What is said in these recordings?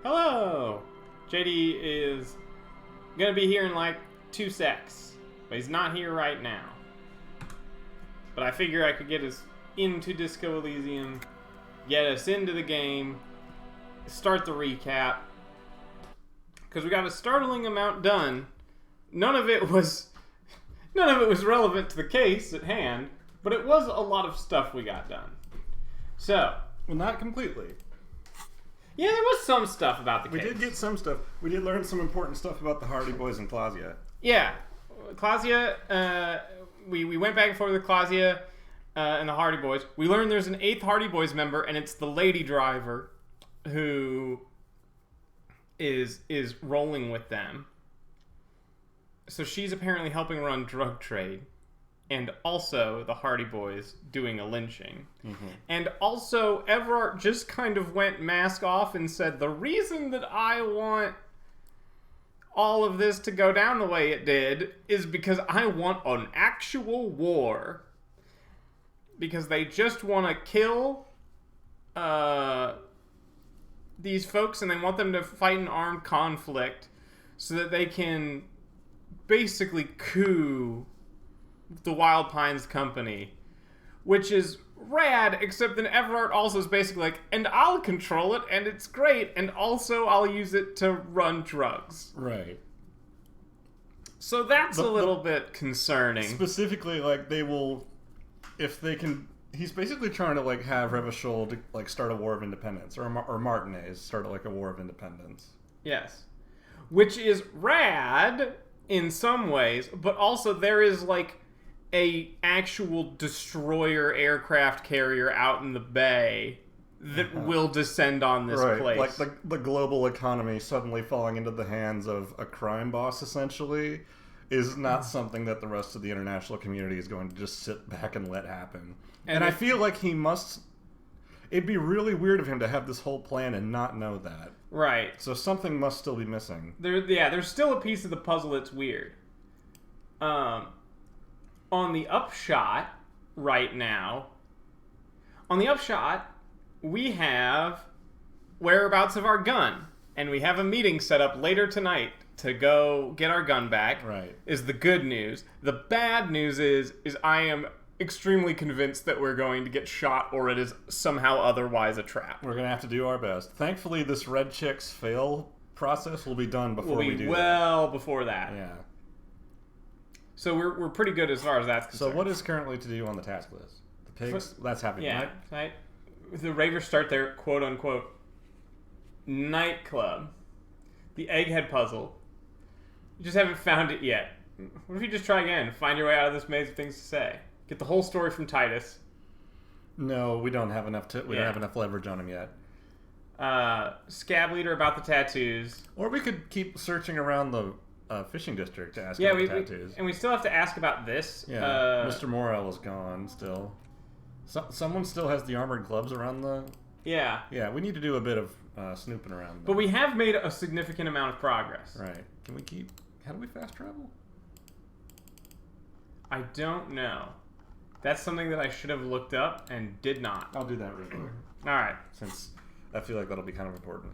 Hello! JD is gonna be here in like 2 secs, but he's not here right now. But I figure I could get us into Disco Elysium, get us into the game, start the recap, because we got a startling amount done. None of it was relevant to the case at hand, but it was a lot of stuff we got done. So, well, not completely. Yeah, there was some stuff about the case. We did get some stuff. We did learn some important stuff about the Hardy Boys and Clausia. Yeah. Clausia, we went back and forth with Clausia and the Hardy Boys. We learned there's an 8th Hardy Boys member, and it's the lady driver who is rolling with them. So she's apparently helping run drug trade. And also the Hardy Boys doing a lynching. Mm-hmm. And also Everard just kind of went mask off and said, the reason that I want all of this to go down the way it did is because I want an actual war. Because they just want to kill these folks, and they want them to fight an armed conflict so that they can basically coup the Wild Pines Company, which is rad, except then Everard also is basically like, and I'll control it, and it's great, and also I'll use it to run drugs. Right. So that's a little bit concerning. Specifically, like, they will, if they can, he's basically trying to, like, have Revachol to, like, start a war of independence, or Martinez start, like, a war of independence. Yes. Which is rad in some ways, but also there is, like, a actual destroyer aircraft carrier out in the bay that will descend on this place. Like the global economy suddenly falling into the hands of a crime boss, essentially, is not something that the rest of the international community is going to just sit back and let happen. And I feel like he must... It'd be really weird of him to have this whole plan and not know that. Right. So something must still be missing. There's still a piece of the puzzle that's weird. On the upshot, right now, we have whereabouts of our gun. And we have a meeting set up later tonight to go get our gun back. Right. Is the good news. The bad news is I am extremely convinced that we're going to get shot, or it is somehow otherwise a trap. We're going to have to do our best. Thankfully, this Red Chicks fail process will be done before we do that. Well before that. Yeah. So we're pretty good as far as that's concerned. So what is currently to do on the task list? The pigs? That's happening, yeah, right? The Ravers start their quote-unquote nightclub. The egghead puzzle. You just haven't found it yet. What if you just try again? Find your way out of this maze of things to say. Get the whole story from Titus. No, we don't have enough. We don't have enough leverage on him yet. Scab leader about the tattoos. Or we could keep searching around the fishing district to ask about the tattoos. And we still have to ask about this. Yeah, Mr. Morel is gone still. Someone still has the armored gloves around the... Yeah. Yeah, we need to do a bit of snooping around. But we have made a significant amount of progress. Right. Can we keep... How do we fast travel? I don't know. That's something that I should have looked up and did not. I'll do that real quick. All right. Since I feel like that'll be kind of important.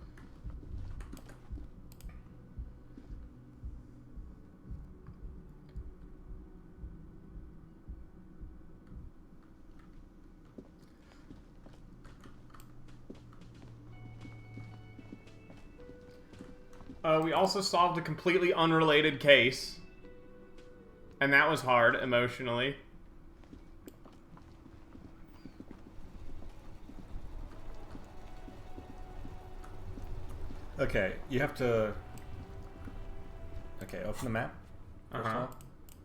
We also solved a completely unrelated case. And that was hard, emotionally. Okay, you have to... Okay, open the map.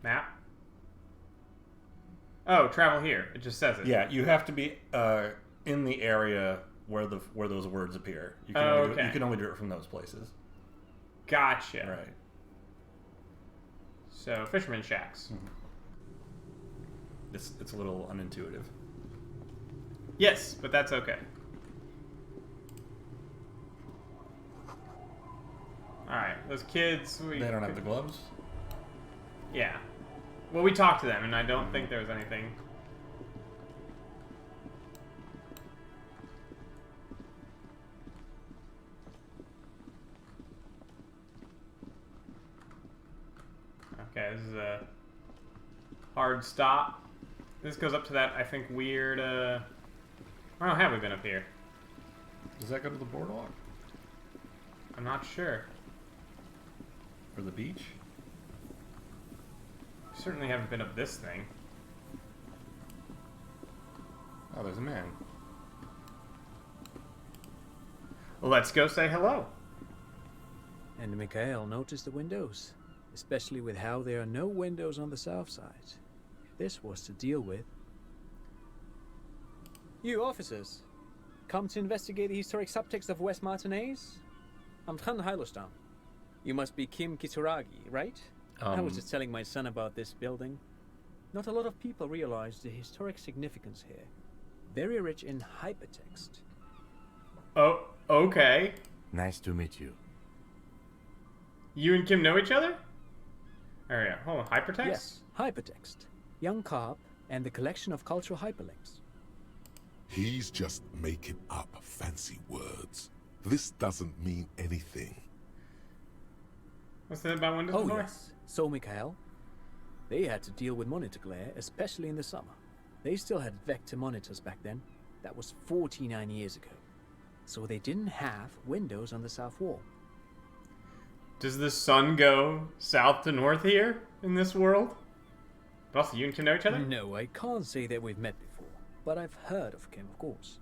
Map? Oh, travel here. It just says it. Yeah, you have to be in the area where those words appear. You can you can only do it from those places. Gotcha. Right. So, fisherman shacks. Mm-hmm. It's a little unintuitive. Yes, but that's okay. Alright, those kids... They don't have the gloves? Yeah. Well, we talked to them, and I don't think there was anything... Okay, this is a hard stop. This goes up to that, I think, weird, oh, have we been up here? Does that go to the boardwalk? I'm not sure. Or the beach? We certainly haven't been up this thing. Oh, there's a man. Let's go say hello. And Mikhail noticed the windows, especially with how there are no windows on the south side. This was to deal with. You officers, come to investigate the historic subtext of West Martinez? I'm Tran Heilostam. You must be Kim Kituragi, right? I was just telling my son about this building. Not a lot of people realize the historic significance here. Very rich in hypertext. Oh, okay. Nice to meet you. You and Kim know each other? Oh yeah, hold on, hypertext? Yes, hypertext. Young Carp and the collection of cultural hyperlinks. He's just making up fancy words. This doesn't mean anything. What's that about Windows Oh before? yes, so Mikhail. They had to deal with monitor glare, especially in the summer. They still had vector monitors back then. That was 49 years ago. So they didn't have windows on the south wall. Does the sun go south to north here in this world? But also, you and Kim know each other? No, I can't say that we've met before, but I've heard of Kim, of course.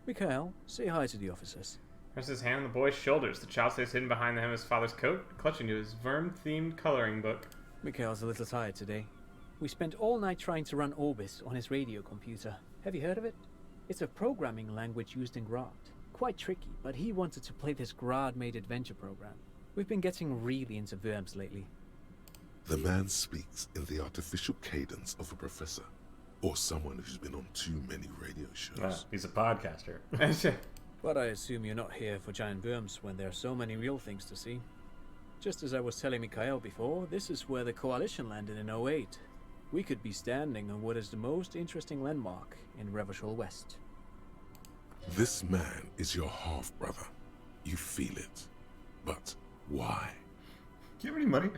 Mikhail, say hi to the officers. Rests his hand on the boy's shoulders. The child stays hidden behind the hem of his father's coat, clutching to his Verm-themed coloring book. Mikhail's a little tired today. We spent all night trying to run Orbis on his radio computer. Have you heard of it? It's a programming language used in Grad. Quite tricky, but he wanted to play this Grad-made adventure program. We've been getting really into Verms lately. The man speaks in the artificial cadence of a professor, or someone who's been on too many radio shows. He's a podcaster. But I assume you're not here for giant Verms when there are so many real things to see. Just as I was telling Mikhail before, this is where the Coalition landed in '08. We could be standing on what is the most interesting landmark in Revachol West. This man is your half-brother. You feel it. But why? Do you have any money?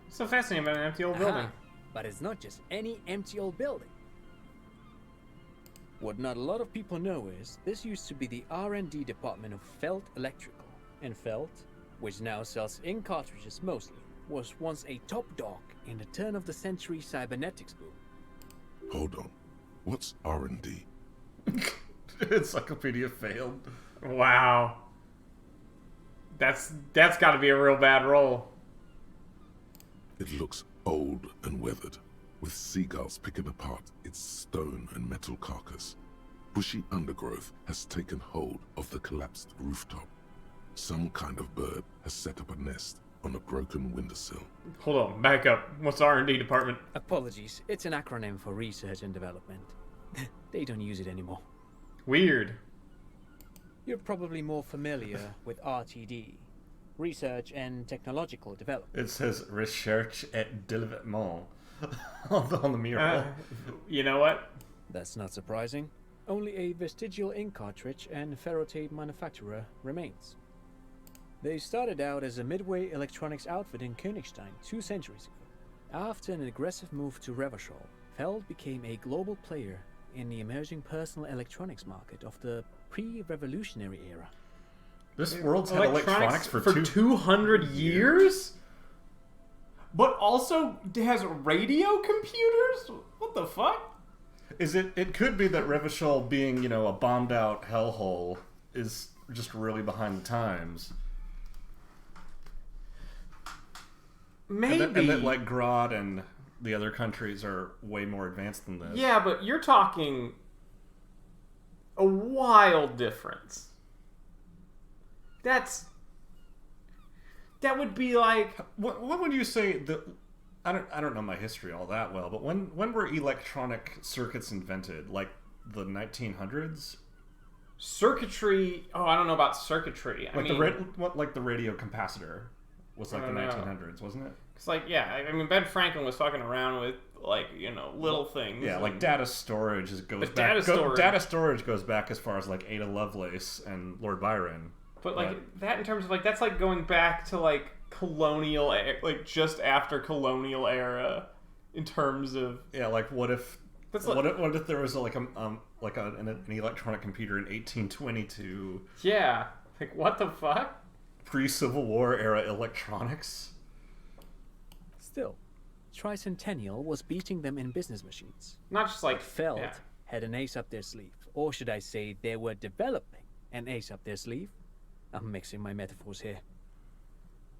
So fascinating about an empty old building. But it's not just any empty old building. What not a lot of people know is this used to be the R&D department of Felt Electrical. And Felt, which now sells ink cartridges mostly, was once a top dog in the turn-of-the-century cybernetics boom. Hold on. What's R&D? Encyclopedia failed. Wow. That's got to be a real bad roll. It looks old and weathered, with seagulls picking apart its stone and metal carcass. Bushy undergrowth has taken hold of the collapsed rooftop. Some kind of bird has set up a nest on a broken windowsill. Hold on, back up. What's the R&D department? Apologies, it's an acronym for research and development. They don't use it anymore. Weird. You're probably more familiar with RTD, Research and Technological Development. It says Recherche et Développement on the mural. You know what? That's not surprising. Only a vestigial ink cartridge and ferrotape manufacturer remains. They started out as a midway electronics outfit in Königstein 2 centuries ago. After an aggressive move to Revachol, Feld became a global player in the emerging personal electronics market of the pre-revolutionary era. This world's had electronics for 200 years? But also has radio computers? What the fuck? It could be that Revachol being, a bombed out hellhole is just really behind the times. Maybe. And that like Grad and the other countries are way more advanced than this. Yeah, but you're talking a wild difference. That would be like, What would you say I don't know my history all that well, but when were electronic circuits invented? Like the 1900s? circuitry. Oh, I don't know about circuitry. Like the radio capacitor was like the 1900s, wasn't it? It's like, yeah, I mean, Ben Franklin was fucking around with, like, little things. Yeah, like data storage goes But back. data storage goes back as far as like Ada Lovelace and Lord Byron. But like that in terms of like that's like going back to like colonial, like just after colonial era, in terms of like what if there was an electronic computer in 1822? Yeah, like what the fuck? Pre-Civil War era electronics. Still, Tricentennial was beating them in business machines. Not just like Feld had an ace up their sleeve, or should I say, they were developing an ace up their sleeve. I'm mixing my metaphors here.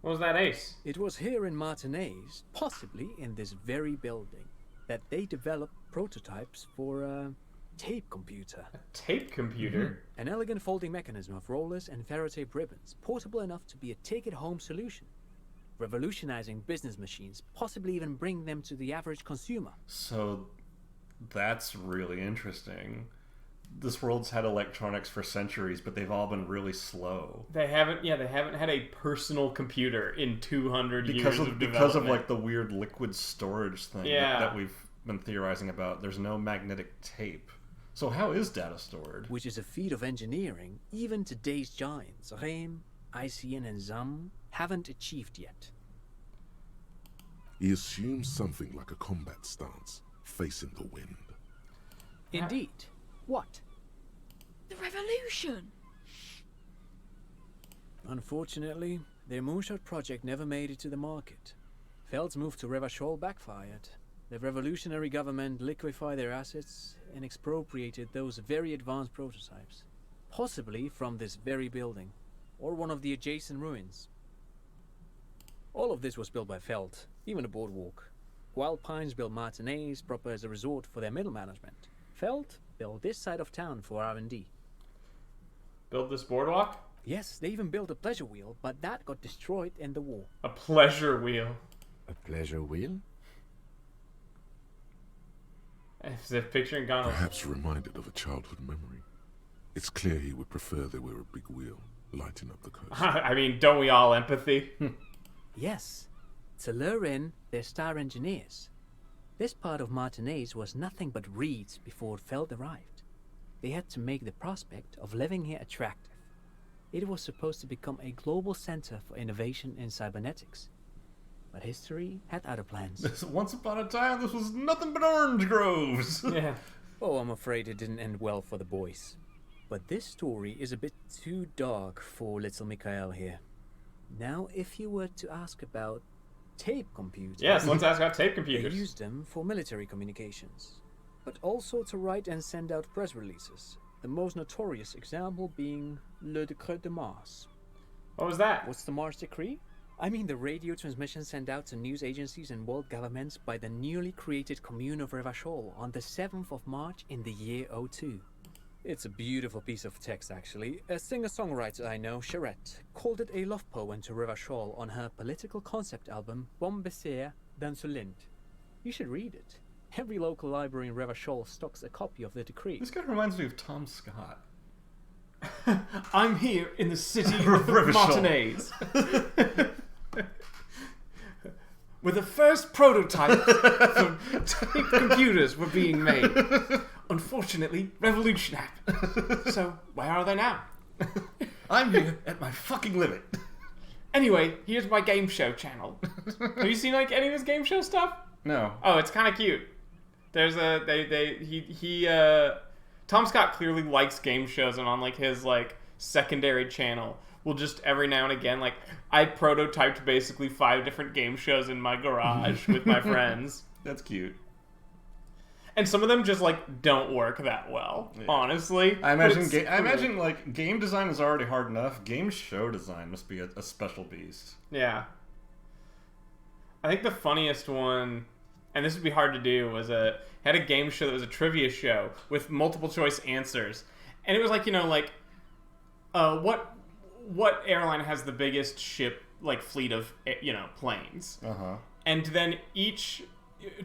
What was that ace? It was here in Martinez, possibly in this very building, that they developed prototypes for a tape computer. A tape computer? Mm-hmm. An elegant folding mechanism of rollers and ferrotape ribbons, portable enough to be a take-it-home solution. Revolutionizing business machines, possibly even bring them to the average consumer. So, that's really interesting. This world's had electronics for centuries, but they've all been really slow. They haven't had a personal computer in 200 years of development. Because of like the weird liquid storage thing that we've been theorizing about. There's no magnetic tape. So how is data stored? Which is a feat of engineering even today's giants, Rehm, ICN and ZAM, haven't achieved yet. He assumes something like a combat stance, facing the wind. Indeed. What? The revolution! Unfortunately, their moonshot project never made it to the market. Feld's move to Revachol backfired. The revolutionary government liquefied their assets and expropriated those very advanced prototypes. Possibly from this very building, or one of the adjacent ruins. All of this was built by Feld, even the boardwalk. Wild Pines built Martinez proper as a resort for their middle management. Feld built this side of town for R&D. Build this boardwalk? Yes, they even built a pleasure wheel, but that got destroyed in the war. A pleasure wheel? A pleasure wheel? As if picturing Gonald. Perhaps reminded of a childhood memory. It's clear he would prefer there were a big wheel lighting up the coast. I mean, don't we all empathy? Yes, to lure in their star engineers. This part of Martinez was nothing but reeds before Feld arrived. They had to make the prospect of living here attractive. It was supposed to become a global center for innovation in cybernetics. But history had other plans. Once upon a time, this was nothing but orange groves. Yeah. Oh, I'm afraid it didn't end well for the boys. But this story is a bit too dark for little Mikhail here. Now, if you were to ask about tape computers... Yes, let's ask about tape They computers. used them for military communications, but also to write and send out press releases. The most notorious example being Le Décret de Mars. What was that? What's the Mars Decree? I mean the radio transmission sent out to news agencies and world governments by the newly created Commune of Revachol on the 7th of March in the year 02. It's a beautiful piece of text, actually. A singer-songwriter I know, Charette, called it a love poem to Revachol on her political concept album, Bon Baiser dans le Lind. You should read it. Every local library in Revachol stocks a copy of the decree. This guy reminds me of Tom Scott. I'm here in the city of Revachol. Martinez. Where the first prototypes for tape computers were being made. Unfortunately, revolution happened. So, where are they now? I'm here at my fucking limit. Anyway, here's my game show channel. Have you seen like any of his game show stuff? No. Oh, it's kind of cute. There's Tom Scott clearly likes game shows, and on like his like secondary channel will just every now and again, like, I prototyped basically 5 different game shows in my garage with my friends. That's cute. And some of them just like don't work that well, honestly. I imagine But it's cool. like game design is already hard enough. Game show design must be a special beast. Yeah. I think the funniest one, and this would be hard to do, was had a game show that was a trivia show with multiple choice answers. And it was like, you know, like what airline has the biggest ship like fleet of, you know, planes? Uh-huh. And then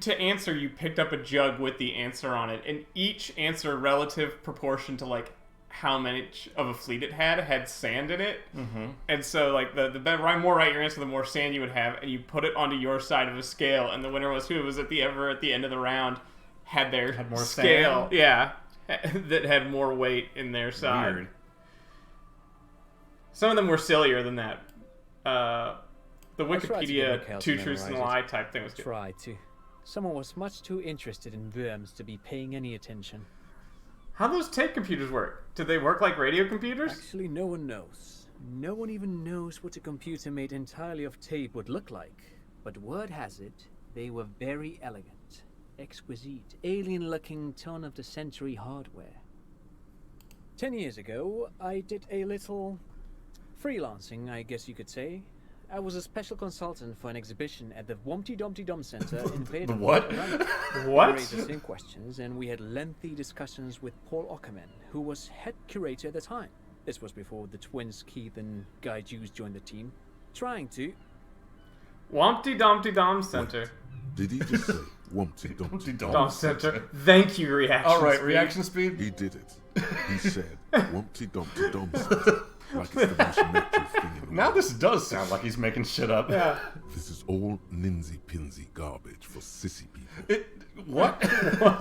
to answer, you picked up a jug with the answer on it, and each answer relative proportion to like how much of a fleet it had sand in it. Mm-hmm. And so like the more right your answer, the more sand you would have, and you put it onto your side of a scale, and the winner was who was at the end of the round had more scale, sand? yeah, that had more weight in their side. Weird. Some of them were sillier than that. The I tried to get Wikipedia Mikhail to two truths and a memorize lie it. type thing was good. Tried to. Someone was much too interested in worms to be paying any attention. How do those tape computers work? Do they work like radio computers? Actually, no one knows. No one even knows what a computer made entirely of tape would look like. But word has it, they were very elegant, exquisite, alien-looking turn-of-the-century hardware. 10 years ago, I did a little freelancing, I guess you could say. I was a special consultant for an exhibition at the Wompty Dumpty Dum Center in Vader. The what? What? We raised the same questions, and we had lengthy discussions with Paul Ockerman, who was head curator at the time. This was before the twins Keith and Guy Juice joined the team, trying to... Wompty Dumpty Dom Center. Did he just say Wumpty Dumpty Dom Center. Thank you, reaction All right, speed. reaction speed. He did it. He said Wumpty Dumpty Dum Center. Like it's the most natural thing in the Now world. this does sound like he's making shit up. Yeah. This is all ninsy-pinsy garbage for sissy people. What? What?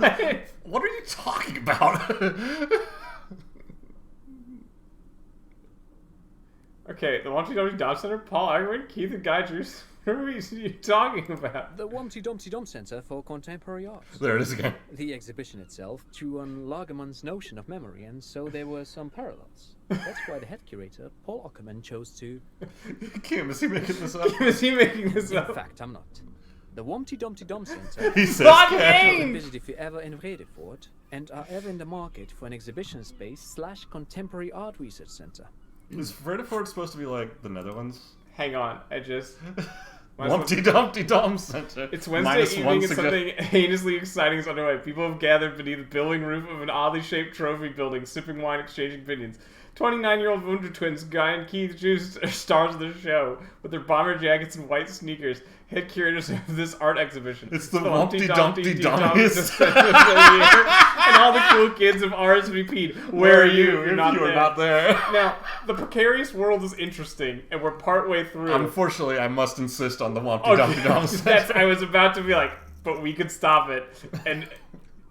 What are you talking about? Okay, the Wompty Dumpty Dom Center, Paul Ackerman, Keith and Guy Juice. What are you talking about? The Wompty Dumpty Dum Center for Contemporary Art. There it is again. The exhibition itself drew on Lagerman's notion of memory, and so there were some parallels. That's why the head curator, Paul Ockerman, chose to... Kim, is he making this up? Is he making this In up? fact, I'm not. The Wompty Dumpty Dum Center... He says Stop casually. name! Visit if you're ever in Vredefort and are ever in the market for an exhibition space / contemporary art research center. Is Vredefort supposed to be like the Netherlands? Hang on, I just... Wumpty Dumpty Dum Center. It's Wednesday Minus evening one and sugge- something heinously exciting is underway. People have gathered beneath the building roof of an oddly shaped trophy building, sipping wine, exchanging opinions. 29-year-old Wunder twins Guy and Keith Juice are stars of the show, with their bomber jackets and white sneakers, head curators of this art exhibition. It's the Wumpty Dumpty Dummies. And all the cool kids have RSVP'd. Where are you? if You're not you there. are not there? Now, the precarious world is interesting, and we're partway through. Unfortunately, I must insist on the Wumpty Dumpty Dum Center. That's, I was about to be like, but we could stop it, and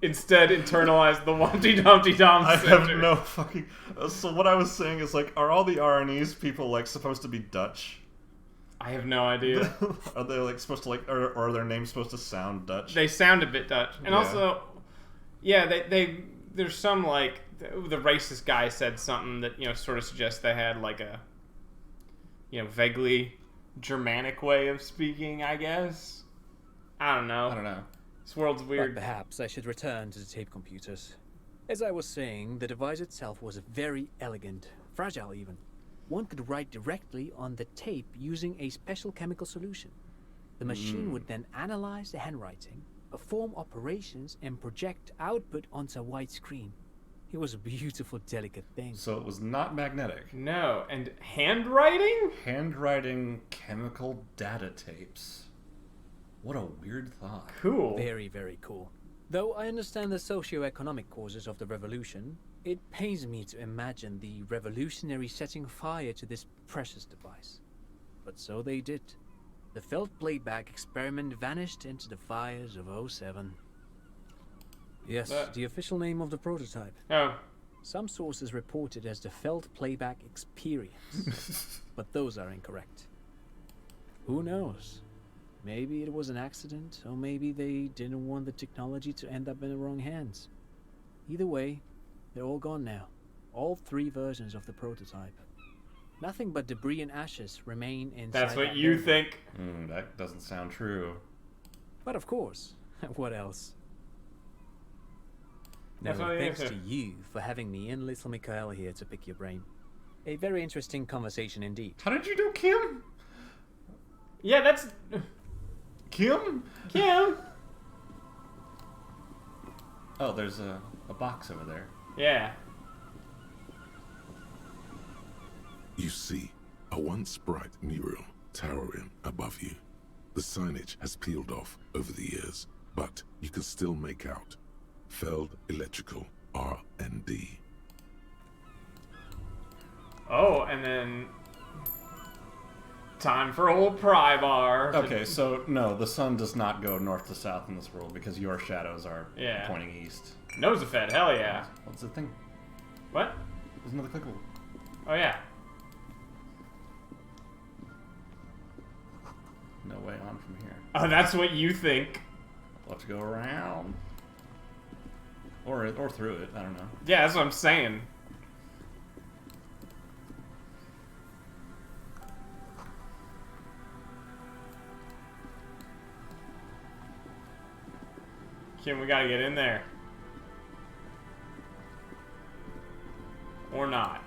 instead internalize the Wumpty Dumpty Dom I Center. have no fucking... So what I was saying is, like, are all the RNEs people, like, supposed to be Dutch? I have no idea. Are they, like, supposed to, like... Or are their names supposed to sound Dutch? They sound a bit Dutch, and Yeah. also, yeah, they there's some like the racist guy said something that sort of suggests they had like a vaguely Germanic way of speaking. I guess I don't know. I don't know. This world's But weird. perhaps I should return to the tape computers. As I was saying, the device itself was very elegant, fragile even. One could write directly on the tape using a special chemical solution. The machine would then analyze the handwriting, perform operations, and project output onto a white screen. It was a beautiful, delicate thing. So it was not magnetic. No, and handwriting? Handwriting chemical data tapes. What a weird thought. Cool. Very, very cool. Though I understand the socio-economic causes of the revolution, it pains me to imagine the revolutionary setting fire to this precious device. But so they did. The felt playback experiment vanished into the fires of '07. Yes, the official name of the prototype. Oh, Some sources report it as the felt playback experience, but those are incorrect. Who knows? Maybe it was an accident, or maybe they didn't want the technology to end up in the wrong hands. Either way, they're all gone now. All 3 versions of the prototype. Nothing but debris and ashes remain inside. that's what that you building. think. That doesn't sound true. But of course, what else? That's No, what thanks you to you for having me and little Mikhail here to pick your brain. A very interesting conversation indeed. How did you do Kim? Yeah, that's Kim? Kim. Oh, there's a box over there. Yeah. You see a once bright mural towering above you. The signage has peeled off over the years, but you can still make out Feld Electrical R&D. Oh, and then time for old pry bar. Okay, so no, the sun does not go north to south in this world because your shadows are Yeah. pointing east. Nose a Fed, hell yeah. What's the thing? What? There's another clickable. Oh yeah. No way on from here. Oh, that's what you think. We'll have to go around. Or through it, I don't know. Yeah, that's what I'm saying. Kim, we gotta get in there. Or not.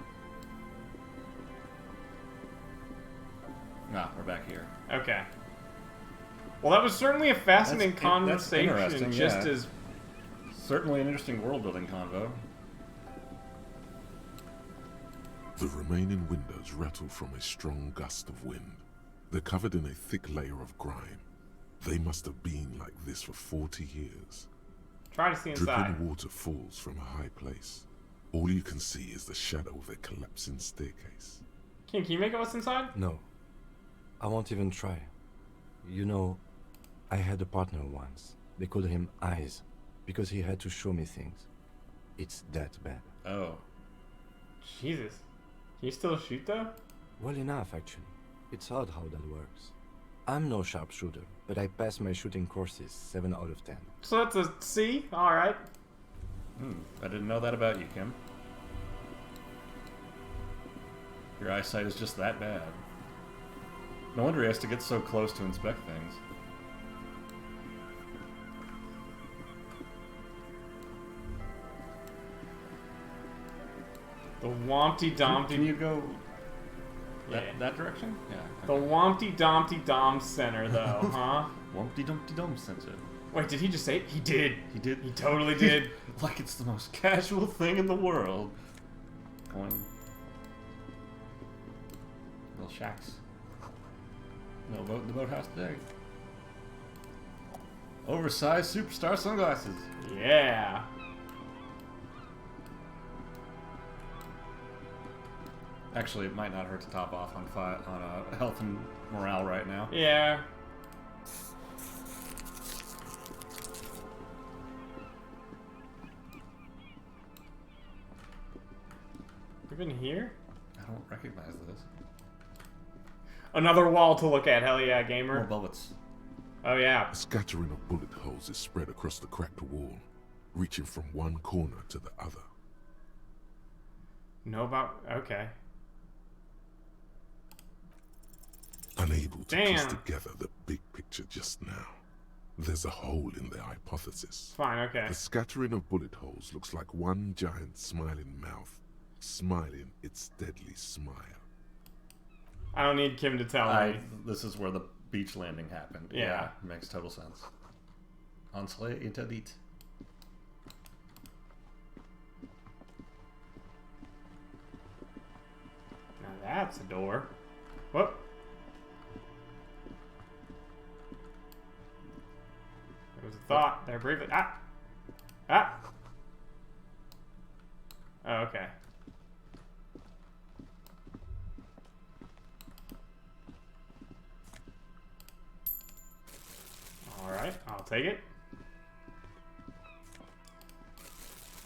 Nah, we're back here. Okay. Well, that was certainly a fascinating That's conversation, interesting, just yeah. as... Certainly an interesting world-building convo. The remaining windows rattle from a strong gust of wind. They're covered in a thick layer of grime. They must have been like this for 40 years. Try to see inside. Dripping water falls from a high place. All you can see is the shadow of a collapsing staircase. Kim, can you make out what's inside? No. I won't even try. You know, I had a partner once. They called him Eyes, because he had to show me things. It's that bad. Oh. Jesus. Can you still shoot, though? Well enough, actually. It's odd how that works. I'm no sharpshooter, but I passed my shooting courses 7 out of 10. So that's a C? Alright. I didn't know that about you, Kim. Your eyesight is just that bad. No wonder he has to get so close to inspect things. The Wompty Dompty... Can you go Yeah. that direction? Yeah. The Wompty Dompty Dom Center, though, huh? Wumpty Dumpty Dum Center. Wait, did he just say it? He did. He did. He totally did. Like it's the most casual thing in the world. Going. Little shacks. No boat in the boathouse today. Oversized superstar sunglasses. Yeah. Actually, it might not hurt to top off on health and morale right now. Yeah. We've been here? I don't recognize this. Another wall to look at, hell yeah, More gamer. bullets. Oh yeah. A scattering of bullet holes is spread across the cracked wall, reaching from one corner to the other. Know about... okay. Unable to piece Damn. together the big picture just now. There's a hole in their hypothesis. Fine, okay. The scattering of bullet holes looks like one giant smiling mouth, smiling its deadly smile. I don't need Kim to tell me. This is where the beach landing happened. Yeah. Makes total sense. Ensley interdit. Now that's a door. Whoop. There was a thought there briefly. Ah! Ah! Oh, okay. Alright, I'll take it.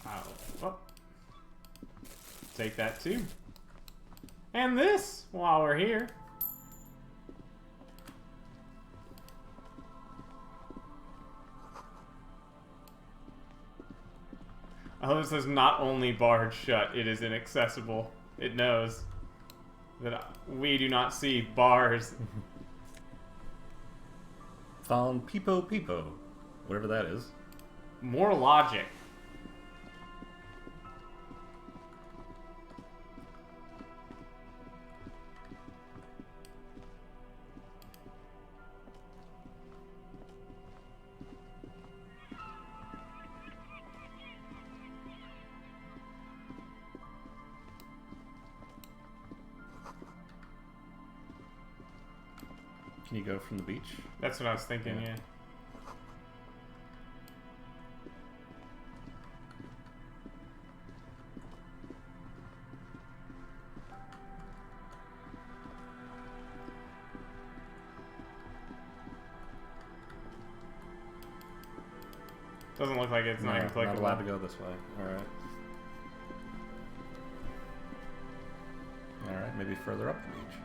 I'll take that too. And this, while we're here. Oh, this is not only barred shut, it is inaccessible. It knows that we do not see bars. Found Peepo Peepo. Whatever that is. More logic. Can you go from the beach? That's what I was thinking, yeah. Doesn't look like it's not even Not allowed to clickable. go this way. Alright. Alright, maybe further up the beach.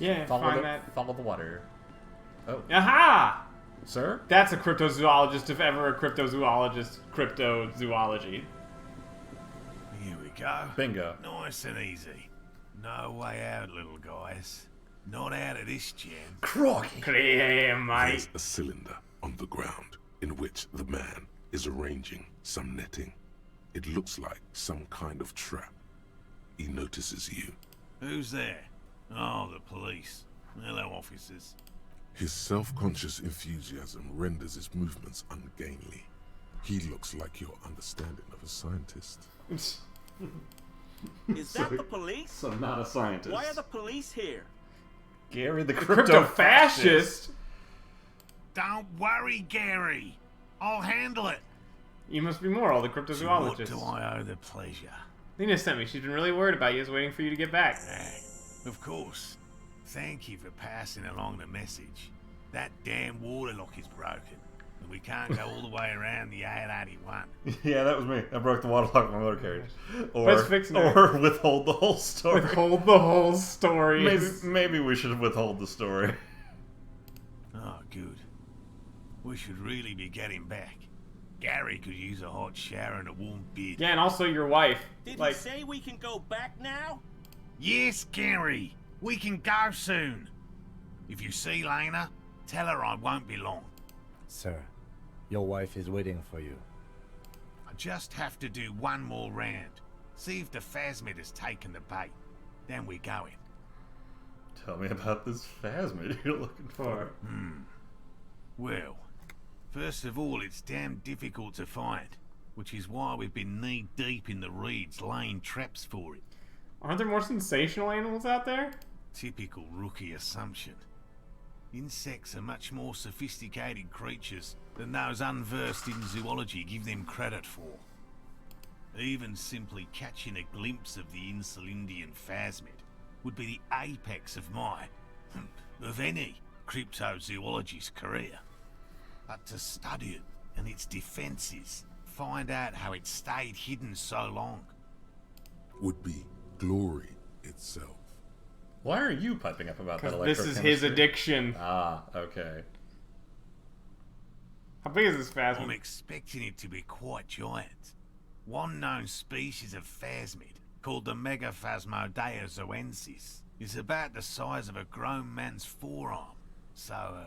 Yeah, find that. Follow the water. Oh, Aha! sir? That's a cryptozoologist, if ever a cryptozoologist. Cryptozoology. Here we go. Bingo. Nice and easy. No way out, little guys. Not out of this jam. Crocky. Cream, mate. There's a cylinder on the ground in which the man is arranging some netting. It looks like some kind of trap. He notices you. Who's there? Oh, the police. Hello, officers. His self-conscious enthusiasm renders his movements ungainly. He looks like your understanding of a scientist. Is that the police? So not a scientist. Why are the police here? Gary the Crypto-fascist? Don't worry, Gary. I'll handle it. You must be Moral, the To what cryptozoologist. do I owe the pleasure? Nina sent me. She's been really worried about you. Is waiting for you to get back. Of course. Thank you for passing along the message. That damn water lock is broken, and we can't go all the way around the 881. Yeah, that was me. I broke the water lock on my motor carriage. Let's fix it. Or withhold the whole story. Withhold the whole story. Maybe we should withhold the story. Oh, good. We should really be getting back. Gary could use a hot shower and a warm beer. Yeah, and also your wife. Did Like, he say we can go back now? Yes, Gary. We can go soon. If you see Lena, tell her I won't be long. Sir, your wife is waiting for you. I just have to do one more round. See if the phasmid has taken the bait. Then we're going. Tell me about this phasmid you're looking for. Well, first of all, it's damn difficult to find, which is why we've been knee-deep in the reeds laying traps for it. aren't there more sensational animals out there? Typical rookie assumption. Insects are much more sophisticated creatures than those unversed in zoology give them credit for. Even simply catching a glimpse of the Insulindian phasmid would be the apex of my, of any, cryptozoologist's career. But to study it and its defenses, find out how it stayed hidden so long. Would be glory itself. Why are you piping up about that Because this is his electrochemistry? addiction. Ah, okay. How big is this I'm phasmid? expecting it to be quite giant. One known species of phasmid, called the Megaphasmodea zoensis, is about the size of a grown man's forearm. So,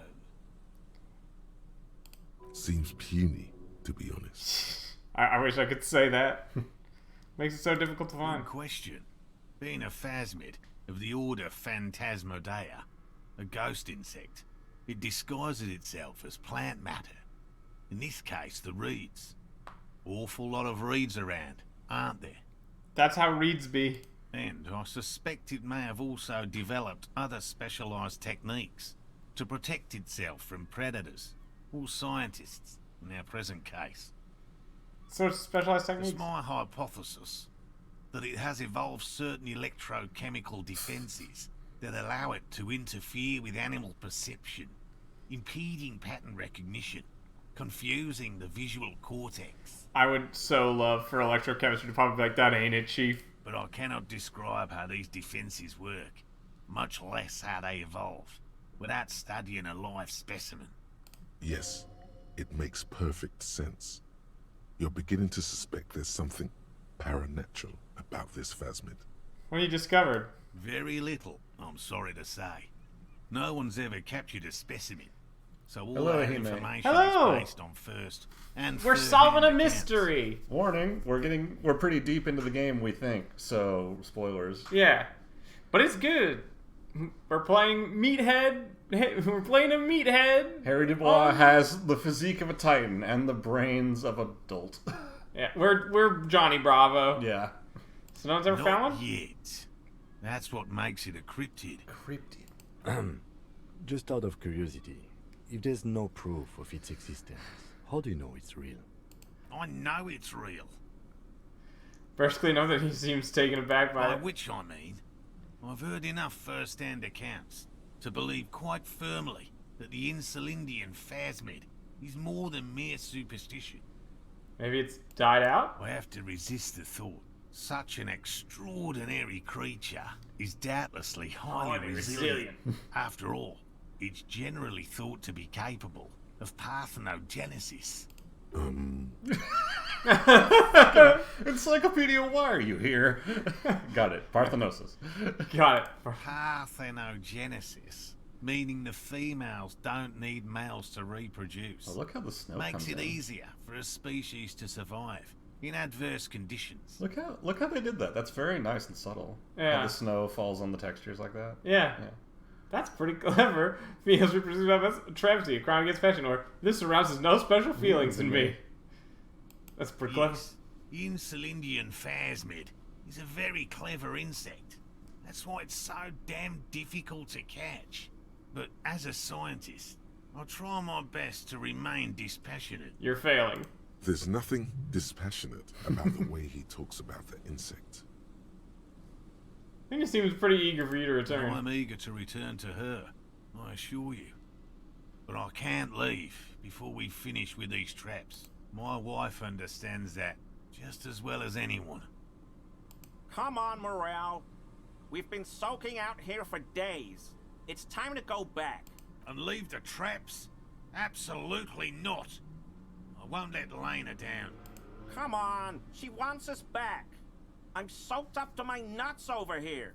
Seems puny, to be honest. I wish I could say that. Makes it so difficult to good find. question. Being a phasmid of the order Phantasmodea, a ghost insect, it disguises itself as plant matter. In this case, the reeds. Awful lot of reeds around, aren't there? That's how reeds be. And I suspect it may have also developed other specialised techniques to protect itself from predators or scientists in our present case. Sort of specialized techniques. It's my hypothesis that it has evolved certain electrochemical defences that allow it to interfere with animal perception, impeding pattern recognition, confusing the visual cortex. I would so love for electrochemistry to probably be like, that ain't it, Chief. But I cannot describe how these defences work, much less how they evolved, without studying a live specimen. Yes, it makes perfect sense. You're beginning to suspect there's something paranatural about this phasmid. What you discovered? Very little, I'm sorry to say. No one's ever captured a specimen, so all Hello, our He-Man. information Hello. is based on first and We're third-hand solving a accounts. mystery. Warning, we're pretty deep into the game, we think. So, spoilers. Yeah. But it's good. We're playing Meathead. We're playing a Meathead. Harry Dubois has the physique of a titan and the brains of a dolt. Yeah, we're Johnny Bravo. Yeah. So no one's ever Not found one? yet. That's what makes it a cryptid. Cryptid. Just out of curiosity, if there's no proof of its existence, how do you know it's real? I know it's real. Basically, know that he seems taken aback by By it. which I mean, I've heard enough first-hand accounts to believe quite firmly that the Insulindian phasmid is more than mere superstition. Maybe it's died out? I have to resist the thought, Such an extraordinary creature is doubtlessly highly resilient. After all, it's generally thought to be capable of parthenogenesis. Encyclopedia, why are you here? Got it. Parthenosis. Got it. Parthenogenesis, meaning the females don't need males to reproduce. Oh, look how the snow Makes comes it in. easier for a species to survive in adverse conditions. Look how they did that. That's very nice and subtle. Yeah. How the snow falls on the textures like that. Yeah. Yeah. That's pretty clever. Females reproduce as a travesty, a crime against fashion, or this arouses no special feelings in me. That's pretty clever. Yes, Insulindian phasmid is a very clever insect. That's why it's so damn difficult to catch. But as a scientist, I'll try my best to remain dispassionate. You're failing. There's nothing dispassionate about the way he talks about the insect. I think he seems pretty eager for you to return. I'm eager to return to her, I assure you. But I can't leave before we finish with these traps. My wife understands that just as well as anyone. Come on, Morale. We've been soaking out here for days. It's time to go back. And leave the traps? Absolutely not. I won't let Lena down. Come on, she wants us back. I'm soaked up to my nuts over here.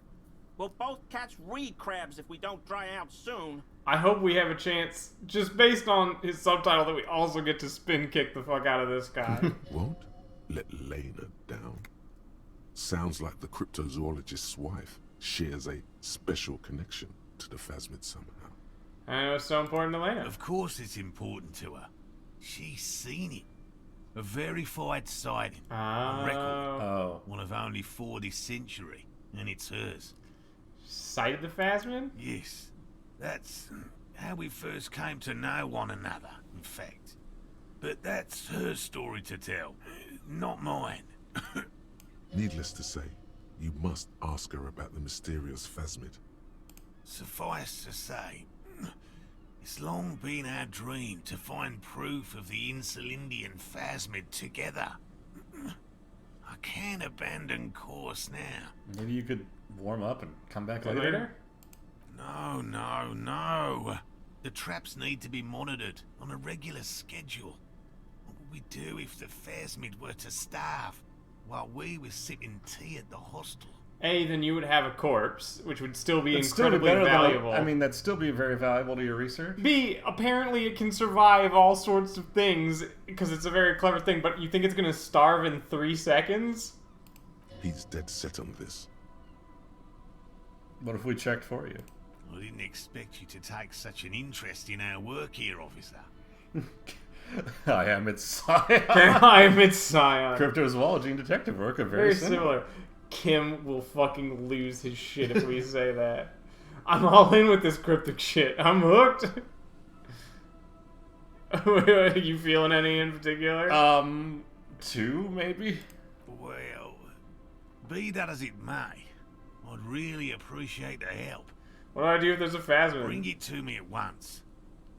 We'll both catch reed crabs if we don't dry out soon. I hope we have a chance, just based on his subtitle, that we also get to spin kick the fuck out of this guy. Won't let Lena down. Sounds like the cryptozoologist's wife shares a special connection to the phasmid somehow. I know it's so important to Lena. Of course it's important to her. She's seen it. A verified sighting. A record. Oh. One of only 4 this century. And it's hers. Sighted the Phasmid? Yes. That's how we first came to know one another, in fact. But that's her story to tell. Not mine. Needless to say, you must ask her about the mysterious phasmid. Suffice to say, it's long been our dream to find proof of the Insulindian phasmid together. I can't abandon course now. Maybe you could warm up and come back Later? No, no, no. The traps need to be monitored on a regular schedule. What would we do if the phasmid were to starve while we were sipping tea at the hostel? A, then you would have a corpse, which would still be It'd still be incredibly better valuable. I mean, that'd still be very valuable to your research. B, apparently it can survive all sorts of things, because it's a very clever thing, but you think it's going to starve in 3 seconds? He's dead set on this. What if we checked for you? I didn't expect you to take such an interest in our work here, officer. I am its scion. I am its scion. Cryptozoology and detective work are Very very similar. Kim will fucking lose his shit if we say that. I'm all in with this cryptic shit. I'm hooked. Are you feeling any in particular? 2 maybe? Well, be that as it may, I'd really appreciate the help. What do I do if there's a Phasmid? Bring it to me at once.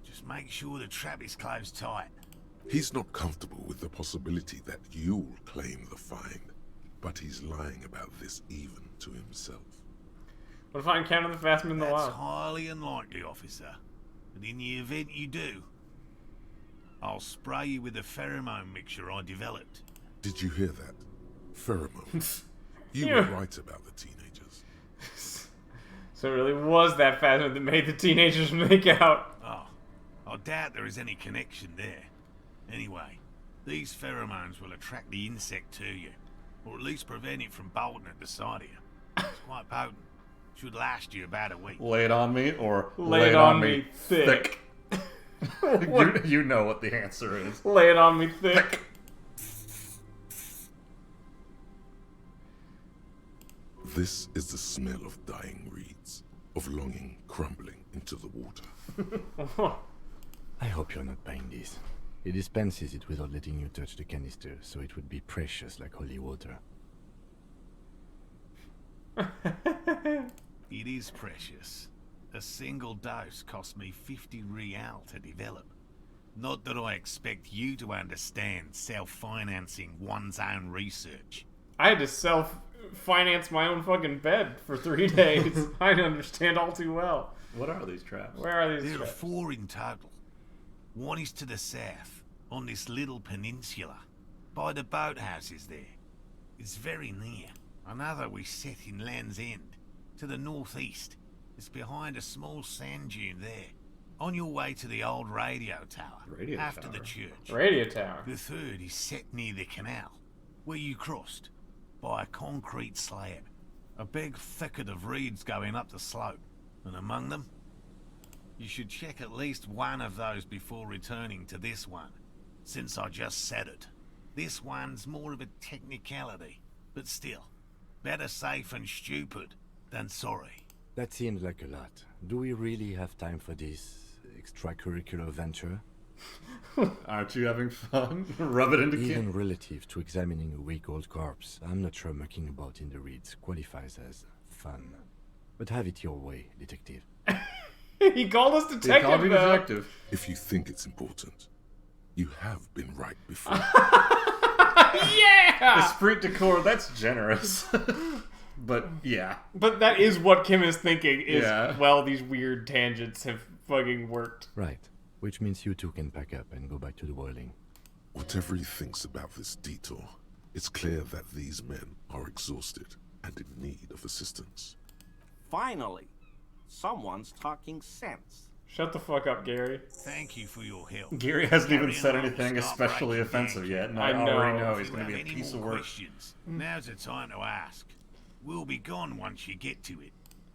Just make sure the trap is closed tight. He's not comfortable with the possibility that you'll claim the find, but he's lying about this even to himself. What if I encounter the Phasmid in the That's wild? highly unlikely, officer. But in the event you do, I'll spray you with a pheromone mixture I developed. Did you hear that? Pheromones. You Yeah. were right about the teenagers. So it really was that Phasmid that made the teenagers make out. Oh, I doubt there is any connection there. Anyway, these pheromones will attract the insect to you, or at least prevent it from bolting at the sight of you. It's quite potent. Should last you about a week. Lay it on me or Lay it on me thick. you know what the answer is. Lay it on me thick. This is the smell of dying reeds, of longing crumbling into the water. I hope you're not buying this. He dispenses it without letting you touch the canister, so it would be precious like holy water. It is precious. A single dose cost me 50 real to develop. Not that I expect you to understand self-financing one's own research. I had to self-finance my own fucking bed for 3 days. I understand all too well. What are these traps? Where are these There are traps? 4 in total. One is to the south, on this little peninsula, by the boathouses there. It's very near. Another we set in Land's End, to the northeast. It's behind a small sand dune there, on your way to the old radio tower, after the church. Radio tower. The third is set near the canal, where you crossed, by a concrete slab. A big thicket of reeds going up the slope, and among them, you should check at least one of those before returning to this one, since I just said it. This one's more of a technicality, but still, better safe and stupid than sorry. That seems like a lot. Do we really have time for this extracurricular venture? Aren't you having fun? Rub it into Even relative to examining a week-old corpse, I'm not sure mucking about in the reeds qualifies as fun. But have it your way, detective. He called us detective, called me though. detective. If you think it's important, you have been right before. Yeah! Esprit de corps, that's generous. But yeah. But that is what Kim is thinking, is, Yeah. well, these weird tangents have fucking worked. Right. Which means you two can pack up and go back to the boiling. Whatever he thinks about this detour, it's clear that these men are exhausted and in need of assistance. Finally, someone's talking sense. Shut the fuck up, Gary. Thank you for your help. Gary hasn't even Carry said on, anything stop especially breaking offensive down. yet, and I I already know. know he's If going to you be a have any piece of more work. questions, now's the time to ask. We'll be gone once you get to it.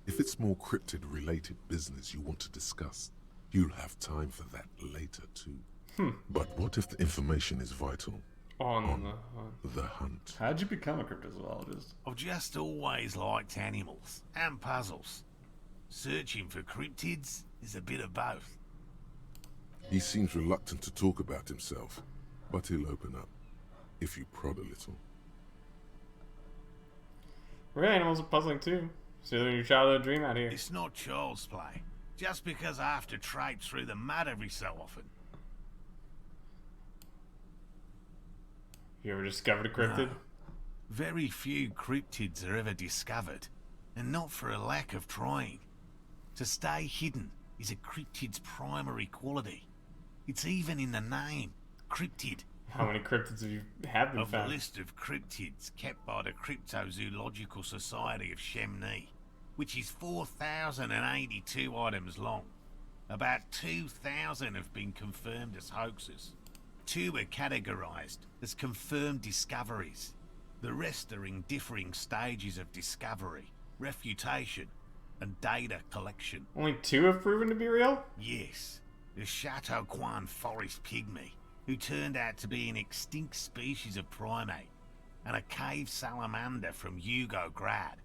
If it's more cryptid-related business you want to discuss, you'll have time for that later too. But what if the information is vital? On The hunt. How'd you become a cryptozoologist? I've just always liked animals and puzzles. Searching for cryptids is a bit of both. He seems reluctant to talk about himself, but he'll open up, if you prod a little. Real animals are puzzling too. So your childhood dream out here. It's not child's play, just because I have to traipse through the mud every so often. You ever discovered a cryptid? Very few cryptids are ever discovered, and not for a lack of trying. To stay hidden is a cryptid's primary quality. It's even in the name, cryptid. How many cryptids have been Of the found? list of cryptids kept by the Cryptozoological Society of Chemnee, which is 4,082 items long. About 2,000 have been confirmed as hoaxes. 2 are categorized as confirmed discoveries. The rest are in differing stages of discovery, refutation, and data collection. Only 2 have proven to be real? Yes, the Chateau Quan forest pygmy, who turned out to be an extinct species of primate, and a cave salamander from Grad,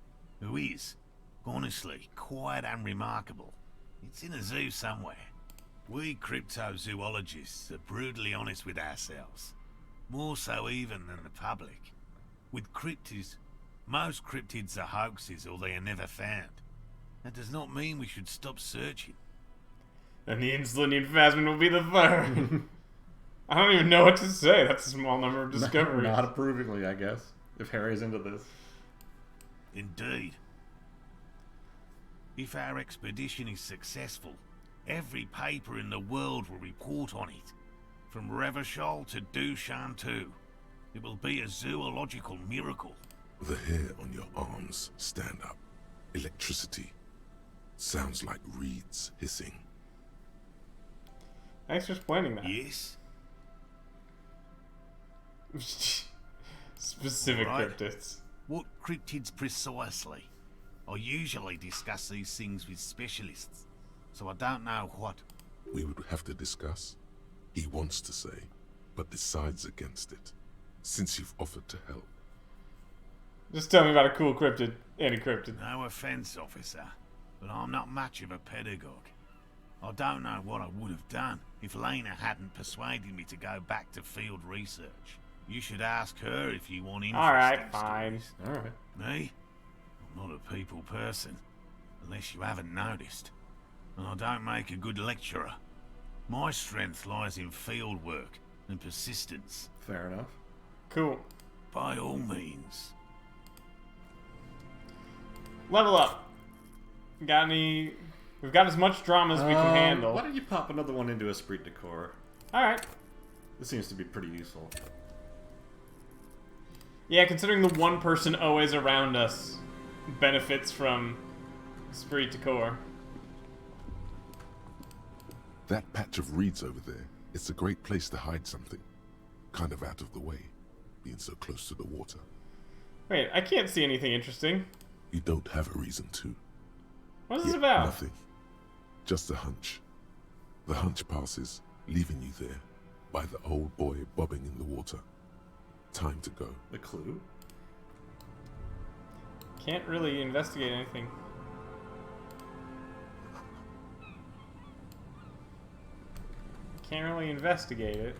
who is, honestly, quite unremarkable. It's in a zoo somewhere. We cryptozoologists are brutally honest with ourselves, more so even than the public. With cryptids, most cryptids are hoaxes or they are never found. That does not mean we should stop searching. And the Insulinian phasmid will be the third. I don't even know what to say. That's a small number of discoveries. Not approvingly, I guess, if Harry's into this. Indeed. If our expedition is successful, every paper in the world will report on it. From Revachol to Duchantu. It will be a zoological miracle. The hair on your arms stand up. Electricity. Sounds like reeds hissing. Thanks for explaining that. Yes? Specific Right. cryptids. What cryptids precisely? I usually discuss these things with specialists, so I don't know what. We would have to discuss. He wants to say, but decides against it, since you've offered to help. Just tell me about a cool cryptid. Any cryptid. No offense, officer, but I'm not much of a pedagogue. I don't know what I would have done if Lena hadn't persuaded me to go back to field research. You should ask her if you want interesting Alright, fine. stories. Alright. Me? I'm not a people person, unless you haven't noticed. And I don't make a good lecturer. My strength lies in field work and persistence. Fair enough. Cool. By all means, Level up. Got any... We've got as much drama as we can handle. Why don't you pop another one into Esprit de Corps? Alright. This seems to be pretty useful. Yeah, considering the one person always around us benefits from Esprit de Corps. That patch of reeds over there, it's a great place to hide something. Kind of out of the way, being so close to the water. Wait, I can't see anything interesting. You don't have a reason to. What is this Yet about? Nothing. Just a hunch. The hunch passes, leaving you there, by the old boy bobbing in the water. Time to go. The clue? Can't really investigate anything. Can't really investigate it.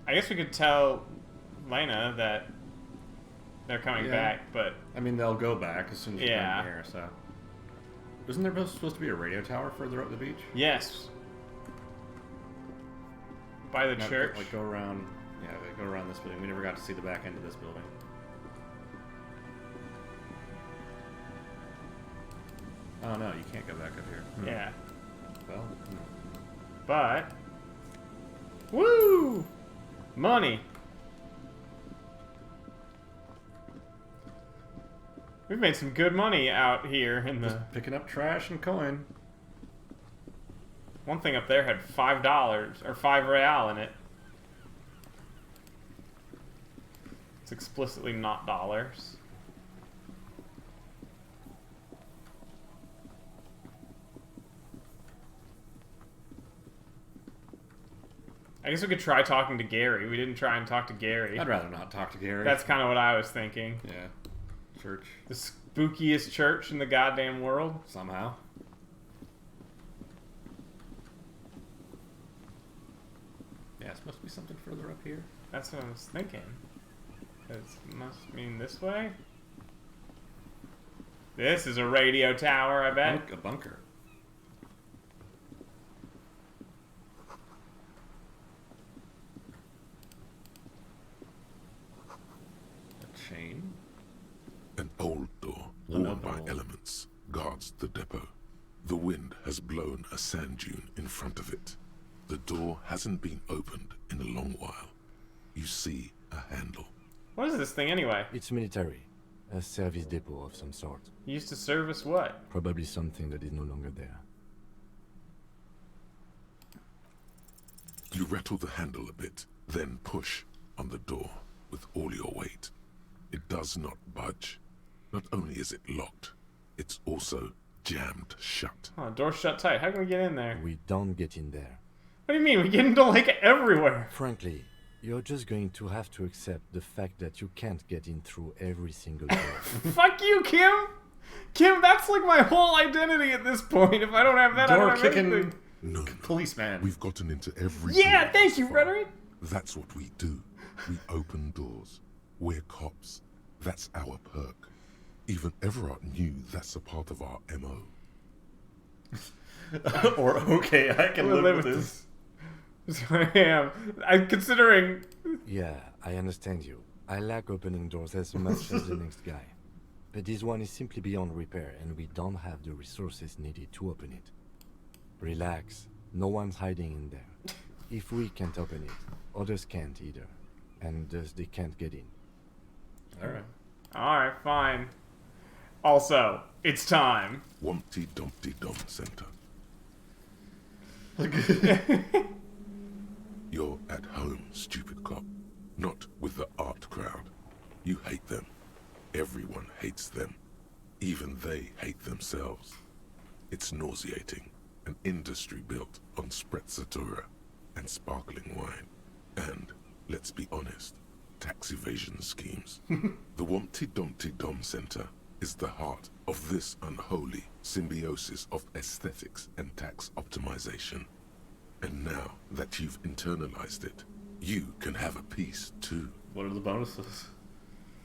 I guess we could tell Lena that they're coming back, but... I mean, they'll go back as soon as you Yeah. come here, so... Isn't there supposed to be a radio tower further up the beach? Yes. By the No, church. Like, go around... Yeah, go around this building. We never got to see the back end of this building. Oh, no, you can't go back up here. Yeah. Well, But... Woo! Money. We've made some good money out here in the... picking up trash and coin. One thing up there had $5, or 5 real in it. It's explicitly not dollars. I guess we could try talking to Gary. We didn't try and talk to Gary. I'd rather not talk to Gary. That's kind of what I was thinking. Yeah. Church. The spookiest church in the goddamn world. Somehow. Yeah, it's supposed to be something further up here. That's what I was thinking. It must mean this way. This is a radio tower, I bet. A bunker. A chain? An old door, Another worn by one. elements, guards the depot. The wind has blown a sand dune in front of it. The door hasn't been opened in a long while. You see a handle. What is this thing anyway? It's military. A service depot of some sort. Used to service what? Probably something that is no longer there. You rattle the handle a bit, then push on the door with all your weight. It does not budge. Not only is it locked, it's also jammed shut. Oh, door shut tight. How can we get in there? We don't get in there. What do you mean? We get into like everywhere. Frankly, you're just going to have to accept the fact that you can't get in through every single door. Fuck you, Kim! Kim, that's like my whole identity at this point. If I don't have that, I Door don't have kicking anything. No, policeman. we've gotten into every Yeah, door thank thus you, far. Frederick. That's what we do. We open doors. We're cops. That's our perk. Even Everard knew that's a part of our MO. Or, okay, I can We'll live with this. So I am. I'm considering. Yeah, I understand you. I like opening doors as much as the next guy. But this one is simply beyond repair, and we don't have the resources needed to open it. Relax. No one's hiding in there. If we can't open it, others can't either. And thus they can't get in. Alright. Alright, fine. Also, it's time. Wumpty Dumpty Dum Center. You're at home, stupid cop. Not with the art crowd. You hate them. Everyone hates them. Even they hate themselves. It's nauseating. An industry built on sprezzatura and sparkling wine. And, let's be honest, tax evasion schemes. The Wumpty Dumpty Dum Center is the heart of this unholy symbiosis of aesthetics and tax optimization. And now that you've internalized it, you can have a piece too. What are the bonuses?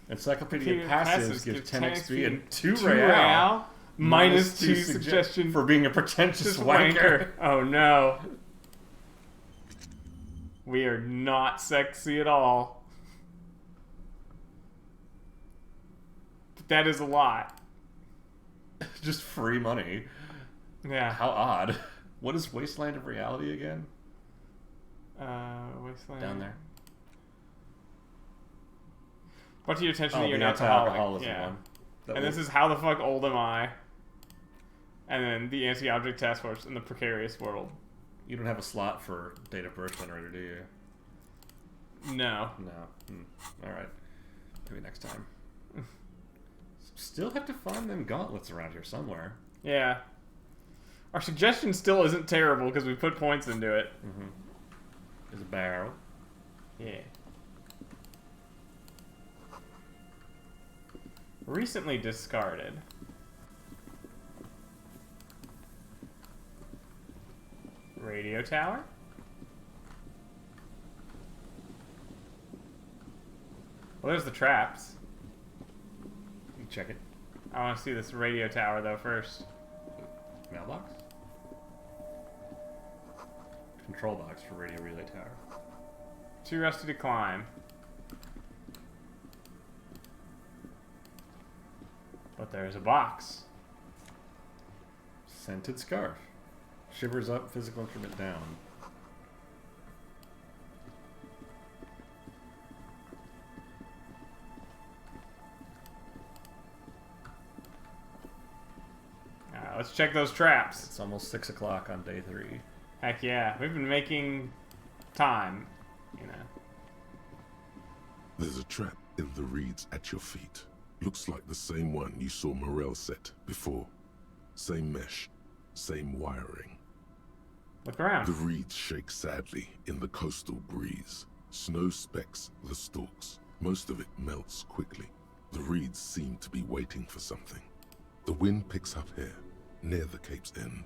Encyclopedia Passives Passives gives give 10 XP and 2 2 real. real. Minus 2 suggestion for being a pretentious Just wanker. Oh no. We are not sexy at all. But That is a lot. Just free money. Yeah. How odd. What is Wasteland of Reality again? Wasteland. Down there. Brought to your attention that you're an the alcoholic. anti-alcoholism Yeah. one. That And was- this is How the Fuck Old Am I? And then the Anti-Object Task Force in the Precarious World. You don't have a slot for date of birth generator, do you? No. No. Alright. Maybe next time. Still have to find them gauntlets around here somewhere. Yeah. Our suggestion still isn't terrible because we put points into it. There's a barrel. Yeah. Recently discarded. Radio tower? Well, there's the traps. You check it. I want to see this radio tower, though, first. Mailbox? Control box for radio relay tower. Too rusty to climb. But there's a box. Scented scarf. Shivers up, physical instrument down. Let's check those traps. It's almost 6 o'clock on day 3. Heck yeah. We've been making time, you know. There's a trap in the reeds at your feet. Looks like the same one you saw Morel set before. Same mesh, same wiring. Look around. The reeds shake sadly in the coastal breeze. Snow specks the stalks. Most of it melts quickly. The reeds seem to be waiting for something. The wind picks up here, near the cape's end,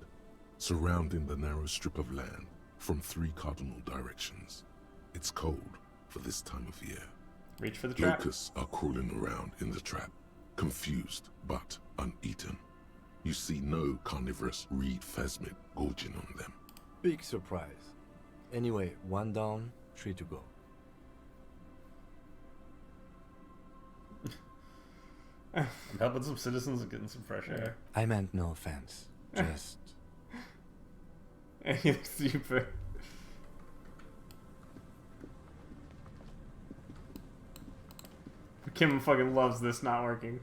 surrounding the narrow strip of land from 3 cardinal directions. It's cold for this time of year. Reach for the trap. Locusts are crawling around in the trap, confused but uneaten. You see no carnivorous reed phasmid gorging on them. Big surprise. Anyway, 1 down, 3 to go. I'm helping some citizens and getting some fresh air. I meant no offense. Just... You look stupid. Kim fucking loves this not working.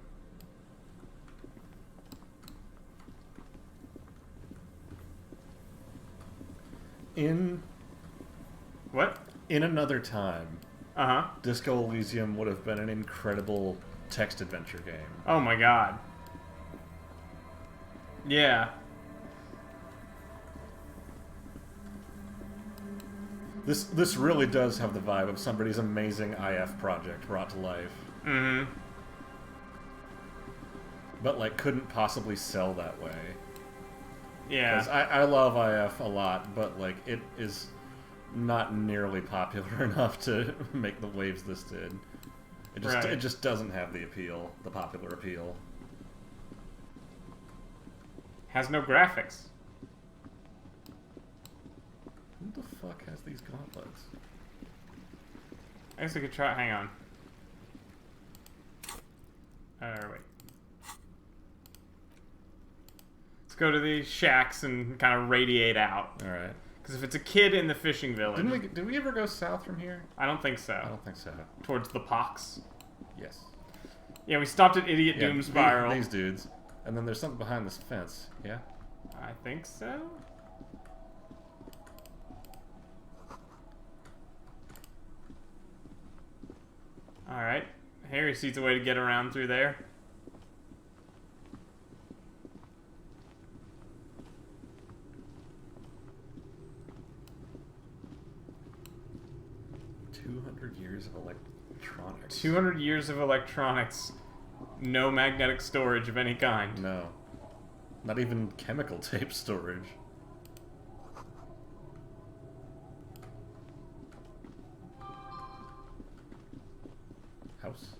In What? in another time, Uh-huh. Disco Elysium would have been an incredible text adventure game. Oh my god. Yeah. This really does have the vibe of somebody's amazing IF project brought to life. Mm-hmm. But like couldn't possibly sell that way. Yeah. Because I love IF a lot, but like it is not nearly popular enough to make the waves this did. It just doesn't have the appeal, the popular appeal. Has no graphics. Who the fuck has these gauntlets? I guess we could try. Hang on. Wait. Let's go to the shacks and kind of radiate out. All right. Because if it's a kid in the fishing village, Did we ever go south from here? I don't think so. I don't think so. Towards the pox. Yes. Yeah, we stopped at Idiot Doom Spiral. These dudes. And then there's something behind this fence. Yeah? I think so. Alright. Harry sees a way to get around through there. Years of electronics. 200 years of electronics. No magnetic storage of any kind. No. Not even chemical tape storage. House.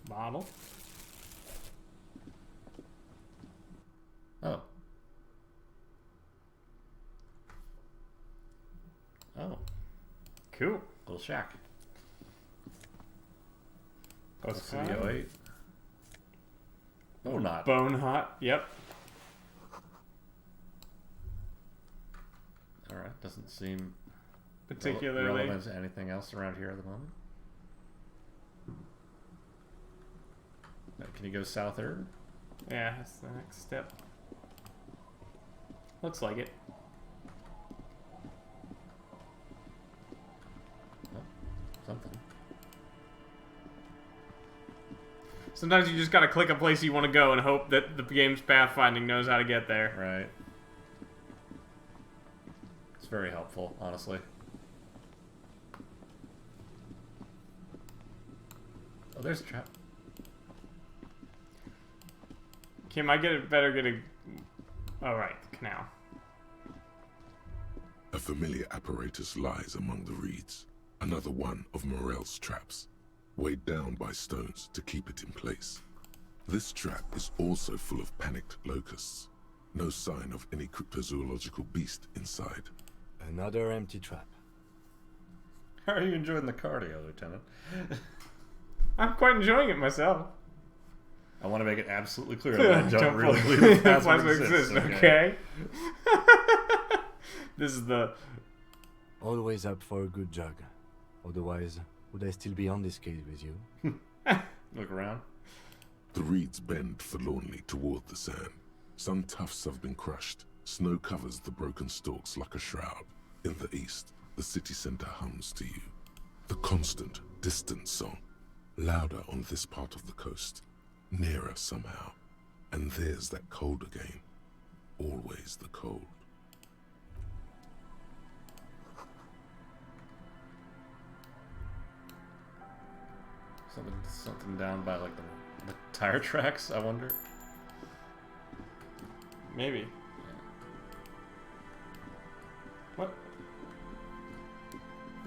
Bottle. Oh. Cool. Little shack. Post Studio 8. Oh, not. Bone hot. Yep. Alright, doesn't seem Particularly. relevant to anything else around here at the moment. Can you go south third? Yeah, that's the next step. Looks like it. Oh, something. Sometimes you just gotta click a place you want to go and hope that the game's pathfinding knows how to get there. Right. It's very helpful, honestly. Oh, there's a trap. Kim, I better get a... Oh, right. Canal. A familiar apparatus lies among the reeds, another one of Morel's traps, weighed down by stones to keep it in place. This trap is also full of panicked locusts. No sign of any cryptozoological beast inside. Another empty trap. How are you enjoying the cardio, Lieutenant? I'm quite enjoying it myself. I want to make it absolutely clear that I don't really believe believe the plasma plasma exists. exists, okay? This is the... Always up for a good jog. Otherwise, would I still be on this case with you? Look around. The reeds bend forlornly toward the sand. Some tufts have been crushed. Snow covers the broken stalks like a shroud. In the east, the city center hums to you. The constant, distant song. Louder on this part of the coast. Nearer somehow. And there's that cold again. Always the cold. Something down by like the tire tracks, I wonder. Maybe. What?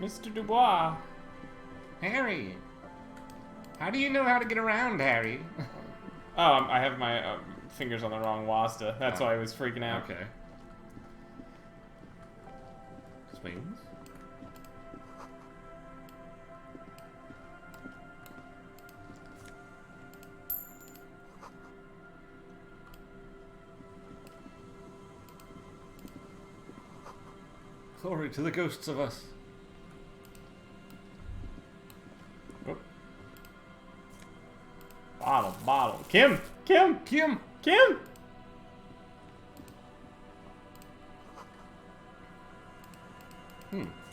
Mr. Dubois. Harry! How do you know how to get around, Harry? I have my fingers on the wrong WASDA. That's why I was freaking out. Okay. Swings. Glory to the ghosts of us. Bottle. Kim!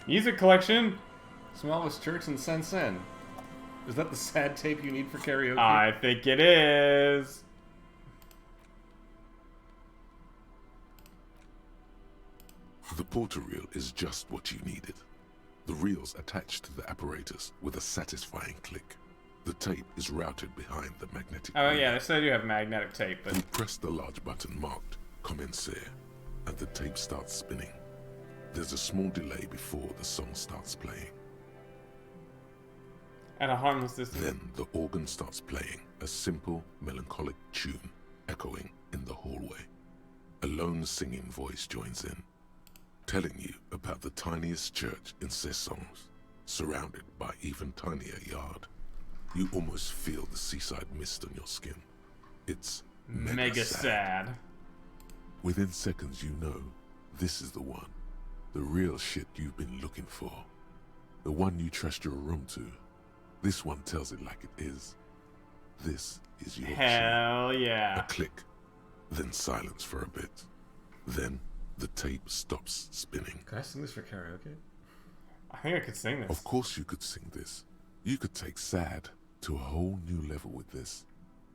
Music collection. Smallest church in Sensen. Is that the sad tape you need for karaoke? I think it is. The porter reel is just what you needed. The reel's attached to the apparatus with a satisfying click. The tape is routed behind the magnetic Oh reel. yeah, they said you have magnetic tape, but You press the large button marked Commencer, and the tape starts spinning. There's a small delay before the song starts playing. at a harmless distance. Then the organ starts playing a simple, melancholic tune echoing in the hallway. A lone singing voice joins in, telling you about the tiniest church in Cessons, surrounded by even tinier yard. You almost feel the seaside mist on your skin. It's Mega sad. Within seconds you know, this is the one. The real shit you've been looking for. The one you trust your room to. This one tells it like it is. This is your Hell tune. yeah. A click, then silence for a bit. Then the tape stops spinning. Can I sing this for karaoke? I think I could sing this. Of course you could sing this. You could take sad to a whole new level with this.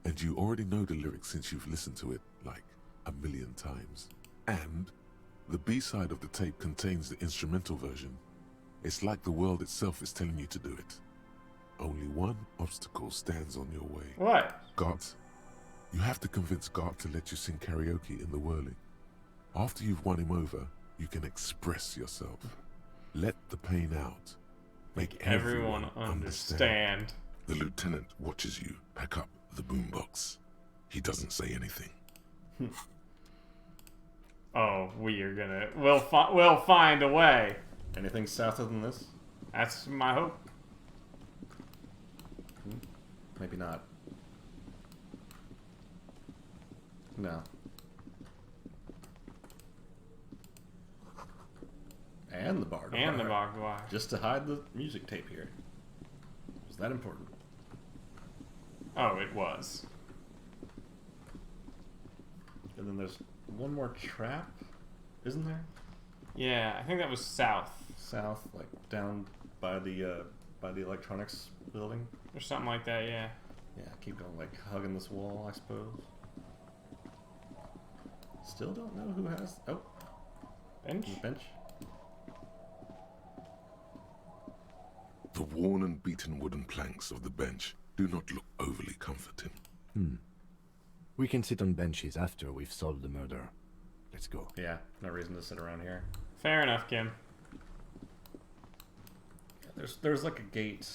And you already know the lyrics since you've listened to it like 1,000,000 times. And the B-side of the tape contains the instrumental version. It's like the world itself is telling you to do it. Only one obstacle stands on your way. What? Gart. You have to convince Gart to let you sing karaoke in the whirling. After you've won him over, you can express yourself. Let the pain out. Make Everyone understand. The lieutenant watches you pack up the boombox. He doesn't say anything. Oh, we'll find a way. Anything south than this? That's my hope. Maybe not. No. And the barbed wire. And the barbed wire. Just to hide the music tape here. Was that important? Oh, it was. And then there's one more trap, isn't there? Yeah, I think that was south. South, like down by the electronics building. Or something like that, yeah. Yeah, keep going, like hugging this wall, I suppose. Still don't know who has. Oh, Bench? the bench. The worn and beaten wooden planks of the bench do not look overly comforting. We can sit on benches after we've solved the murder. Let's go. Yeah, no reason to sit around here. Fair enough, Kim. Yeah, there's like a gate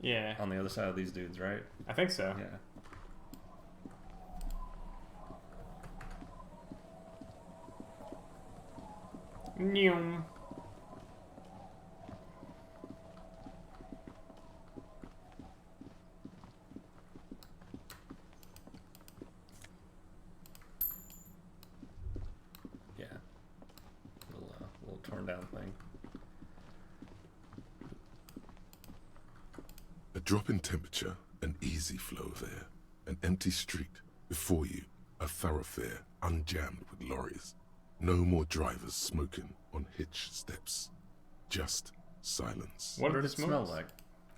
Yeah, on the other side of these dudes, right? I think so. Yeah. Nyum. Yeah. Little torn down thing. A drop in temperature, an easy flow of air, an empty street. Before you, a thoroughfare unjammed with lorries. No more drivers smoking on hitch steps. Just silence. What did the it smell smokes? like?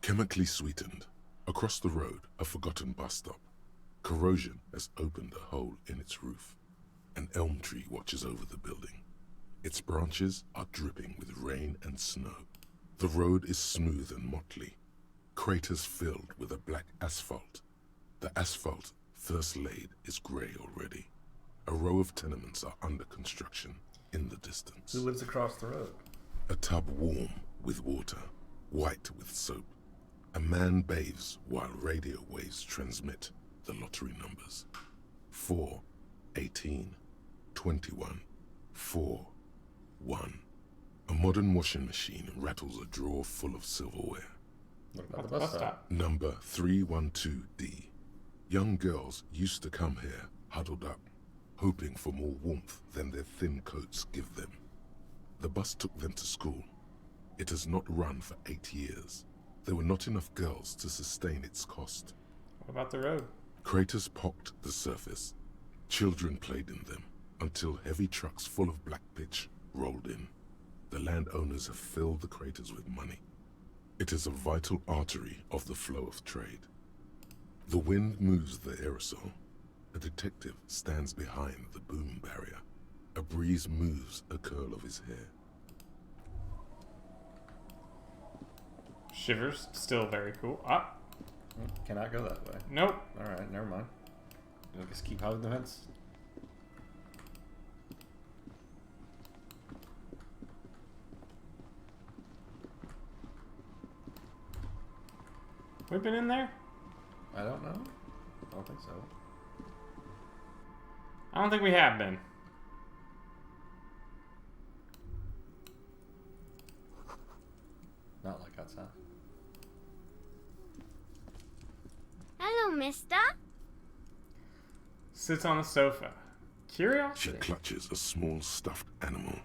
Chemically sweetened. Across the road, a forgotten bus stop. Corrosion has opened a hole in its roof. An elm tree watches over the building. Its branches are dripping with rain and snow. The road is smooth and motley. Craters filled with a black asphalt. The asphalt, first laid, is grey already. A row of tenements are under construction in the distance. Who lives across the road? A tub warm with water, white with soap. A man bathes while radio waves transmit the lottery numbers. 4, 18, 21, 4, 1. A modern washing machine rattles a drawer full of silverware. What about the bus stop? Number 312D. Young girls used to come here huddled up, hoping for more warmth than their thin coats give them. The bus took them to school. It has not run for 8 years. There were not enough girls to sustain its cost. What about the road? Craters pocked the surface. Children played in them until heavy trucks full of black pitch rolled in. The landowners have filled the craters with money. It is a vital artery of the flow of trade. The wind moves the aerosol. A detective stands behind the boom barrier. A breeze moves a curl of his hair. Shivers, still very cool. Ah, Cannot go that way. nope. Alright, never mind. We'll just keep hugging the fence. We've been in there? I don't know. I don't think so. I don't think we have been. Not like outside. Hello, mister. Sits on the sofa. She Curiosity. clutches a small stuffed animal.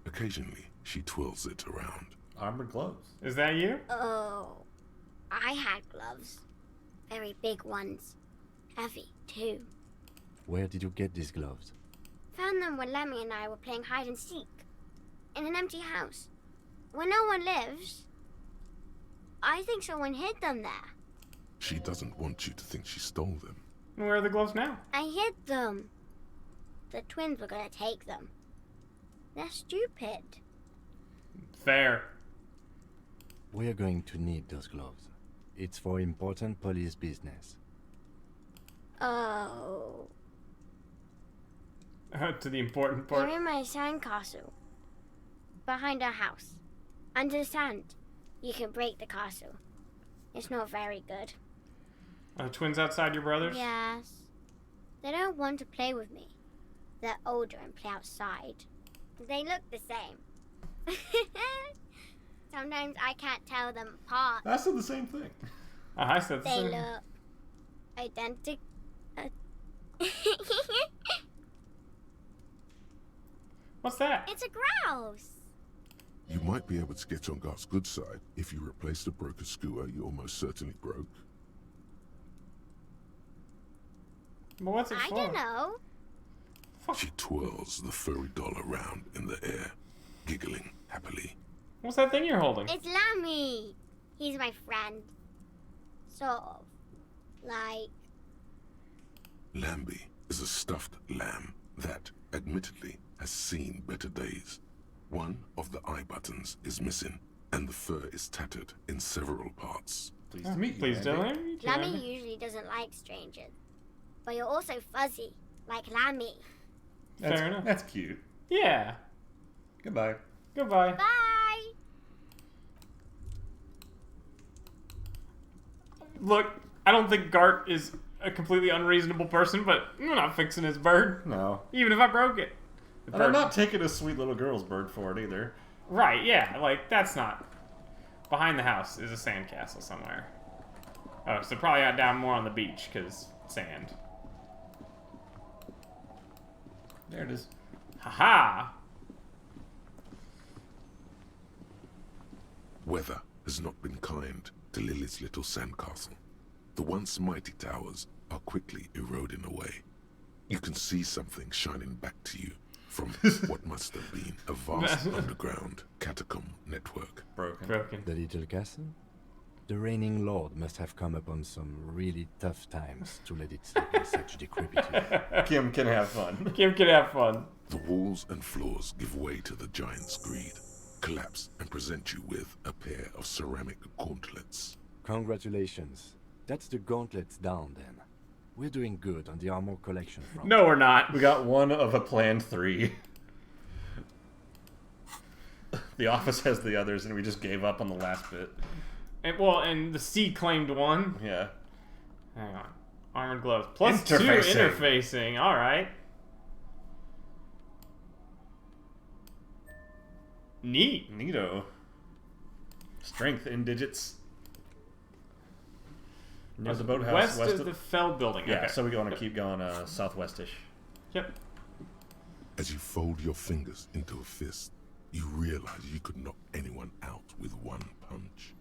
Occasionally, she twirls it around. Armored gloves. Is that you? Oh, I had gloves. Very big ones. Heavy, too. Where did you get these gloves? Found them when Lemmy and I were playing hide and seek. In an empty house. Where no one lives. I think someone hid them there. She doesn't want you to think she stole them. Where are the gloves now? I hid them. The twins were gonna take them. They're stupid. Fair. We're going to need those gloves. It's for important police business. Oh. To the important They're part. in my sandcastle. Behind our house. Under the sand. You can break the castle. It's not very good. Are the twins outside your brothers? Yes. They don't want to play with me. They're older and play outside. They look the same. Sometimes I can't tell them apart. I said the same thing. I said the They same. look identical. What's that? It's a grouse. You might be able to get on Gart's good side if you replace the broken skewer you almost certainly broke. But what's it I for? don't know. She twirls the furry doll around in the air, giggling happily. What's that thing you're holding? It's Lammy. He's my friend. Sort of. Like, Lambie is a stuffed lamb that, admittedly, has seen better days. One of the eye buttons is missing, and the fur is tattered in several parts. Pleased to meet you. Please Andy. don't meet you, Lammy Andy. usually doesn't like strangers. But you're also fuzzy, like Lammy. Fair enough. That's cute. Yeah. Goodbye. Goodbye. Bye! Look, I don't think Gart is a completely unreasonable person, but I'm not fixing his bird. No. Even if I broke it. The And I'm bird- not taking a sweet little girl's bird for it either. Right, yeah, like, that's not... Behind the house is a sandcastle somewhere. Oh, so probably out down more on the beach, because sand. There it is. Haha! Weather has not been kind to Lily's little sandcastle. The once mighty towers are quickly eroding away. You can see something shining back to you from what must have been a vast underground catacomb network. Broken. The little castle? The reigning lord must have come upon some really tough times to let it sleep in such decrepitude. Kim can have fun. Kim can have fun. The walls and floors give way to the giant's greed, collapse and present you with a pair of ceramic gauntlets. Congratulations. That's the gauntlets down then. We're doing good on the armor collection front. No, we're not. We got one of a planned 3. The office has the others, and we just gave up on the last bit. And the C claimed one. Yeah. Hang on. Armored gloves. Plus 2 Interfacing. interfacing. Alright. Neat. Neato. Strength in digits. Near the boathouse. West is the Feld building. Yeah, Okay. so we want to keep going southwestish. Yep. As you fold your fingers into a fist, you realize you could knock anyone out with one punch.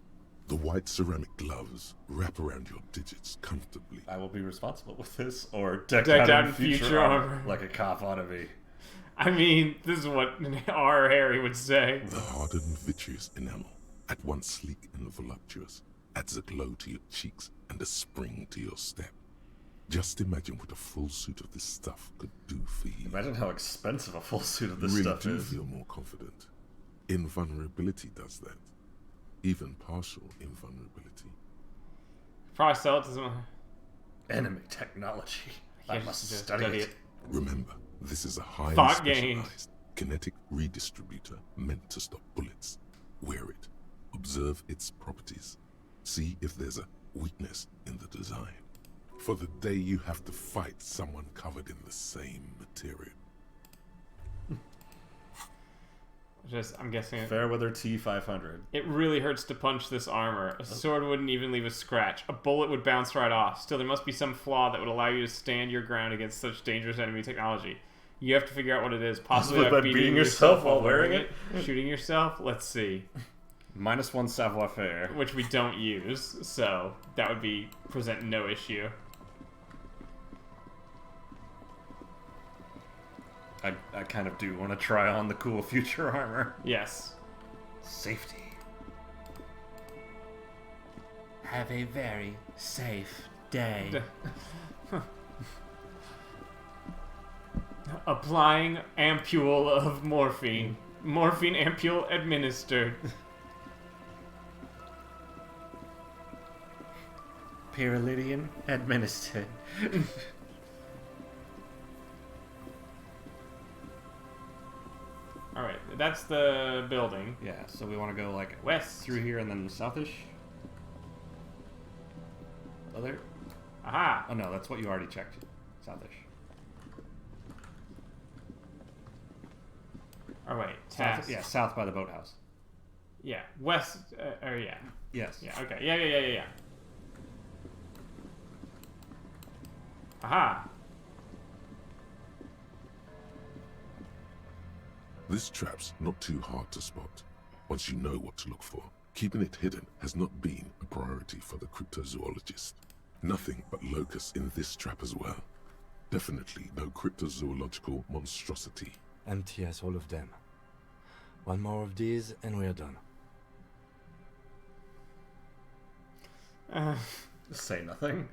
The white ceramic gloves wrap around your digits comfortably. I will be responsible with this, or decked Decked out in future armor, like a cop ought to be. I mean, this is what our Harry would say. The hardened vitreous enamel, at once sleek and voluptuous, adds a glow to your cheeks and a spring to your step. Just imagine what a full suit of this stuff could do for you. Imagine how expensive a full suit of You this really stuff do is. feel more confident. Invulnerability does that. Even partial invulnerability. Probably sell it to someone. Enemy technology. I Yes, must just study it. Remember, this is a highly Thought gained. specialized kinetic redistributor meant to stop bullets. Wear it. Observe its properties. See if there's a weakness in the design. For the day you have to fight someone covered in the same material. I'm guessing Fairweather T500. it really hurts to punch this armor. A sword wouldn't even leave a scratch. A bullet would bounce right off. Still, there must be some flaw that would allow you to stand your ground against such dangerous enemy technology. You have to figure out what it is. Possibly by beating yourself while wearing it. Shooting yourself? Let's see. -1 savoir-faire. Which we don't use, so that would be present no issue. I kind of do want to try on the cool future armor. Yes. Safety. Have a very safe day. Applying ampule of morphine. Morphine ampule administered. Pyrrolidian administered. Alright, that's the building. Yeah, so we want to go like West. through here and then southish. Other? Aha! Oh no, that's what you already checked. Southish. Oh wait, South, task. yeah, south by the boathouse. Yeah, west, or yeah. Yes. Yeah, okay. Yeah. Aha. This trap's not too hard to spot, once you know what to look for. Keeping it hidden has not been a priority for the cryptozoologist. Nothing but locusts in this trap as well. Definitely no cryptozoological monstrosity. Empty as all of them. One more of these and we're done. Say nothing.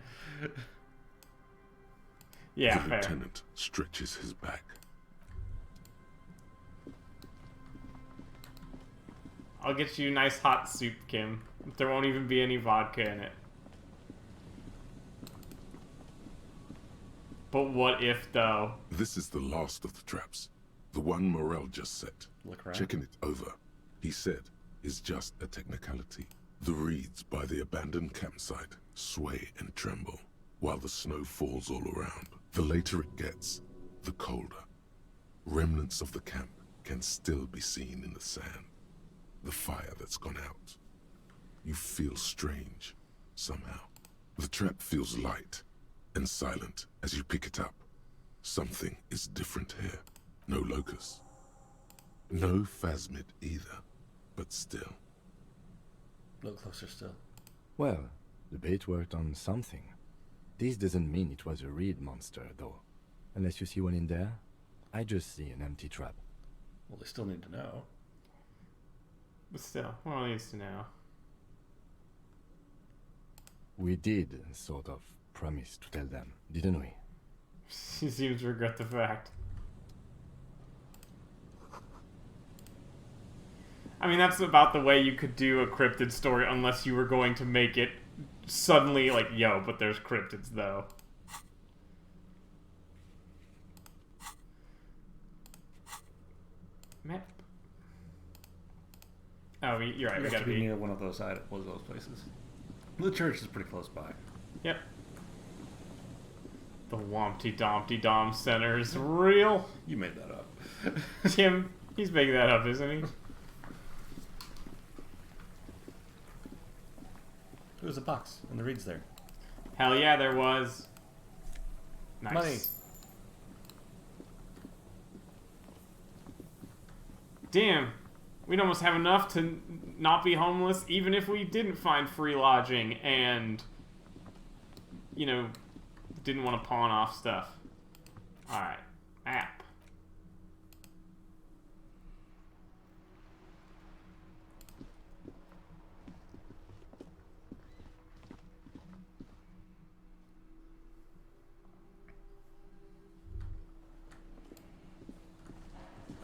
Yeah, The fair. lieutenant stretches his back. I'll get you nice hot soup, Kim. There won't even be any vodka in it. But what if, though? This is the last of the traps. The one Morel just set. Look around. Checking it over, he said, is just a technicality. The reeds by the abandoned campsite sway and tremble, while the snow falls all around. The later it gets, the colder. Remnants of the camp can still be seen in the sand. The fire that's gone out. You feel strange, somehow. The trap feels light and silent as you pick it up. Something is different here. No locust. No phasmid either, but still. Look closer still. Well, the bait worked on something. This doesn't mean it was a reed monster, though. Unless you see one in there, I just see an empty trap. Well, they still need to know. But still, one needs to know. We did, sort of, promise to tell them, didn't we? He seems to regret the fact. I mean, that's about the way you could do a cryptid story, unless you were going to make it suddenly like, yo, but there's cryptids, though. Map. Oh, you're right. We We have gotta to be be. near one of those places. The church is pretty close by. Yep. The Wompty Dompty Dom Center is real. You made that up. Tim, he's making that up, isn't he? There's a box and the reeds there. Hell yeah, there was. Nice. Money. Damn. We'd almost have enough to not be homeless, even if we didn't find free lodging and, you know, didn't want to pawn off stuff. Alright. Map.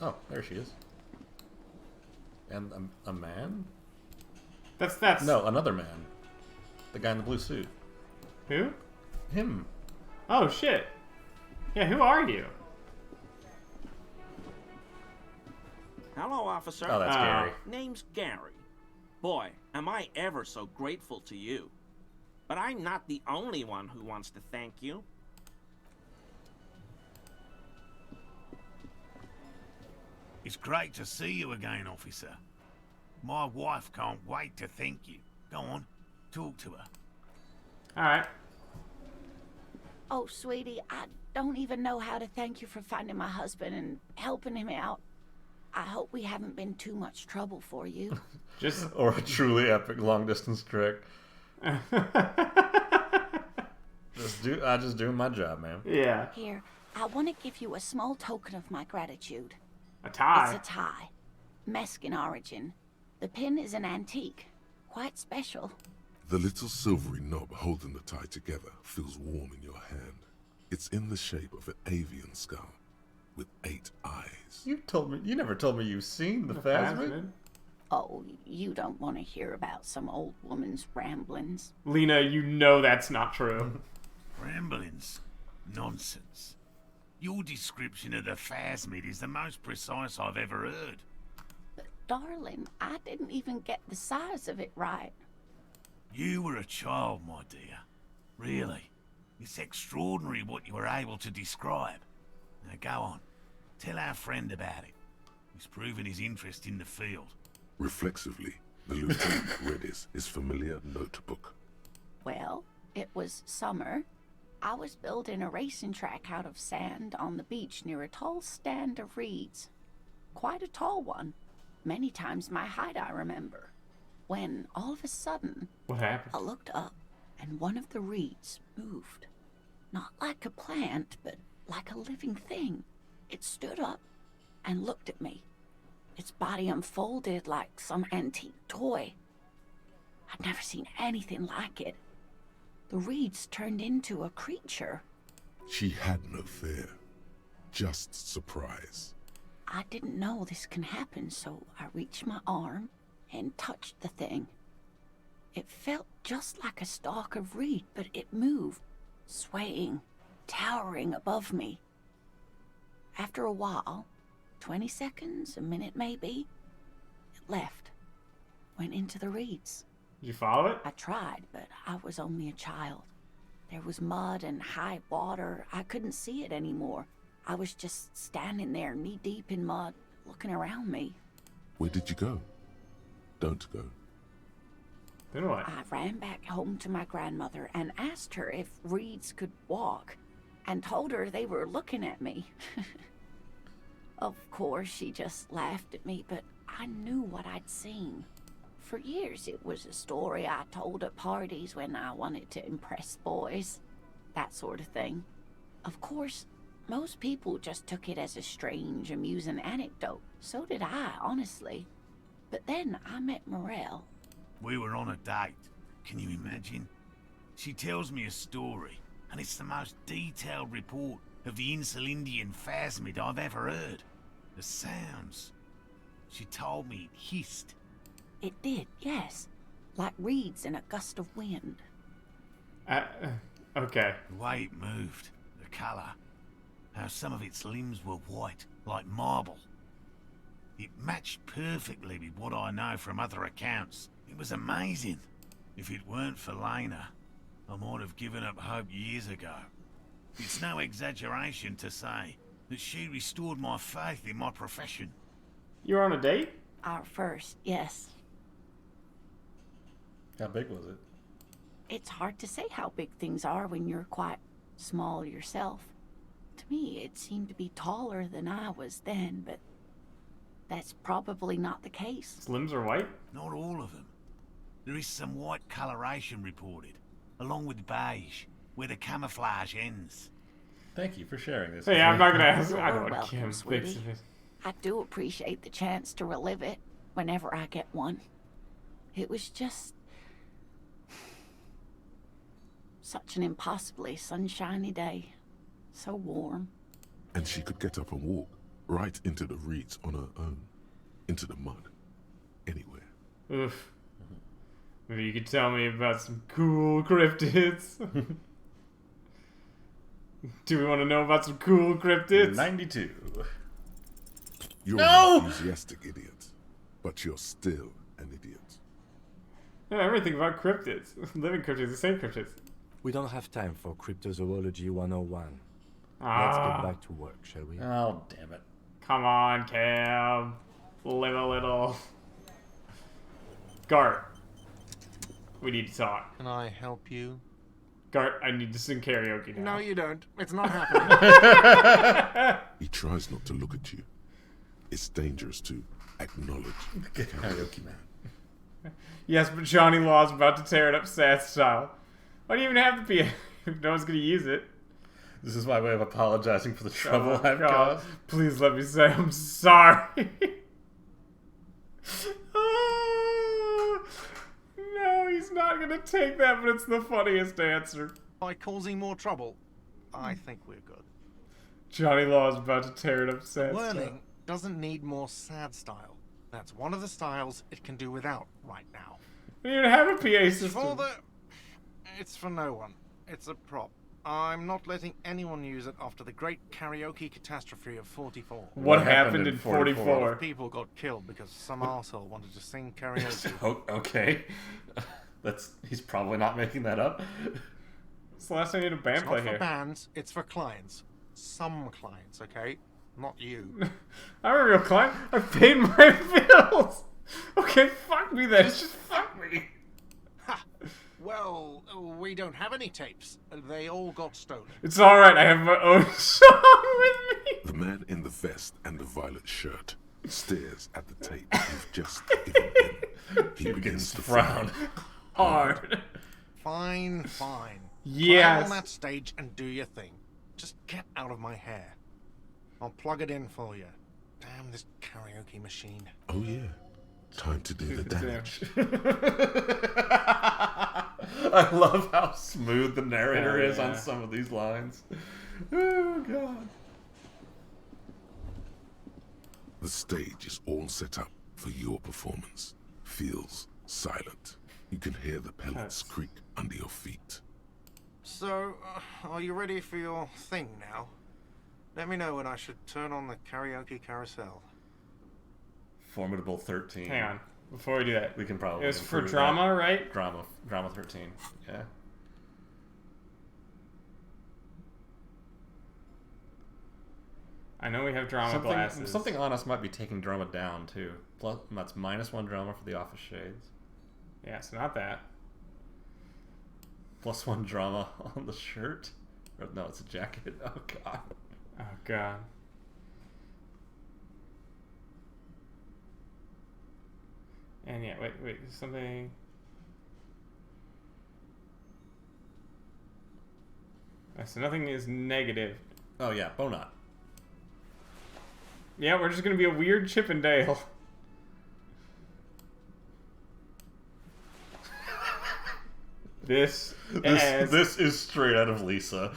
Oh, there she is. And a man? That's... No, another man. The guy in the blue suit. Who? Him. Oh, shit. Yeah, who are you? Hello, officer. Oh, that's Gary. Name's Gary. Boy, am I ever so grateful to you. But I'm not the only one who wants to thank you. It's great to see you again, officer. My wife can't wait to thank you. Go on, talk to her. Alright. Oh, sweetie, I don't even know how to thank you for finding my husband and helping him out. I hope we haven't been too much trouble for you. Just... Or a truly epic long distance trick. Just doing my job, man. Yeah. Here, I want to give you a small token of my gratitude. A tie. It's a tie. Mesk in origin. The pin is an antique. Quite special. The little silvery knob holding the tie together feels warm in your hand. It's in the shape of an avian skull with 8 eyes. You never told me you've seen the Phasmid. Oh, you don't want to hear about some old woman's ramblings. Lena, you know that's not true. Ramblings? Nonsense. Your description of the Phasmid is the most precise I've ever heard. But, darling, I didn't even get the size of it right. You were a child, my dear. Really. It's extraordinary what you were able to describe. Now go on. Tell our friend about it. He's proven his interest in the field. Reflexively, the lieutenant read his familiar notebook. Well, it was summer. I was building a racing track out of sand on the beach near a tall stand of reeds. Quite a tall one. Many times my height, I remember. When, all of a sudden, What happened? I looked up, and one of the reeds moved. Not like a plant, but like a living thing. It stood up and looked at me. Its body unfolded like some antique toy. I'd never seen anything like it. The reeds turned into a creature. She had no fear, just surprise. I didn't know this can happen, so I reached my arm and touched the thing. It felt just like a stalk of reed, but it moved, swaying, towering above me. After a while, 20 seconds, a minute maybe, it left, went into the reeds. Did you follow it? I tried, but I was only a child. There was mud and high water. I couldn't see it anymore. I was just standing there, knee-deep in mud, looking around me. Where did you go? Don't go. Then what? I ran back home to my grandmother and asked her if reeds could walk, and told her they were looking at me. Of course, she just laughed at me, but I knew what I'd seen. For years, it was a story I told at parties when I wanted to impress boys. That sort of thing. Of course, most people just took it as a strange, amusing anecdote. So did I, honestly. But then I met Morel. We were on a date. Can you imagine? She tells me a story, and it's the most detailed report of the Insulindian phasmid I've ever heard. The sounds. She told me it hissed. It did, yes. Like reeds in a gust of wind. Okay. The way it moved, the colour, how some of its limbs were white, like marble. It matched perfectly with what I know from other accounts. It was amazing. If it weren't for Lena, I might have given up hope years ago. It's no exaggeration to say that she restored my faith in my profession. You were on a date? Our first, yes. How big was it? It's hard to say how big things are when you're quite small yourself. To me, it seemed to be taller than I was then, but that's probably not the case. His limbs are white? Not all of them. There is some white coloration reported, along with beige, where the camouflage ends. Thank you for sharing this. Hey, I'm not gonna ask. I You're know what welcome, Kim thinks sweetie. of it. I do appreciate the chance to relive it whenever I get one. It was just such an impossibly sunshiny day. So warm. And she could get up and walk right into the reeds on her own. Into the mud. Anywhere. Oof. Maybe you could tell me about some cool cryptids. Do we want to know about some cool cryptids? 92. You're No! an enthusiastic idiot. But you're still an idiot. I know everything about cryptids. Living cryptids, the same cryptids. We don't have time for Cryptozoology 101. Let's Ah, get back to work, shall we? Oh, damn it. come on, Cam. Live a little. Gart, we need to talk. Can I help you? Gart, I need to sing karaoke now. No, you don't. It's not happening. He tries not to look at you. It's dangerous to acknowledge. Karaoke man. Yes, but Johnny Law's about to tear it up sad style. Why do you even have the piano if no one's gonna use it? This is my way of apologizing for the trouble Oh, I've God. caused. Please let me say I'm sorry. Oh, no, he's not gonna take that, but it's the funniest answer. By causing more trouble, I think we're good. Johnny Law is about to tear it up sad style. Whirling doesn't need more sad style. That's one of the styles it can do without right now. We don't even have a PA It's system. for the... It's for no one. It's a prop. I'm not letting anyone use it after the great karaoke catastrophe of 44. What happened in 44? People got killed because some arsehole wanted to sing karaoke. Oh, okay. He's probably not making that up. It's the last time you had a band It's play not for here. bands, it's for clients. Some clients, okay? Not you. I'm a real client. I paid my bills. Okay, fuck me then. Just fuck me. Ha! Well, we don't have any tapes. They all got stolen. It's alright, I have my own song with me. The man in the vest and the violet shirt stares at the tape you've just given him. He begins to frown. Hard. Fine, fine. Yes. Climb on that stage and do your thing. Just get out of my hair. I'll plug it in for you. Damn this karaoke machine. Oh yeah, time to do the damage. I love how smooth the narrator Oh, is on yeah. some of these lines. Oh, God. The stage is all set up for your performance. Feels silent. You can hear the pellets creak under your feet. So, are you ready for your thing now? Let me know when I should turn on the karaoke carousel. Formidable 13. Hang on. Before we do that. We can probably It was for improve drama, that. right? Drama 13. Yeah. I know we have drama glasses. Something on us might be taking drama down, too. Plus, that's -1 drama for the office shades. Yeah, it's not that. +1 drama on the shirt. Or, no, it's a jacket. Oh, God. Oh, God. And yeah, wait, there's something... So nothing is negative. Oh, yeah, Bonot. Yeah, we're just gonna be a weird Chippendale. This is straight out of Lisa.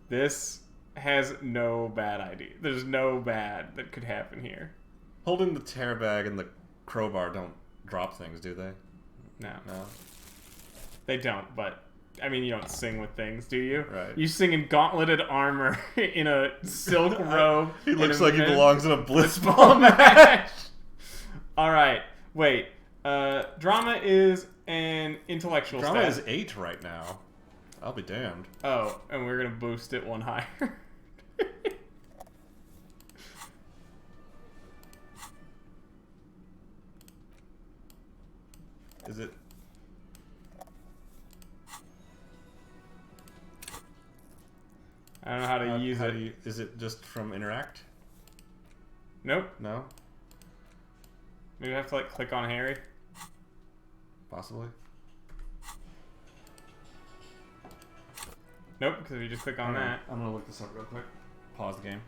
This has no bad idea. There's no bad that could happen here. Holding the tear bag and the crowbar don't drop things, do they? No. No. They don't, but I mean, you don't sing with things, do you? Right. You sing in gauntleted armor in a silk robe. He looks in a like he men's belongs in a blitzball match. match. All right, wait. Drama is an intellectual Drama stat. is 8 right now. I'll be damned. Oh, and we're gonna boost it 1 higher. Is it? I don't know how to use it. Is it just from Interact? Nope. No? Maybe I have to like click on Harry. Possibly. Nope, because if you just click on that. I'm gonna look this up real quick. Pause the game.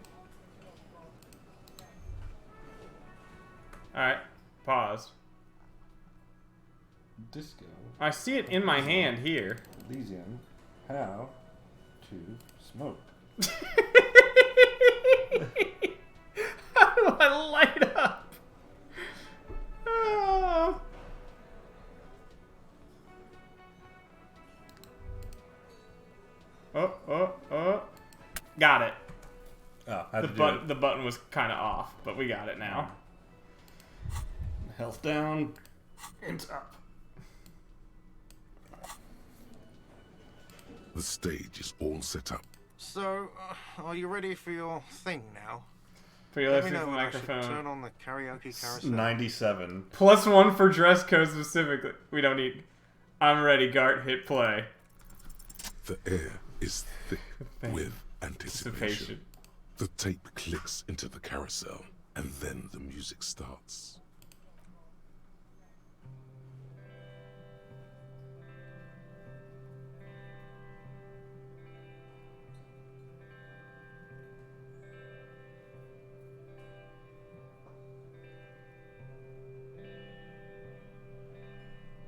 Alright, paused. Disco I see it in my hand here. Elysium. How to smoke. How do I light up? Ah. Oh. Got it. Oh, how'd The you do button, the button was kind of off, but we got it now. Health down. And up. The stage is all set up. So, are you ready for your thing now? For your Let me lips know the when I should microphone. turn on the karaoke carousel. 97. +1 for dress code specifically. We don't need. I'm ready, Gart. Hit play. The air is thick with anticipation. Anticipation. The tape clicks into the carousel, and then the music starts.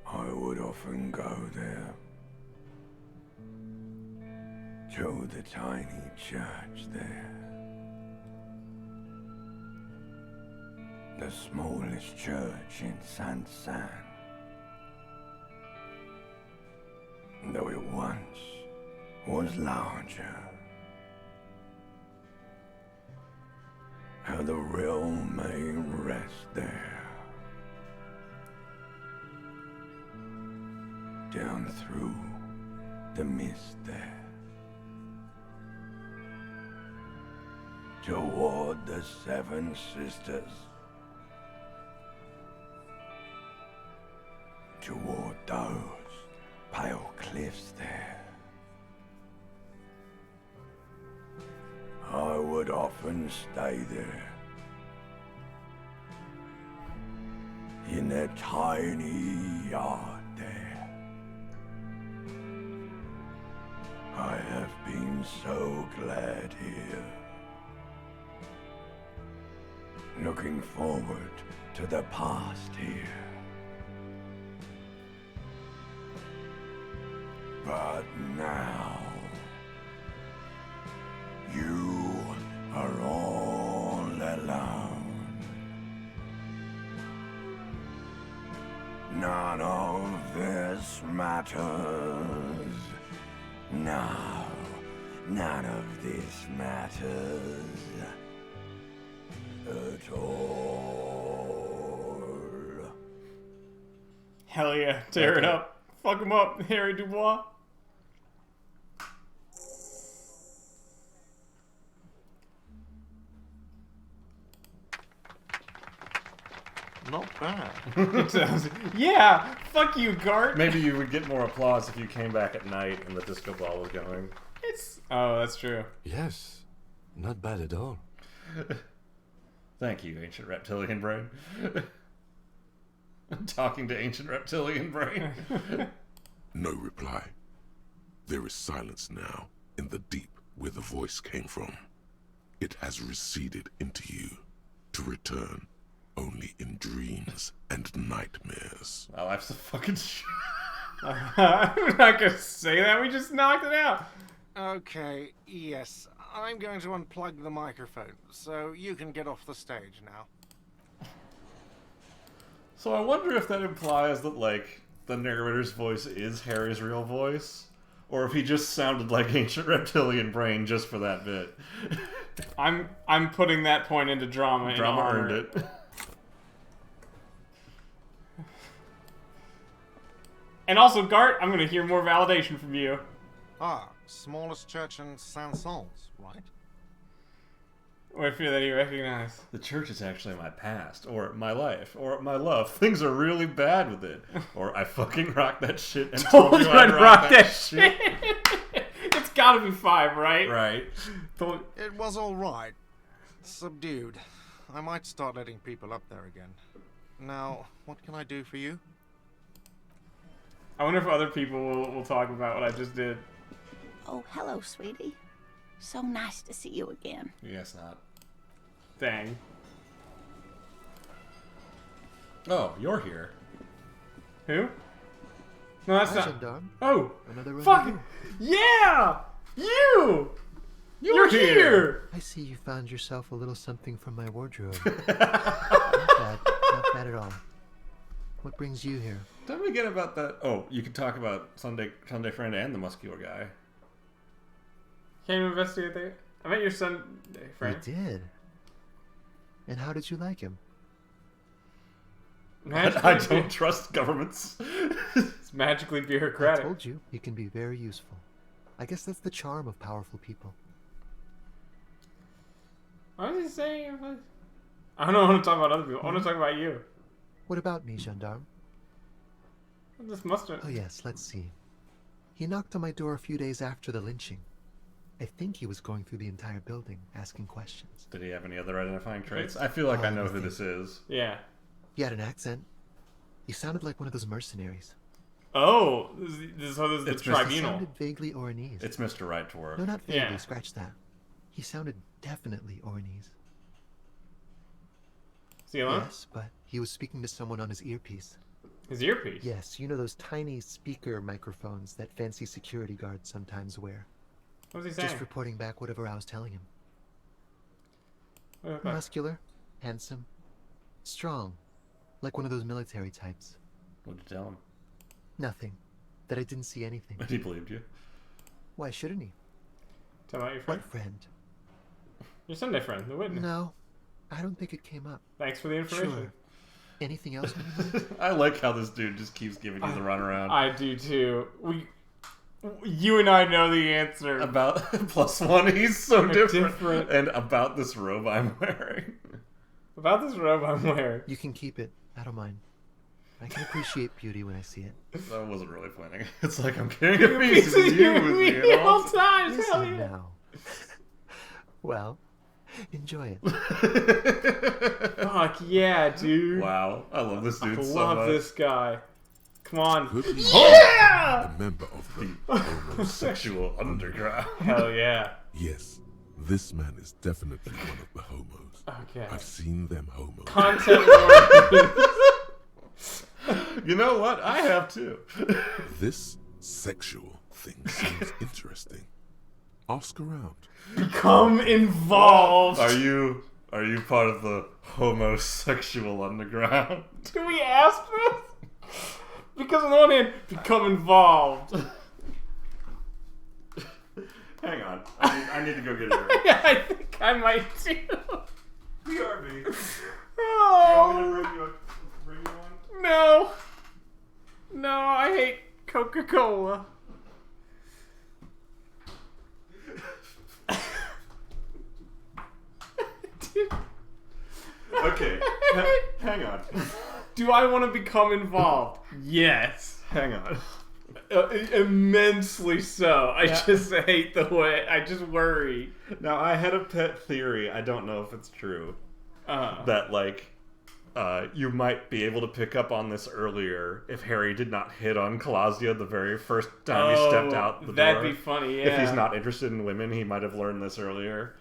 I would often go there to the tiny church there, the smallest church in San, though it once was larger. How the realm may rest there. Down through the mist there, toward the Seven Sisters. Toward those pale cliffs there. I would often stay there. In that tiny yard there. I have been so glad here. Looking forward to the past here. But now, you are all alone. None of this matters. No, none of this matters at all. Hell yeah, tear it up. Fuck him up, Harry Dubois. Not bad. Yeah, fuck you, Gart. Maybe you would get more applause if you came back at night and the disco ball was going. Oh, that's true. Yes, not bad at all. Thank you, ancient reptilian brain. I'm talking to ancient reptilian brain. No reply. There is silence now in the deep where the voice came from. It has receded into you to return only in dreams and nightmares. My life's a fucking shit. I'm not gonna say that. We just knocked it out. Okay, yes. I'm going to unplug the microphone, so you can get off the stage now. So I wonder if that implies that, like, the narrator's voice is Harry's real voice, or if he just sounded like ancient reptilian brain just for that bit. I'm putting that point into drama. Drama earned it. And also, Gart, I'm gonna hear more validation from you. Ah, smallest church in Saint-Saëns, right? Or I feel that you recognize. The church is actually my past, or my life, or my love. Things are really bad with it. Or I fucking rock that shit and told you I'd rock that shit. It's gotta be 5, right? Right. It was alright. Subdued. I might start letting people up there again. Now, what can I do for you? I wonder if other people will talk about what I just did. Oh, hello, sweetie. So nice to see you again. Yes, not. Dang. Oh, you're here. Who? No, that's Hi, not. Gendarme. Oh, Another one fuck! here. Yeah! You're here! I see you found yourself a little something from my wardrobe. Not bad. Not bad at all. What brings you here? Don't we get about that? Oh, you can talk about Sunday Friend and the muscular guy. Came to investigate that. I met your Sunday friend. You did. And how did you like him? I don't trust governments. It's magically bureaucratic. I told you, he can be very useful. I guess that's the charm of powerful people. What was he saying? I don't want to talk about other people. I want to talk about you. What about me, Gendarme? This mustard. Oh yes, let's see. He knocked on my door a few days after the lynching. I think he was going through the entire building, asking questions. Did he have any other identifying traits? I feel like I know who this is. Yeah. He had an accent. He sounded like one of those mercenaries. Oh, this is the He tribunal. sounded vaguely Oranese. It's Mr. Right to Work. No, not vaguely. Yeah. Scratch that. He sounded definitely Oranese. Is he alone? Yes, but he was speaking to someone on his earpiece. His earpiece? Yes, you know those tiny speaker microphones that fancy security guards sometimes wear. What was he saying? Just reporting back whatever I was telling him. Okay. Muscular, handsome, strong, like one of those military types. What'd you tell him? Nothing. That I didn't see anything. He believed you. Why shouldn't he? Tell about your friend. What friend? Your Sunday friend, the witness. No, I don't think it came up. Thanks for the information. Sure. Anything else? I like how this dude just keeps giving you the runaround. I do too. You and I know the answer. About +1, he's so different. different. And about this robe I'm wearing. About this robe I'm wearing. You can keep it. I don't mind. I can appreciate beauty when I see it. I wasn't really planning. It's like I'm carrying a piece of you with me at all times. Hell Listen yeah. now. Well, enjoy it. Fuck yeah, dude. Wow, I love this dude I so love much. this guy. Come on. Could he Yeah! be a member of the Homosexual underground. Hell yeah. Yes, this man is definitely one of the homos. Okay. I've seen them homos. Content warning. You know what? I have too. This sexual thing seems interesting. Ask around. Become involved. Are you part of the homosexual underground? Do we ask this? Because on the one hand, become involved. Hang on. I need to go get her. Yeah, I think I might too. BRB. Oh. Bring you one? No. No, I hate Coca-Cola. Okay. Hang on. Do I want to become involved? Yes. Hang on. Immensely so. I just hate the way. I just worry. Now, I had a pet theory. I don't know if it's true. That, like, you might be able to pick up on this earlier if Harry did not hit on Claudia the very first time he stepped out the door. That'd be funny, yeah. If he's not interested in women, he might have learned this earlier.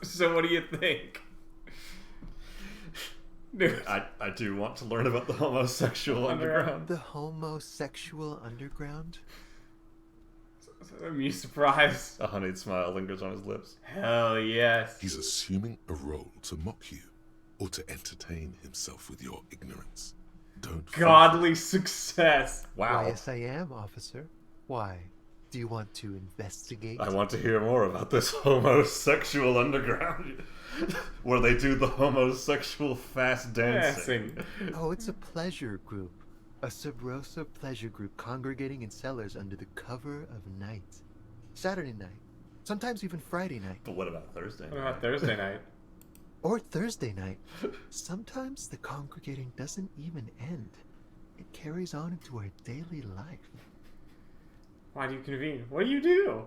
So what do you think? Dude. I do want to learn about the homosexual underground. The homosexual underground? Are you surprised? A honeyed smile lingers on his lips. Hell yes. He's assuming a role to mock you, or to entertain himself with your ignorance. Don't Godly success. Wow. Why, yes, I am, officer. Why? Do you want to investigate? I want to hear more about this homosexual underground where they do the homosexual fast dancing. Oh, it's a pleasure group. A sub rosa pleasure group congregating in cellars under the cover of night. Saturday night. Sometimes even Friday night. But what about Thursday night? What about Thursday night? Or Thursday night. Sometimes the congregating doesn't even end. It carries on into our daily life. Why do you convene? What do you do?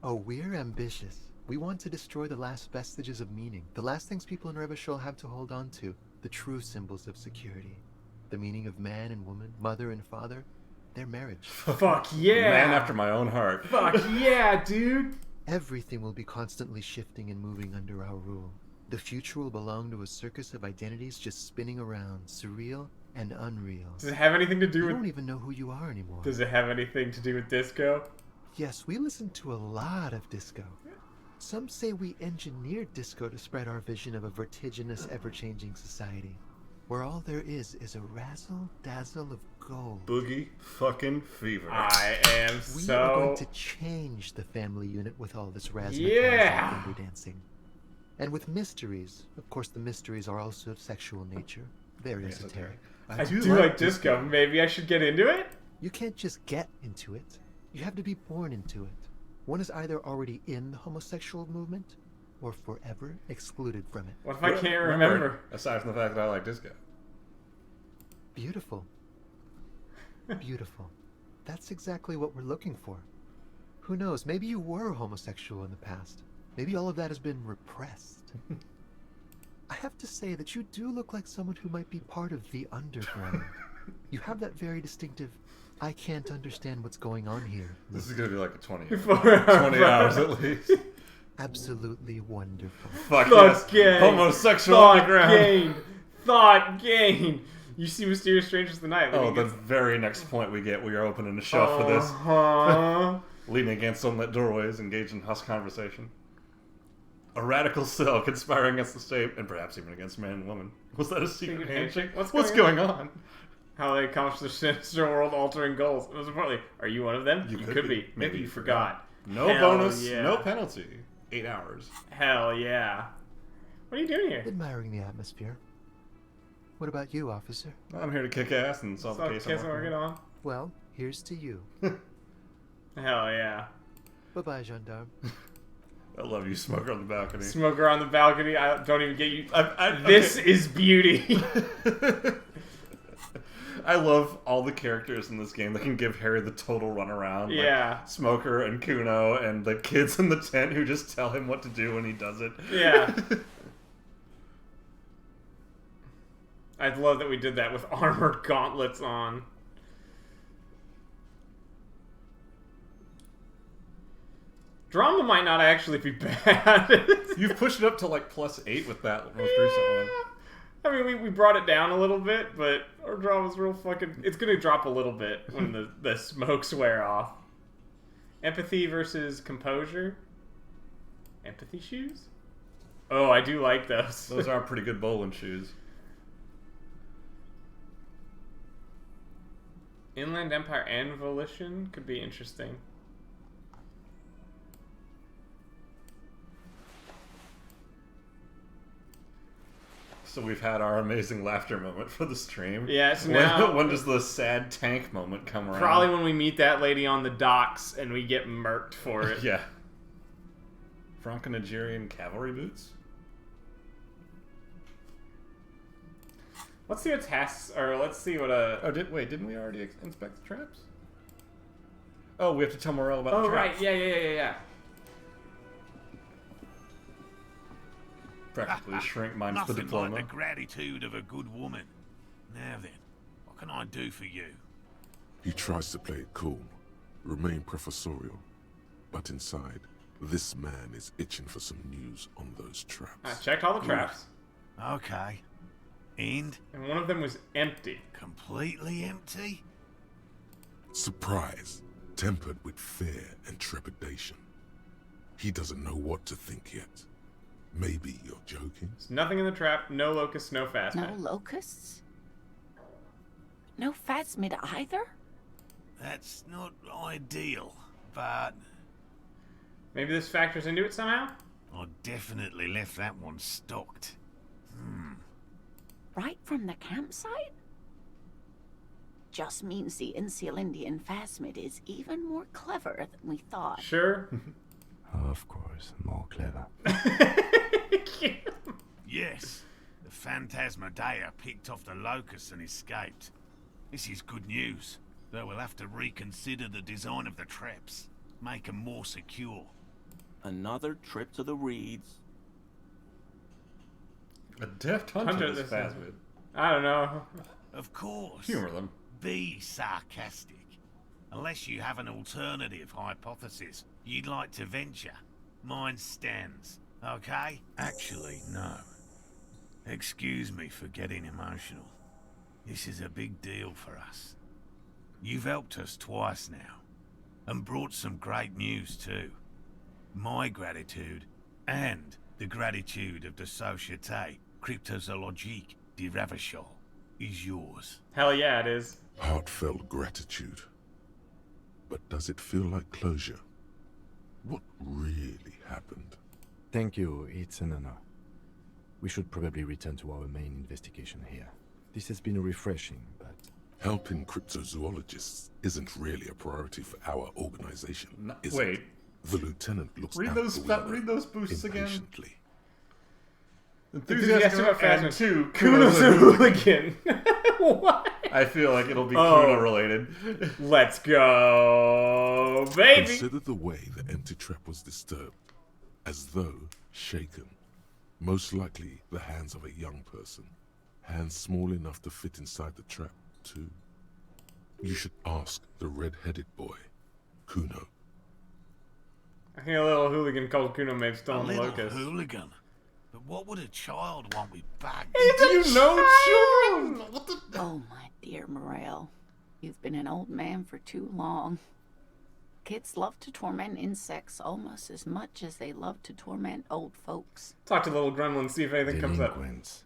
Oh, we're ambitious. We want to destroy the last vestiges of meaning, the last things people in Revachol have to hold on to, the true symbols of security. The meaning of man and woman, mother and father, their marriage. Fuck yeah! Man after my own heart. Fuck yeah, dude! Everything will be constantly shifting and moving under our rule. The future will belong to a circus of identities just spinning around, surreal and unreal. Does it have anything to do with... You don't even know who you are anymore. Does it have anything to do with disco? Yes, we listen to a lot of disco. Some say we engineered disco to spread our vision of a vertiginous, ever-changing society, where all there is a razzle-dazzle of gold. Boogie fucking fever. I am We are going to change the family unit with all this razzle-dazzle finger dancing. And with mysteries. Of course, the mysteries are also of sexual nature. Very esoteric. I do like disco. Maybe I should get into it? You can't just get into it. You have to be born into it. One is either already in the homosexual movement, or forever excluded from it. What if I can't remember? Aside from the fact that I like disco. Beautiful. Beautiful. That's exactly what we're looking for. Who knows, maybe you were homosexual in the past. Maybe all of that has been repressed. I have to say that you do look like someone who might be part of the underground. You have that very distinctive, I can't understand what's going on here. This is going to be like a 20 hours at least. Absolutely wonderful. Fuck yes. Gained. Homosexual Thought underground. gained. Thought gained. You see Mysterious Strangers of the Night. Oh, the very next point we get, we are opening a shelf for this. Leaning against sunlit doorways, engaged in hush conversation. A radical cell conspiring against the state, and perhaps even against man and woman. Was that a secret handshake? What's going on? How they accomplish their sinister world-altering goals. Most importantly, are you one of them? You could be. Maybe you forgot. No Hell bonus, yeah. no penalty. 8 hours. Hell yeah. What are you doing here? Admiring the atmosphere. What about you, officer? I'm here to kick ass and solve the case I'm working on. Well, here's to you. Hell yeah. Bye-bye, gendarme. I love you, Smoker on the balcony. Smoker on the balcony. I don't even get you. This is beauty. I love all the characters in this game that can give Harry the total runaround. Yeah. Like Smoker and Kuno and the kids in the tent who just tell him what to do when he does it. Yeah. I love that we did that with armored gauntlets on. Drama might not actually be bad. You've pushed it up to like +8 with that most recent one. I mean, we brought it down a little bit, but our drama's real fucking... It's going to drop a little bit when the smokes wear off. Empathy versus composure. Empathy shoes? Oh, I do like those. Those are pretty good bowling shoes. Inland Empire and Volition could be interesting. So we've had our amazing laughter moment for the stream. Yeah, so now... When does the sad tank moment come around? Probably when we meet that lady on the docks and we get murked for it. Yeah. Franco-Nigerian cavalry boots? Let's see what tasks... Or let's see what Oh, didn't we already inspect the traps? Oh, we have to tell Morel about the traps. Oh, right. Yeah. Practically shrink minus the Nothing diploma. like the gratitude of a good woman. Now then, what can I do for you? He tries to play it cool, remain professorial, but inside, this man is itching for some news on those traps. I checked all the traps. Okay. And one of them was empty. Completely empty? Surprise, tempered with fear and trepidation. He doesn't know what to think yet. Maybe you're joking? There's nothing in the trap, no locusts, no phasmid. No locusts? No phasmid either? That's not ideal, but... Maybe this factors into it somehow? I definitely left that one stocked. Right from the campsite? Just means the Insulindian phasmid is even more clever than we thought. Sure. Of course, more clever. Yes, the Phantasmadeia picked off the locusts and escaped. This is good news, though we'll have to reconsider the design of the traps, make them more secure. Another trip to the Reeds. A deft hunter this phasmid. I don't know. Of course. Humor them. Be sarcastic. Unless you have an alternative hypothesis you'd like to venture, mine stands, okay? Actually, no. Excuse me for getting emotional. This is a big deal for us. You've helped us twice now, and brought some great news too. My gratitude, and the gratitude of the Société Cryptozoologique de Ravachol, is yours. Hell yeah, it is. Heartfelt gratitude. But does it feel like closure? What really happened? Thank you, it's an honor. We should probably return to our main investigation here. This has been refreshing, but... Helping cryptozoologists isn't really a priority for our organization, is wait. it? The lieutenant looks Read out those the window read those boosts again. impatiently. Enthusiastic about and phasmid. 2, Kuno's a hooligan. What? I feel like it'll be Kuno related. Let's go, baby! Consider the way the empty trap was disturbed, as though shaken. Most likely the hands of a young person. Hands small enough to fit inside the trap, too. You should ask the red-headed boy, Kuno. I think a little hooligan called Kuno may have stolen the little locust. hooligan? But what would a child want with bags? Do you know children? What the... Oh, my dear Morel. You've been an old man for too long. Kids love to torment insects almost as much as they love to torment old folks. Talk to the little gremlin, see if anything comes up. Delinquents.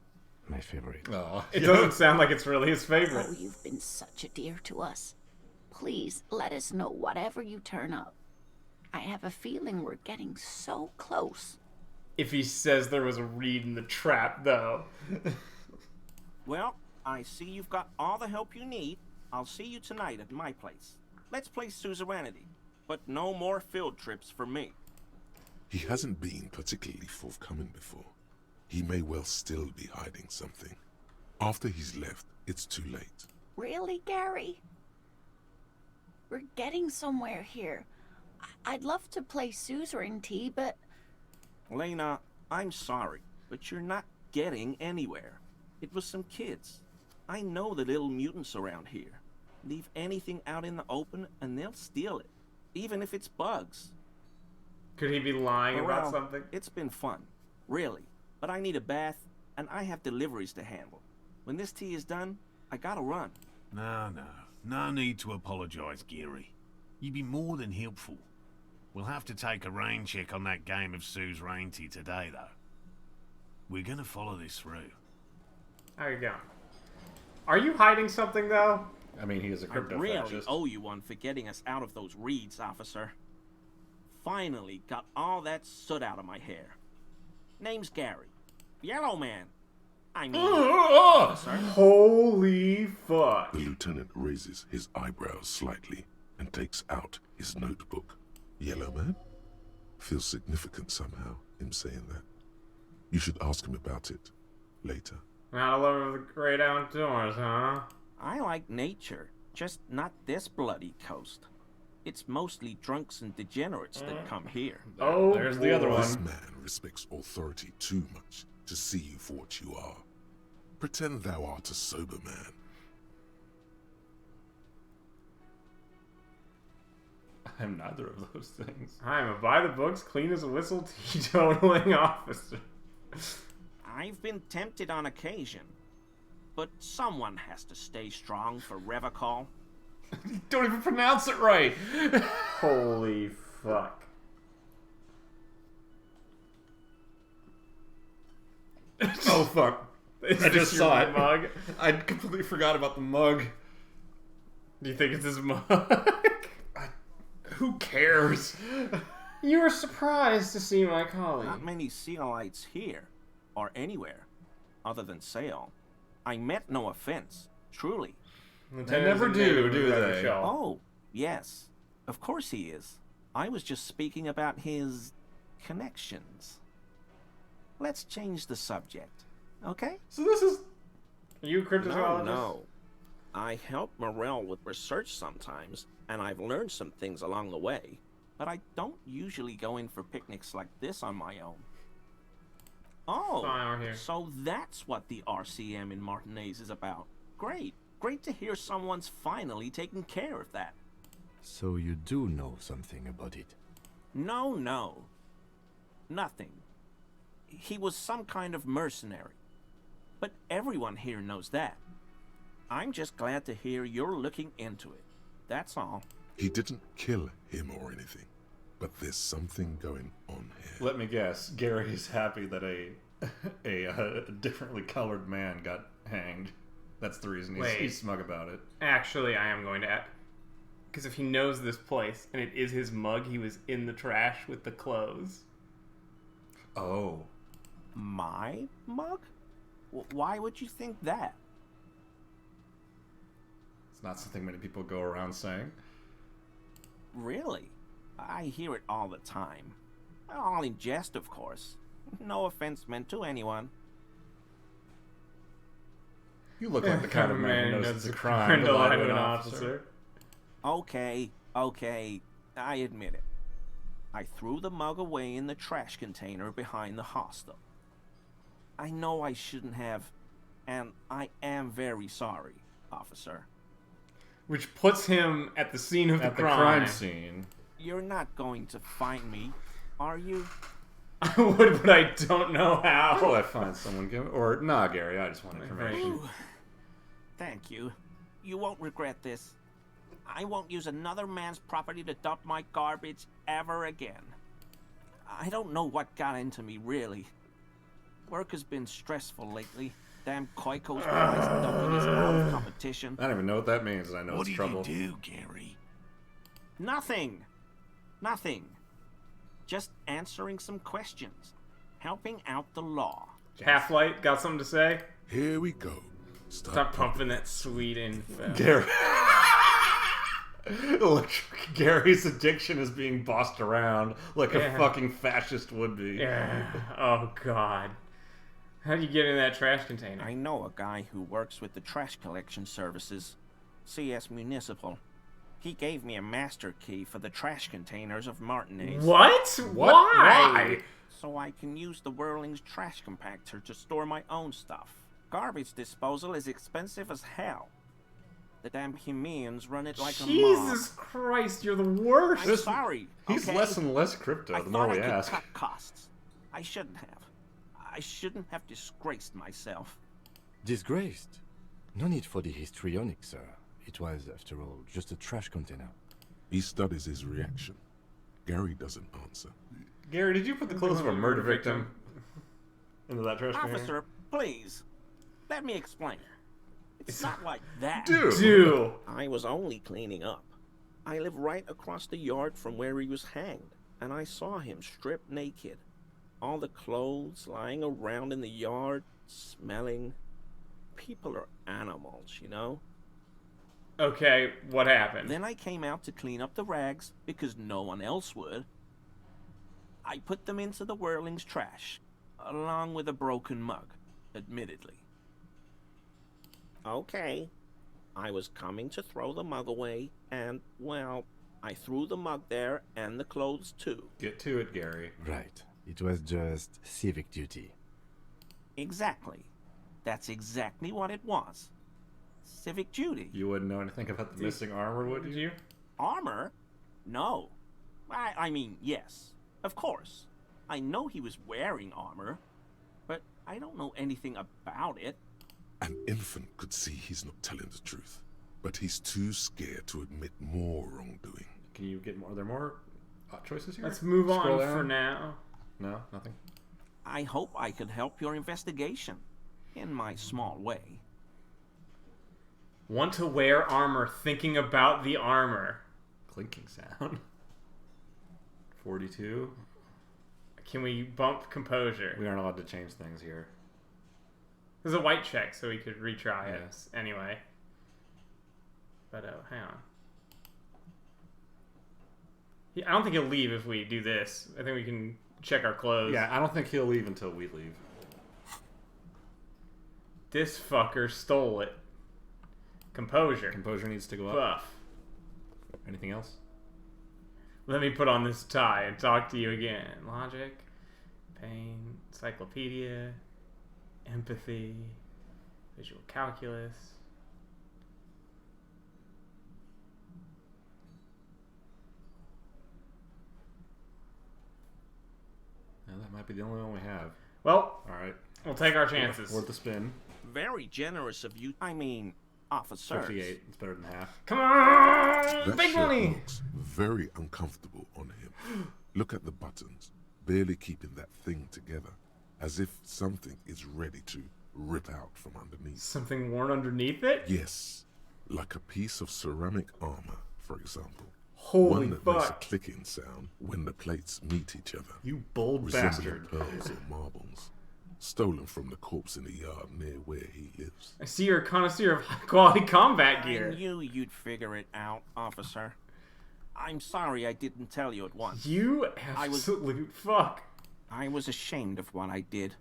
My favorite. Oh, It doesn't sound like it's really his favorite. Oh, you've been such a dear to us. Please, let us know whatever you turn up. I have a feeling we're getting so close. If he says there was a reed in the trap, though. Well, I see you've got all the help you need. I'll see you tonight at my place. Let's play suzerainty. but no more field trips for me. He hasn't been particularly forthcoming before. He may well still be hiding something. After he's left, it's too late. Really, Gary? We're getting somewhere here. I'd love to play suzerainty, but... Lena, I'm sorry, but you're not getting anywhere. It was some kids. I know the little mutants around here. Leave anything out in the open and they'll steal it, even if it's bugs. Could he be lying about something? It's been fun, really. But I need a bath, and I have deliveries to handle. When this tea is done, I gotta run. No need to apologise, Geary. You'd be more than helpful. We'll have to take a rain check on that game of suzerainty today, though. We're gonna follow this through. How you going? Are you hiding something, though? I mean, he is a I crypto really fascist. owe you one for getting us out of those reeds, officer. Finally got all that soot out of my hair. Name's Gary. Yellow Man. I mean, officer. Holy fuck. The lieutenant raises his eyebrows slightly and takes out his notebook. Yellow Man? Feels significant somehow, him saying that. You should ask him about it later. Not a lover of the great outdoors, huh? I like nature, just not this bloody coast. It's mostly drunks and degenerates that come here. Oh, there's the other This one. man respects authority too much to see you for what you are. Pretend thou art a sober man. I'm neither of those things. I'm a by-the-books, clean as a whistle, teetotaling officer. I've been tempted on occasion, but someone has to stay strong for Revacol. Don't even pronounce it right. Holy fuck. Oh fuck. Is I this just your saw it. mug? I completely forgot about the mug. Do you think it's his mug? Who cares? You were surprised to see my colleague. Not many Sealites here, or anywhere, other than Sale. I meant no offense, truly. They never do they? Oh, yes. Of course he is. I was just speaking about his connections. Let's change the subject, okay? So this is... Are you a cryptozoologist? No. I help Morel with research sometimes, and I've learned some things along the way, but I don't usually go in for picnics like this on my own. Oh, Fine, we're here. so that's what the RCM in Martinez is about. Great. Great to hear someone's finally taking care of that. So you do know something about it? No. Nothing. He was some kind of mercenary. But everyone here knows that. I'm just glad to hear you're looking into it. That's all. He didn't kill him or anything, but there's something going on here. Let me guess. Gary's happy that a differently colored man got hanged. That's the reason he's smug about it. Actually, I am going to add... Because if he knows this place, and it is his mug, he was in the trash with the clothes. Oh. My mug? Why would you think that? It's not something many people go around saying. Really? I hear it all the time. All in jest, of course. No offense meant to anyone. You look like the kind of man who knows it's a crime to lie to to an an officer. Okay, I admit it. I threw the mug away in the trash container behind the hostel. I know I shouldn't have, and I am very sorry, officer. Which puts him at the scene of the At the crime. crime scene. You're not going to find me, are you? I would, but I don't know How do how. I find someone? Nah, Gary, I just want information. Ooh. Thank you. You won't regret this. I won't use another man's property to dump my garbage ever again. I don't know what got into me, really. Work has been stressful lately. Damn Koiko's price dumping is out of competition. I don't even know what that means, and I know What it's did trouble. you do, Gary? Nothing. Just answering some questions. Helping out the law. Half-Light, got something to say? Here we go. Stop pumping that sweet info. Gary. Look, Gary's addiction is being bossed around like a fucking fascist would be. Yeah. Oh, God. How do you get in that trash container? I know a guy who works with the trash collection services, CS Municipal. He gave me a master key for the trash containers of Martinez. What? Why? So I can use the Whirling's trash compactor to store my own stuff. Garbage disposal is expensive as hell. The damn Hemians run it like a mob. Jesus Christ, you're the worst. I'm sorry. He's okay? less and less crypto I the more thought we I could ask. cut costs. I shouldn't have. I shouldn't have disgraced myself. Disgraced? No need for the histrionic, sir. It was, after all, just a trash container. He studies his reaction. Gary doesn't answer. Gary, did you put the clothes of a murder victim into that trash container? Officer, please, let me explain. It's not like that. Dude. I was only cleaning up. I live right across the yard from where he was hanged, and I saw him stripped naked. All the clothes lying around in the yard, smelling. People are animals, you know? Okay, what happened? Then I came out to clean up the rags because no one else would. I put them into the Whirling's trash, along with a broken mug, admittedly. Okay, I was coming to throw the mug away, and, well, I threw the mug there and the clothes too. Get to it, Gary. Right. It was just civic duty. Exactly. That's exactly what it was. Civic duty. You wouldn't know anything about the missing armor, would you? Armor? No. I mean, yes. Of course. I know he was wearing armor, but I don't know anything about it. An infant could see he's not telling the truth, but he's too scared to admit more wrongdoing. Can you get more? Are there more choices here? Let's move Scroll on down. for now. No, nothing. I hope I could help your investigation, in my small way. Want to wear armor, thinking about the armor. Clinking sound. 42. Can we bump composure? We aren't allowed to change things here. There's a white check, so we could retry it Yes. anyway. But, hang on. I don't think he'll leave if we do this. I think we can check our clothes. Yeah, I don't think he'll leave until we leave. This fucker stole it. Composure. Composure needs to go up. Buff. Anything else? Let me put on this tie and talk to you again. Logic, pain, encyclopedia, empathy, visual calculus. No, that might be the only one we have. Well, all right. We'll take our chances. Worth the spin. Very generous of you. I mean, officers. 58. It's better than half. Come on! That Big shirt money! looks very uncomfortable on him. Look at the buttons, barely keeping that thing together, as if something is ready to rip out from underneath. Something worn underneath it? Yes, like a piece of ceramic armor, for example. Holy One that makes a fuck. clicking sound when the plates meet each other. You bold resembling bastard. pearls or marbles, stolen from the corpse in the yard near where he lives. I see you're a connoisseur of high-quality combat I gear. knew you'd figure it out, officer. I'm sorry I didn't tell you at once. You absolute fuck. I was ashamed of what I did.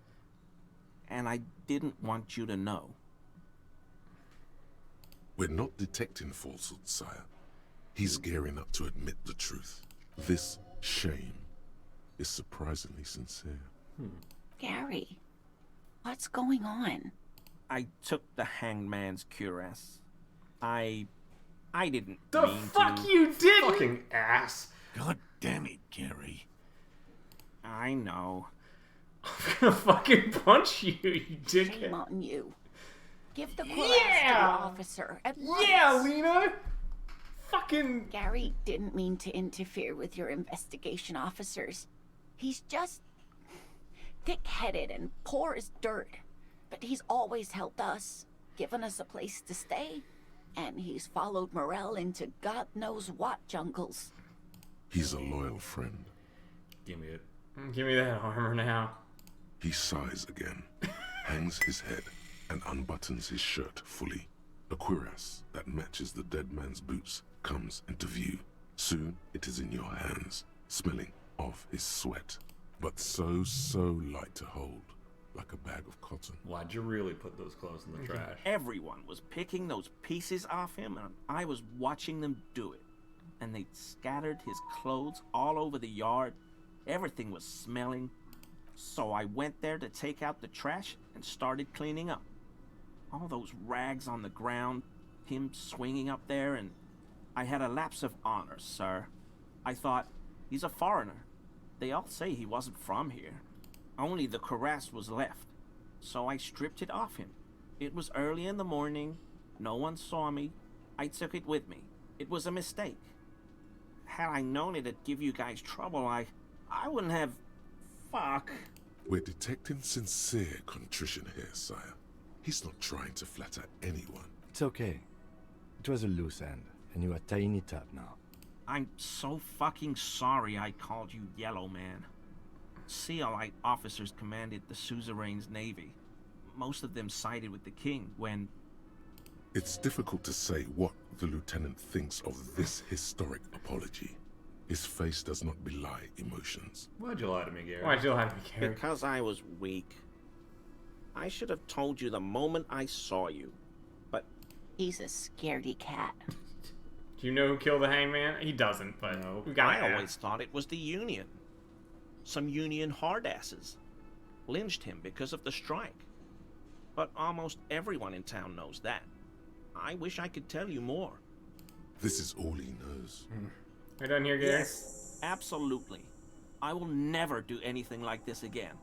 And I didn't want you to know. We're not detecting falsehood, sire. He's gearing up to admit the truth. This shame is surprisingly sincere. Gary, what's going on? I took the hangman's cuirass. I didn't The mean fuck to. you did! Fucking ass. God damn it, Gary. I know. I'm gonna fucking punch you, you Shame dickhead. on you. Give the cuirass to Yeah! the officer at once. Yeah, Lena! Fucking... Gary didn't mean to interfere with your investigation, officers. He's just thick-headed and poor as dirt. But he's always helped us, given us a place to stay. And he's followed Morel into God knows what jungles. He's a loyal friend. Give me it. Give me that armor now. He sighs again, hangs his head, and unbuttons his shirt fully, A cuirass that matches the dead man's boots comes into view. Soon it is in your hands, smelling of his sweat, but so light to hold, like a bag of cotton. Why'd you really put those clothes in the trash? Everyone was picking those pieces off him, and I was watching them do it. And they'd scattered his clothes all over the yard. Everything was smelling. So I went there to take out the trash and started cleaning up. All those rags on the ground, him swinging up there, and I had a lapse of honor, sir. I thought, he's a foreigner. They all say he wasn't from here. Only the cuirass was left, so I stripped it off him. It was early in the morning. No one saw me. I took it with me. It was a mistake. Had I known it'd give you guys trouble, I wouldn't have... Fuck. We're detecting sincere contrition here, sire. He's not trying to flatter anyone. It's okay. It was a loose end, and you are tying it up now. I'm so fucking sorry I called you Yellow Man. Sealite officers commanded the suzerain's navy. Most of them sided with the king when... It's difficult to say what the lieutenant thinks of this historic apology. His face does not belie emotions. Why'd you lie to me, Gary? Why'd you lie to me, Gary? Because I was weak. I should have told you the moment I saw you. But He's a scaredy cat. Do you know who killed the hangman? He doesn't, but No. we got I always thought it was the Union. Some Union hardasses lynched him because of the strike. But almost everyone in town knows that. I wish I could tell you more. This is all he knows. We're done here, Gary? Yes, absolutely. I will never do anything like this again.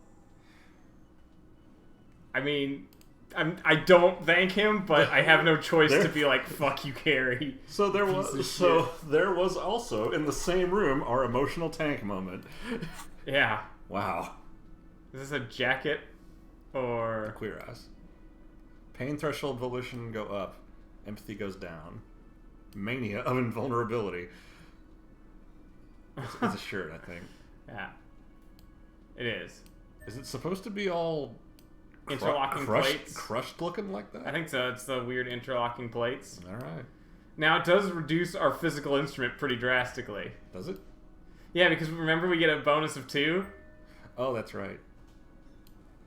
I mean, I don't thank him, but I have no choice to be like, fuck you, Gary. So there was also in the same room our emotional tank moment. Yeah. Wow. Is this a jacket? Or... A cuirass. Pain threshold volition go up. Empathy goes down. Mania of invulnerability. It's a shirt, I think. Yeah. It is. Is it supposed to be all interlocking plates? Crushed looking like that? I think so. It's the weird interlocking plates. Alright. Now, it does reduce our physical instrument pretty drastically. Does it? Yeah, because remember we get a bonus of 2? Oh, that's right.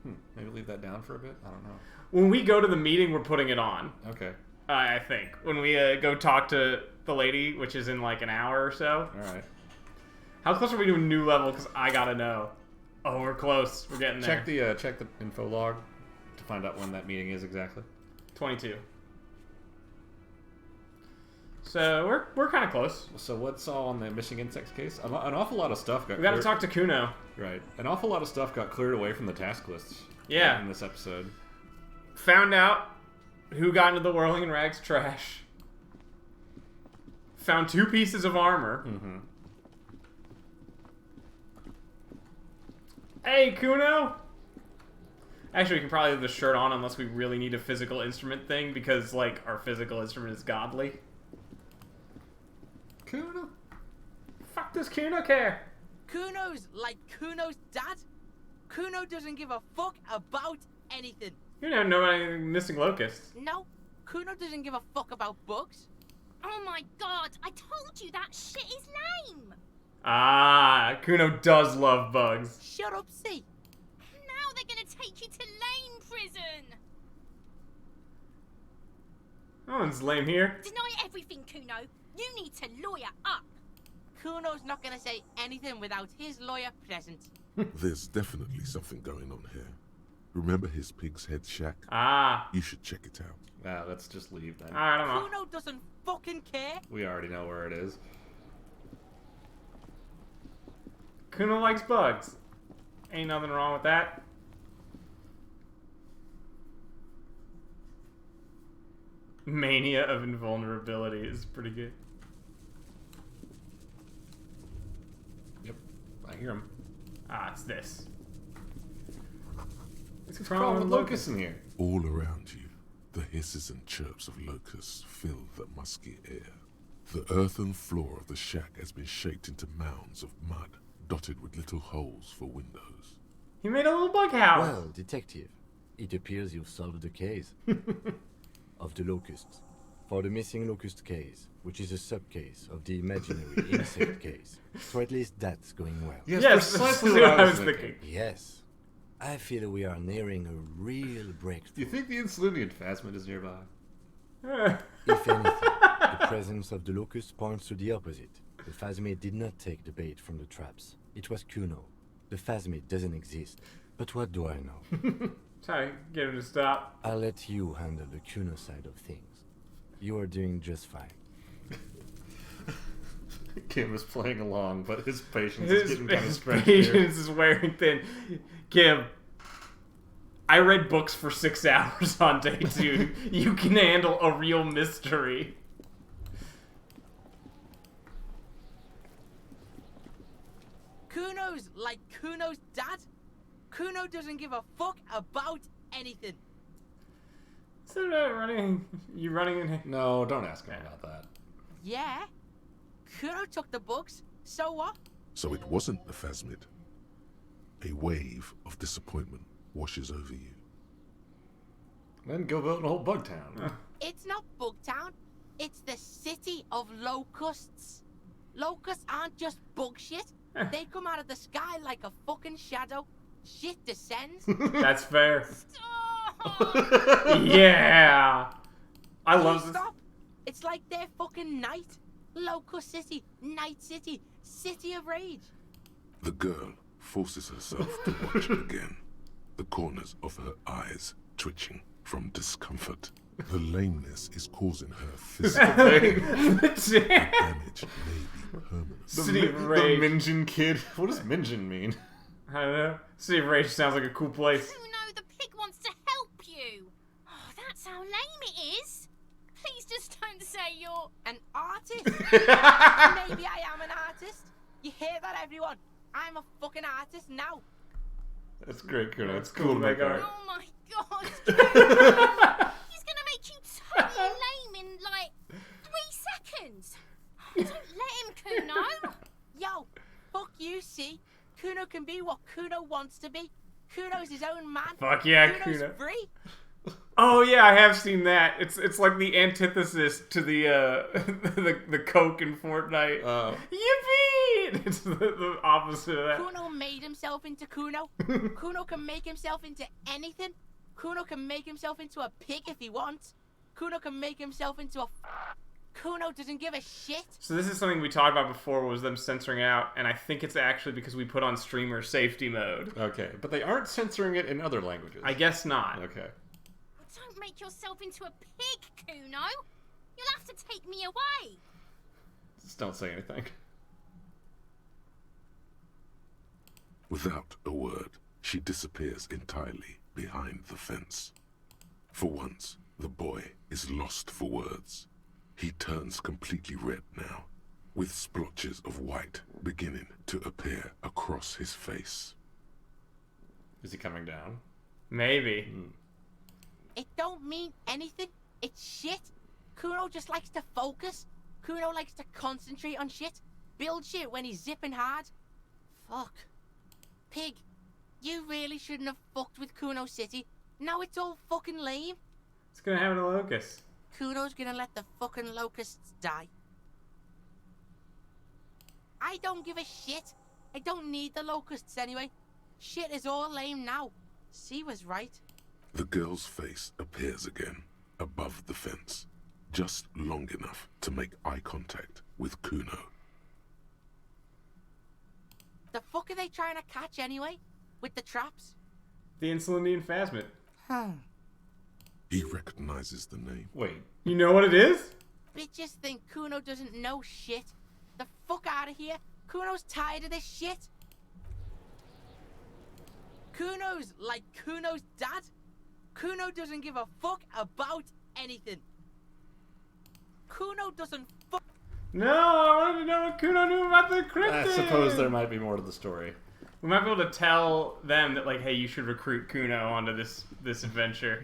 Maybe leave that down for a bit? I don't know. When we go to the meeting, we're putting it on. Okay. I think. When we go talk to the lady, which is in like an hour or so. Alright. How close are we to a new level? Because I gotta know. Oh, we're close. We're getting there. Check the info log to find out when that meeting is exactly. 22. So we're kind of close. So what's all on the missing insects case? An awful lot of stuff got. We got to talk to Kuno. Right. An awful lot of stuff got cleared away from the task lists. Yeah. In this episode. Found out who got into the Whirling in Rags trash. Found 2 pieces of armor. Mm-hmm. Hey, Kuno! Actually, we can probably leave the shirt on unless we really need a physical instrument thing, because, like, our physical instrument is godly. Kuno? Fuck does Kuno care? Kuno's like Kuno's dad. Kuno doesn't give a fuck about anything. You don't know any missing locusts. No, Kuno doesn't give a fuck about bugs. Oh my god, I told you that shit is lame! Ah, Kuno does love bugs. Shut up, see. Now they're gonna take you to lame prison! No one's lame here. Deny everything, Kuno. You need to lawyer up. Kuno's not gonna say anything without his lawyer present. There's definitely something going on here. Remember his pig's head shack? Ah. You should check it out. Nah, let's just leave then. I don't know. Kuno doesn't fucking care. We already know where it is. Kuno likes bugs. Ain't nothing wrong with that. Mania of invulnerability is pretty good. Yep, I hear him. Ah, it's this. What's wrong with locusts in here? All around you, the hisses and chirps of locusts fill the musky air. The earthen floor of the shack has been shaped into mounds of mud, dotted with little holes for windows. He made a little bug house. Well, detective, it appears you've solved the case of the locusts. For the missing locust case, which is a subcase of the imaginary insect case. So at least that's going well. Yes, Yes, precisely what I was thinking. Yes. I feel we are nearing a real Do breakthrough. you think the Insulinian phasmid is nearby? If anything, the presence of the locust points to the opposite. The phasmid did not take the bait from the traps. It was Kuno. The phasmid doesn't exist. But what do I know? Try to get him to stop. I'll let you handle the Kuno side of things. You are doing just fine. Kim is playing along, but his patience is getting kind of His stretched here. patience is wearing thin. Kim, I read books for 6 hours on day 2. You can handle a real mystery. Kuno's like Kuno's dad. Kuno doesn't give a fuck about anything. So running, you running in here? No, don't ask him about that. Yeah. Kuno took the books. So what? So it wasn't the phasmid. A wave of disappointment washes over you. Then go build a whole bug town. It's not Bugtown. It's the city of locusts. Locusts aren't just bug shit. They come out of the sky like a fucking shadow. Shit descends. That's fair. Stop! Yeah. I love this. Stop! It's like their fucking night. Locust City, Night City, City of Rage. The girl forces herself to watch again, the corners of her eyes twitching from discomfort. The lameness is causing her physical damage may be permanent. City of The Rage. Minjin kid. What does Minjin mean? I don't know. City of Rage sounds like a cool place. Kuno, the pig wants to help you. Oh, that's how lame it is. Please just don't say you're an artist. Maybe I am an artist. You hear that, everyone? I'm a fucking artist now. That's great, Kuno. It's cool to make art. Oh my god. He's gonna make you totally lame in like 3 seconds. Don't let him, Kuno. Yo, fuck you, see? Kuno can be what Kuno wants to be. Kuno's his own man. Fuck yeah, Kuno's Kuno. free. Oh yeah, I have seen that. It's like the antithesis to the the Coke in Fortnite. Yippee! It's the opposite of that. Kuno made himself into Kuno. Kuno can make himself into anything. Kuno can make himself into a pig if he wants. Kuno can make himself into a... Kuno doesn't give a shit. So this is something we talked about before, was them censoring out, and I think it's actually because we put on streamer safety mode. Okay, but they aren't censoring it in other languages. I guess not. Okay. Don't make yourself into a pig, Kuno. You'll have to take me away. Just don't say anything. Without a word, she disappears entirely behind the fence. For once, the boy is lost for words. He turns completely red now, with splotches of white beginning to appear across his face. Is he coming down? Maybe. It don't mean anything. It's shit. Kuno just likes to focus. Kuno likes to concentrate on shit. Build shit when he's zipping hard. Fuck. Pig, you really shouldn't have fucked with Kuno City. Now it's all fucking lame. It's gonna happen to Locust. Kuno's gonna let the fucking locusts die. I don't give a shit. I don't need the locusts anyway. Shit is all lame now. C was right. The girl's face appears again, above the fence, just long enough to make eye contact with Kuno. The fuck are they trying to catch anyway? With the traps? The Insulinian phasmid. He recognizes the name. Wait. You know what it is? Bitches think Kuno doesn't know shit. The fuck out of here. Kuno's tired of this shit. Kuno's like Kuno's dad. Kuno doesn't give a fuck about anything. Kuno doesn't fuck. No, I wanted to know what Kuno knew about the cryptid. I suppose there might be more to the story. We might be able to tell them that, like, hey, you should recruit Kuno onto this adventure.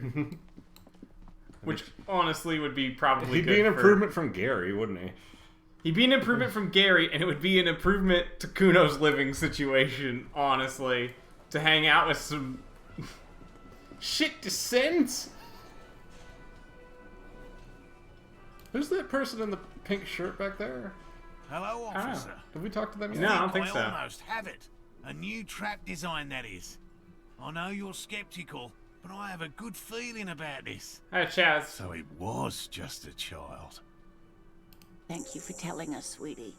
Which, honestly, would be probably He'd good be an for... improvement from Gary, wouldn't he? He'd be an improvement from Gary, and it would be an improvement to Kuno's living situation, honestly. To hang out with some... shit descends? Who's that person in the pink shirt back there? Hello, officer. Did we talk to them yet? No, I don't think so. I almost have it. A new trap design, that is. I know you're skeptical, but I have a good feeling about this. Hi, Chaz. So it was just a child. Thank you for telling us, sweetie.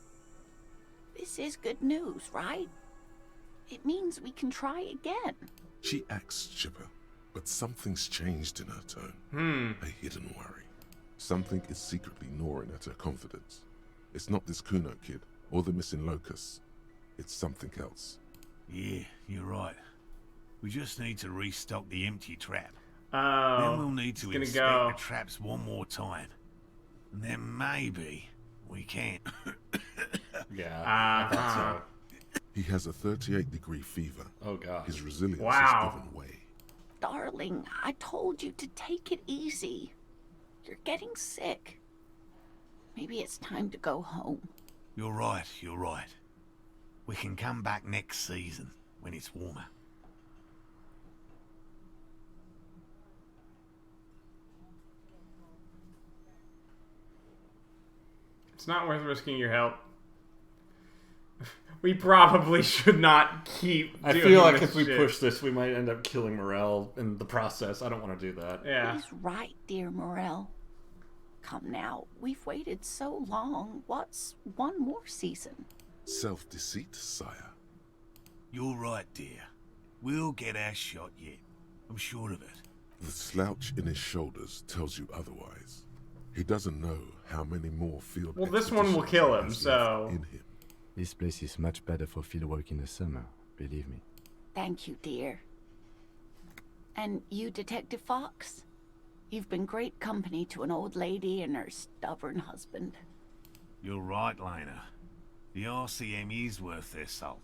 This is good news, right? It means we can try again. She acts chipper, but something's changed in her tone. A hidden worry. Something is secretly gnawing at her confidence. It's not this Kuno kid or the missing locust. It's something else. Yeah, you're right. We just need to restock the empty trap. Oh, Then we'll need to inspect the traps one more time. And then maybe we can. Yeah, I thought so. He has a 38-degree fever. Oh, God. His resilience Wow. has given way. Darling, I told you to take it easy. You're getting sick. Maybe it's time to go home. You're right, you're right. We can come back next season when it's warmer. It's not worth risking your help. We probably should not keep I doing feel like this if we shit. push this, we might end up killing Morel in the process. I don't want to do that. Yeah. He's right, dear Morel. Come now, we've waited so long. What's one more season? Self-deceit, sire. You're right, dear. We'll get our shot yet. I'm sure of it. The slouch in his shoulders tells you otherwise. He doesn't know how many more field Well, this one will kill him, expeditions so... in him. This place is much better for fieldwork in the summer, believe me. Thank you, dear. And you, Detective Fox? You've been great company to an old lady and her stubborn husband. You're right, Lena. The RCM is worth their salt.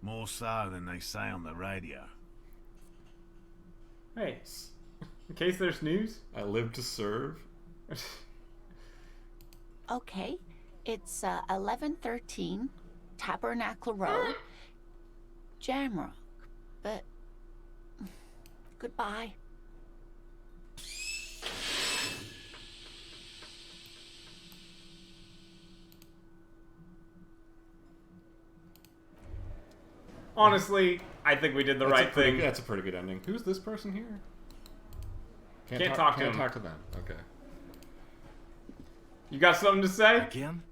More so than they say on the radio. Hey, in case there's news. I live to serve. Okay, it's 1113 Tabernacle Road, Jamrock, but goodbye. Honestly, I think we did the right thing. That's a pretty good ending. Who's this person here? Can't talk to Can't him. talk to them. Okay. You got something to say? Again?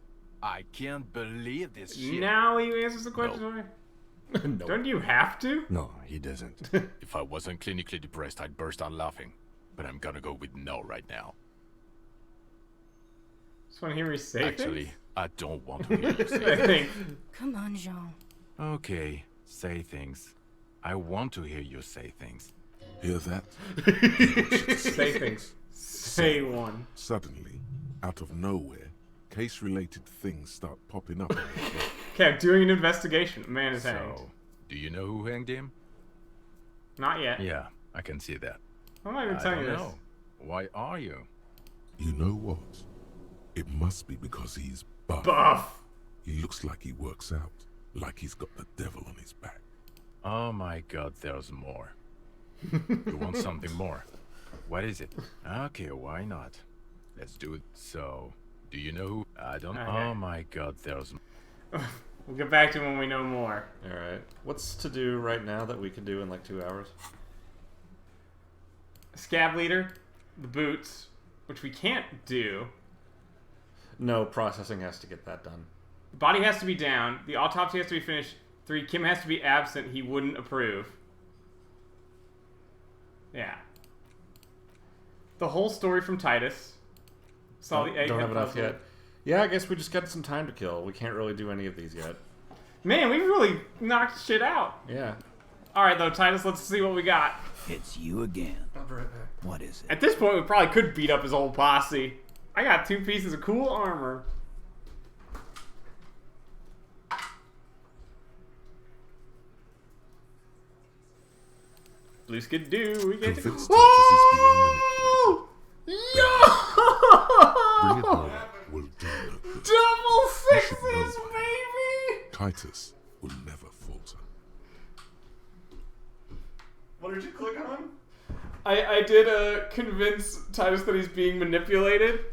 I can't believe this shit. Now he answers the question for me. No. Don't you have to? No, he doesn't. If I wasn't clinically depressed, I'd burst out laughing. But I'm gonna go with no right now. Just want to hear me say Actually, things? I don't want to hear you say I things. think. Come on, Jean. Okay, say things. I want to hear you say things. Hear that? Say things. Say one. Suddenly, out of nowhere, case-related things start popping up. Okay, I'm doing an investigation. A man is hanged. So, do you know who hanged him? Not yet. Yeah, I can see that. I'm not even I telling don't you this. know. Why are you? You know what? It must be because he's buff. Buff! He looks like he works out, like he's got the devil on his back. Oh my god, there's more. You want something more? What is it? Okay, why not? Let's do it. So, do you know who? I don't. Okay. Oh my god, there's. We'll get back to it when we know more. Alright. What's to do right now that we could do in like 2 hours? Scab leader, the boots, which we can't do. No, processing has to get that done. The body has to be down. The autopsy has to be finished. 3, Kim has to be absent. He wouldn't approve. Yeah. The whole story from Titus. Saw the Don't have enough yet. Yeah, I guess we just got some time to kill. We can't really do any of these yet. Man, we really knocked shit out. Yeah. Alright, though, Titus, let's see what we got. It's you again. I'll be right back. What is it? At this point, we probably could beat up his whole posse. I got 2 pieces of cool armor. Blue Skid do. We get to. Convinced Oh! Bring it Yo! home will do no good. Double You should know sixes, by baby! Titus will never falter. What did you click on? I did convince Titus that he's being manipulated.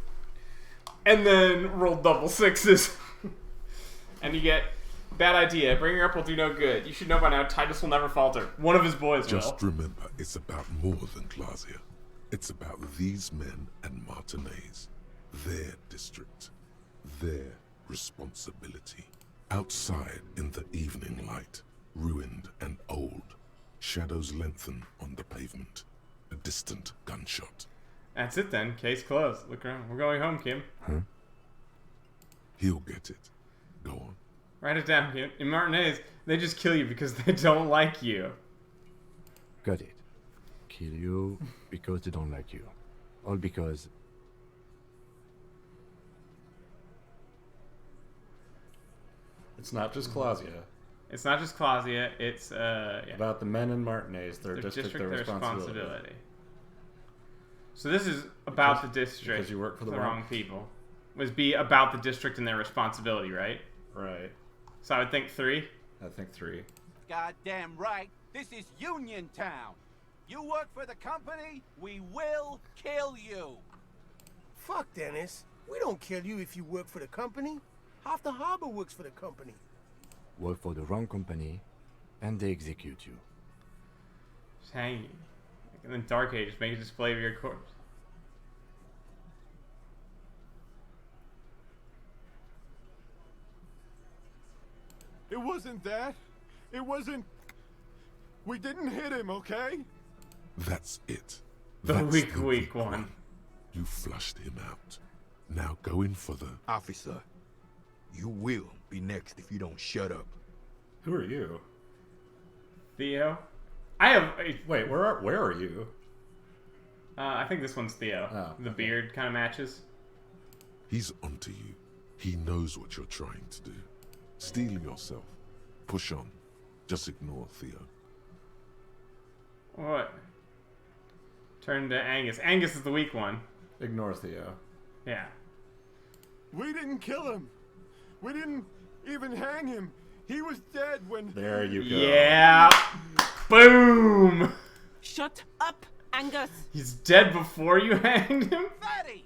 and then roll double sixes. And you get, bad idea. Bringing her up will do no good. You should know by now Titus will never falter. One of his boys will. Just remember, it's about more than Clausia. It's about these men and Martinez. Their district. Their responsibility. Outside in the evening light, ruined and old, shadows lengthen on the pavement. A distant gunshot. That's it then. Case closed. Look around. We're going home, Kim. Huh? He'll get it. Go on. Write it down, Kim. In Martinez, they just kill you because they don't like you. Got it. Kill you because they don't like you. All because... It's not just Clausia. It's not just Clausia. It's about the men in Martinez, their district, their responsibility. So this is about the district. Because you work for the wrong people. Was be about the district and their responsibility, right? Right. So I would think 3. I think 3. Goddamn right. This is Union Town. You work for the company, we will kill you. Fuck, Dennis. We don't kill you if you work for the company. Half the harbor works for the company. Work for the wrong company, and they execute you. Just hang you. And then Dark Age, make a display of your corpse. It wasn't that. It wasn't... We didn't hit him, okay? That's it. The That's weak one. You flushed him out. Now go in for the... Officer, you will be next if you don't shut up. Who are you? Theo? I have... Wait, where are you? I think this one's Theo. Oh, the beard kind of matches. He's onto you. He knows what you're trying to do. Steel yourself. Push on. Just ignore Theo. What? Turn to Angus. Angus is the weak one. Ignore Theo. Yeah. We didn't kill him. We didn't even hang him. He was dead when... There you go. Yeah. Boom. Shut up, Angus. He's dead before you hanged him? Fatty!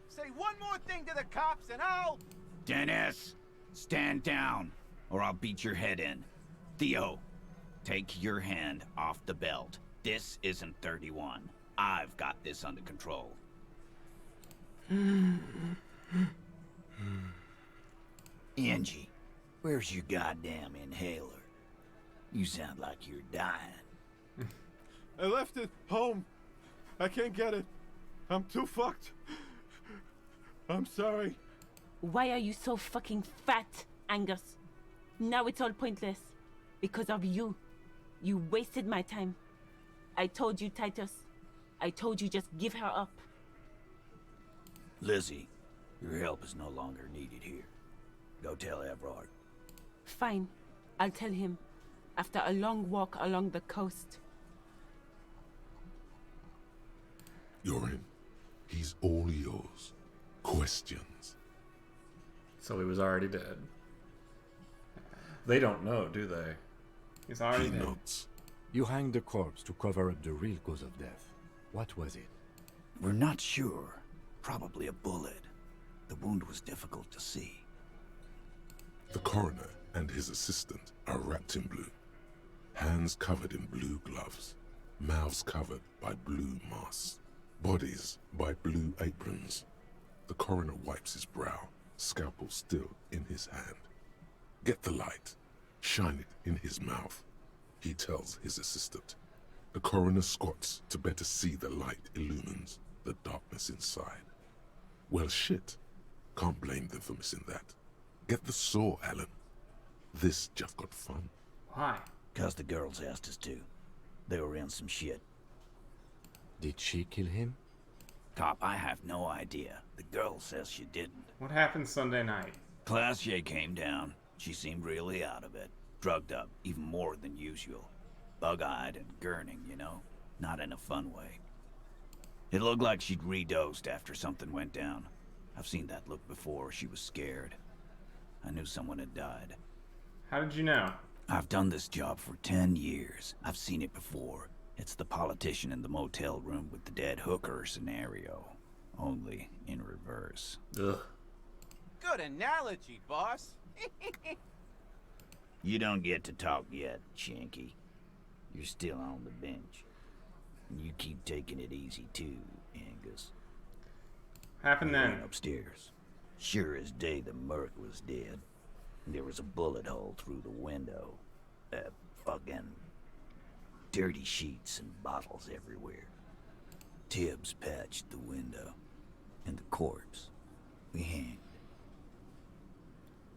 Say one more thing to the cops and I'll... Dennis, stand down, or I'll beat your head in. Theo, take your hand off the belt. This isn't 31. I've got this under control. Angie, where's your goddamn inhaler? You sound like you're dying. I left it home. I can't get it. I'm too fucked. I'm sorry. Why are you so fucking fat, Angus? Now it's all pointless. Because of you. You wasted my time. I told you, Titus. I told you just give her up. Lizzie, your help is no longer needed here. Go tell Everard. Fine. I'll tell him. After a long walk along the coast. You're in. He's all yours. Questions. So he was already dead. They don't know, do they? He's already dead. Nods. You hanged the corpse to cover up the real cause of death. What was it? We're not sure. Probably a bullet. The wound was difficult to see. The coroner and his assistant are wrapped in blue. Hands covered in blue gloves. Mouths covered by blue masks. Bodies by blue aprons. The coroner wipes his brow, scalpel still in his hand. Get the light. Shine it in his mouth. He tells his assistant. The coroner squats to better see the light illumines the darkness inside. Well, shit. Can't blame them for missing that. Get the saw, Alan. This just got fun. Why? 'Cause the girls asked us to. They were in some shit. Did she kill him? Cop, I have no idea. The girl says she didn't. What happened Sunday night? Clausia came down. She seemed really out of it. Drugged up, even more than usual. Bug-eyed and gurning, you know? Not in a fun way. It looked like she'd redosed after something went down. I've seen that look before. She was scared. I knew someone had died. How did you know? I've done this job for 10 years. I've seen it before. It's the politician in the motel room with the dead hooker scenario. only in reverse. Ugh. Good analogy, boss. You don't get to talk yet, Shanky. You're still on the bench. You keep taking it easy too, Angus. Happened I then. went upstairs. Sure as day the Merc was dead. There was a bullet hole through the window. Fucking dirty sheets and bottles everywhere. Tibbs patched the window. And the corpse. We hanged.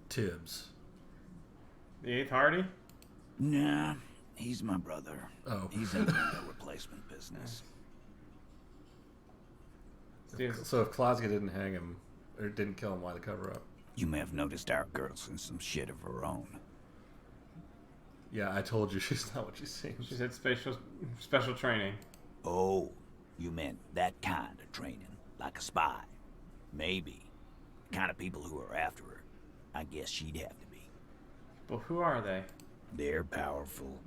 Tibbs. The 8th Hardy? Nah, he's my brother. Oh. He's in the window replacement business. So if Claudia didn't hang him, or didn't kill him, why the cover-up? You may have noticed our girl's in some shit of her own. Yeah, I told you she's not what she seems. She said special training. Oh, you meant that kind of training, like a spy. Maybe. The kind of people who are after her. I guess she'd have to be. Well, who are they? They're powerful,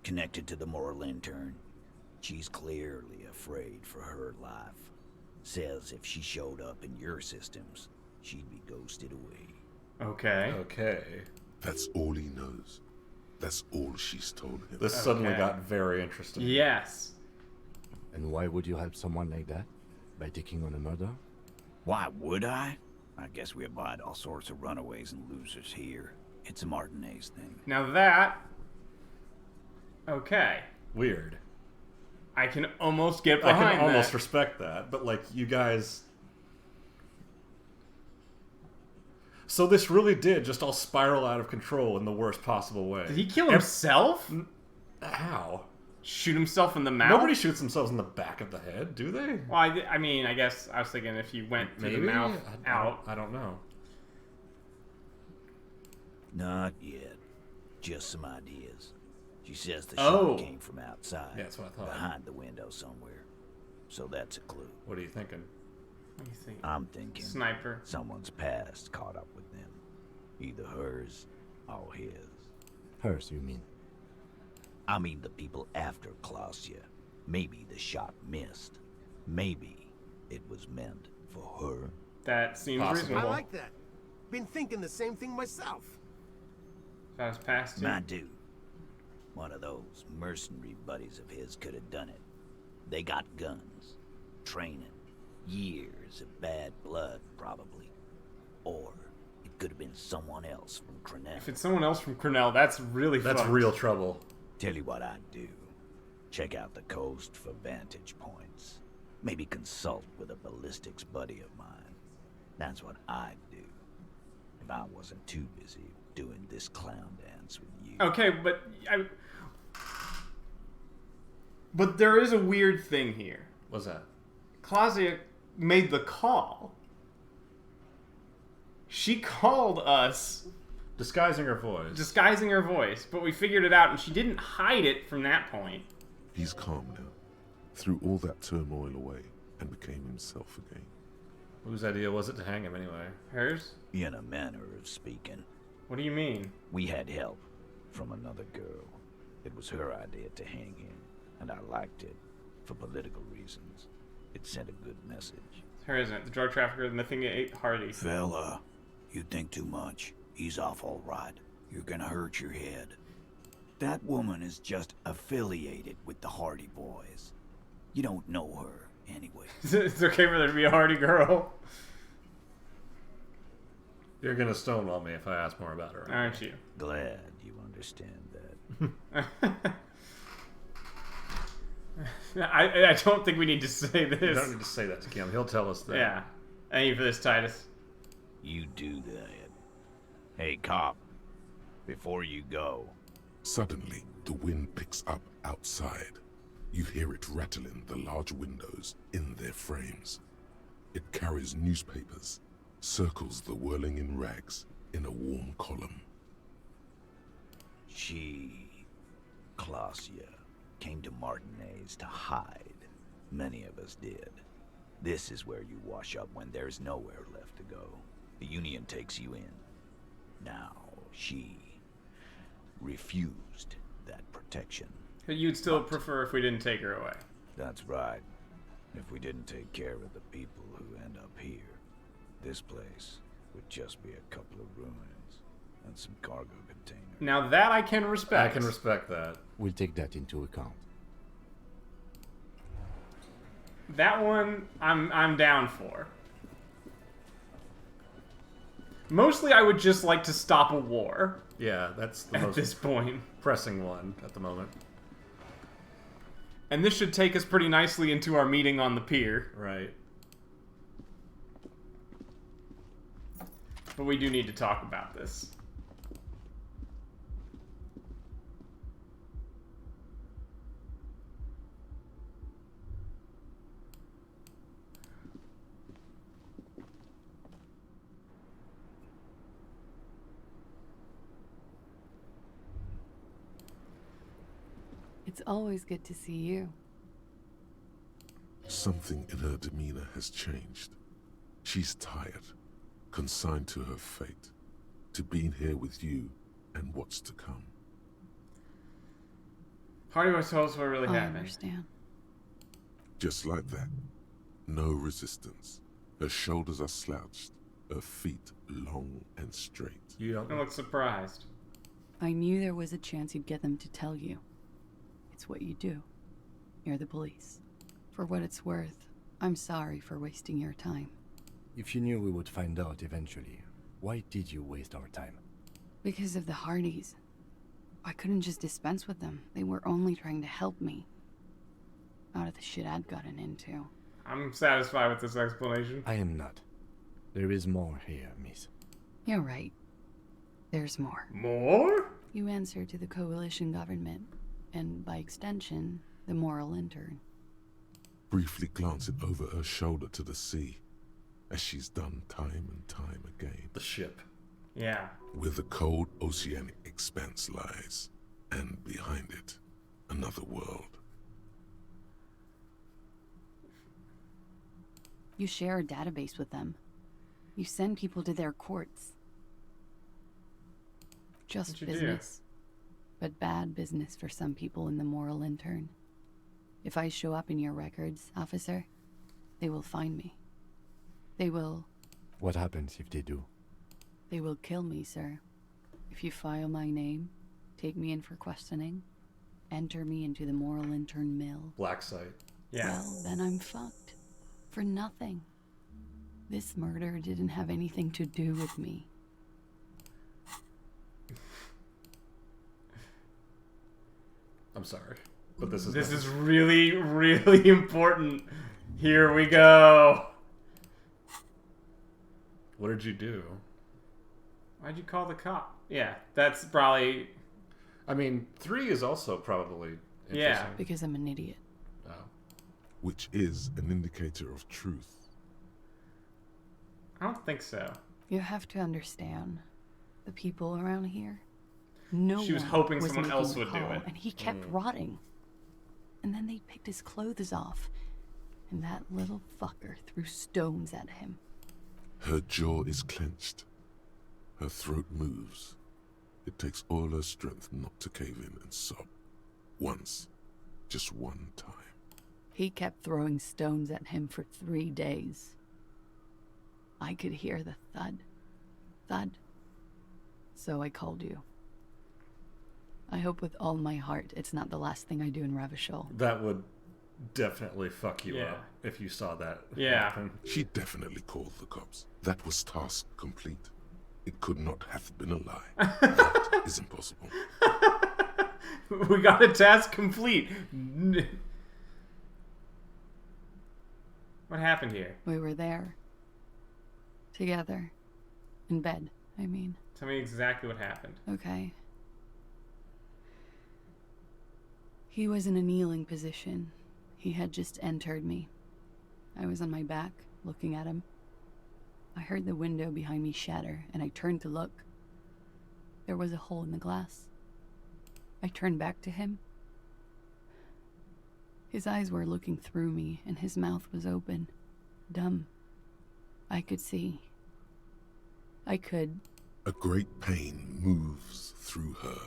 connected to the moral intern. She's clearly afraid for her life. Says if she showed up in your systems, she'd be ghosted away. Okay. Okay. That's all he knows. That's all she's told him. This suddenly got very interesting. Yes. And why would you help someone like that? By taking on a murder? Why would I? I guess we abide all sorts of runaways and losers here. It's a Martinez thing. Now that... Okay. Weird. I can almost get behind that. I can almost respect that, but like, you guys... So this really did just all spiral out of control in the worst possible way. Did he kill himself? How? Shoot himself in the mouth? Nobody shoots themselves in the back of the head, do they? Well, I mean, I guess I was thinking if you went through the mouth out. I don't know. Not yet. Just some ideas. She says the shot came from outside. Yeah, that's what I thought. Behind the window somewhere. So that's a clue. What are you thinking? What do you think? I'm thinking Sniper. Someone's past caught up with them. Either hers or his. Hers, you mean? I mean the people after Claudia. Maybe the shot missed. Maybe it was meant for her. That seems reasonable. I like that. Been thinking the same thing myself. That was past My dude. One of those mercenary buddies of his could have done it. They got guns, training, years of bad blood, probably. Or it could have been someone else from Crenell. If it's someone else from Crenell, that's really That's fucked. real trouble. Tell you what I'd do. Check out the coast for vantage points. Maybe consult with a ballistics buddy of mine. That's what I'd do. If I wasn't too busy doing this clown dance with you. Okay, but there is a weird thing here. What's that? Claudia made the call. She called us. Disguising her voice. But we figured it out, and she didn't hide it from that point. He's calm now. Threw all that turmoil away and became himself again. Whose idea was it to hang him anyway? Hers? In a manner of speaking. What do you mean? We had help from another girl. It was her idea to hang him, and I liked it for political reasons. It sent a good message. It's her, isn't it? The drug trafficker, the missing 8 Hardy. Fella, you think too much. He's off all right. You're gonna hurt your head. That woman is just affiliated with the Hardy Boys. You don't know her anyway. It's okay for there to be a Hardy girl. You're gonna stonewall me if I ask more about her. Aren't you? Glad you understand that. I don't think we need to say this. You don't need to say that to Kim. He'll tell us that. Yeah. Thank you for this, Titus. You do that. Hey, cop. Before you go. Suddenly, the wind picks up outside. You hear it rattling the large windows in their frames. It carries newspapers, circles the whirling in rags in a warm column. Claudia, came to Martinez to hide. Many of us did. This is where you wash up when there's nowhere left to go. The Union takes you in. Now, she refused that protection. You'd still prefer if we didn't take her away. That's right. If we didn't take care of the people who end up here, this place would just be a couple of ruins and some cargo containers. Now that I can respect. I can respect that. We'll take that into account. That one, I'm down for. Mostly, I would just like to stop a war. Yeah, that's the at most this point pressing one at the moment. And this should take us pretty nicely into our meeting on the pier. Right. But we do need to talk about this. It's always good to see you. Something in her demeanor has changed. She's tired, consigned to her fate, to being here with you and what's to come. Hardy was told us what really I happened. understand. Just like that. No resistance. Her shoulders are slouched, her feet long and straight. You don't look surprised. I knew there was a chance you'd get them to tell you. It's what you do. You're the police. For what it's worth, I'm sorry for wasting your time. If you knew we would find out eventually, why did you waste our time? Because of the Hardys. I couldn't just dispense with them. They were only trying to help me. Out of the shit I'd gotten into. I'm satisfied with this explanation. I am not. There is more here, miss. You're right. There's more. More? You answer to the coalition government, and by extension, the moral intern. Briefly glancing over her shoulder to the sea, as she's done time and time again. The ship. Yeah. Where the cold oceanic expanse lies, and behind it, another world. You share a database with them. You send people to their courts. Just What'd you business. But bad business for some people in the moral intern. If I show up in your records, officer, they will find me. They will... What happens if they do? They will kill me, sir. If you file my name, take me in for questioning, enter me into the moral intern mill. Black site. Yeah. Well, then I'm fucked. For nothing. This murder didn't have anything to do with me. I'm sorry, but this is really, really important. Here we go. What did you do? Why'd you call the cop? Yeah, that's probably... I mean, 3 is also probably interesting. Yeah. Because I'm an idiot. Oh. Which is an indicator of truth. I don't think so. You have to understand, the people around here, no She was one hoping was someone making else the would do call, it. And he kept rotting. And then they picked his clothes off, and that little fucker threw stones at him. Her jaw is clenched. Her throat moves. It takes all her strength not to cave in and sob. Once. Just one time. He kept throwing stones at him for 3 days. I could hear the thud. Thud. So I called you. I hope with all my heart it's not the last thing I do in Ravishol. That would definitely fuck you up if you saw that happen. She definitely called the cops. That was task complete. It could not have been a lie. That is impossible. We got a task complete. What happened here? We were there. Together. In bed, I mean. Tell me exactly what happened. Okay. He was in a kneeling position. He had just entered me. I was on my back, looking at him. I heard the window behind me shatter, and I turned to look. There was a hole in the glass. I turned back to him. His eyes were looking through me, and his mouth was open. Dumb. I could see. I could... A great pain moves through her.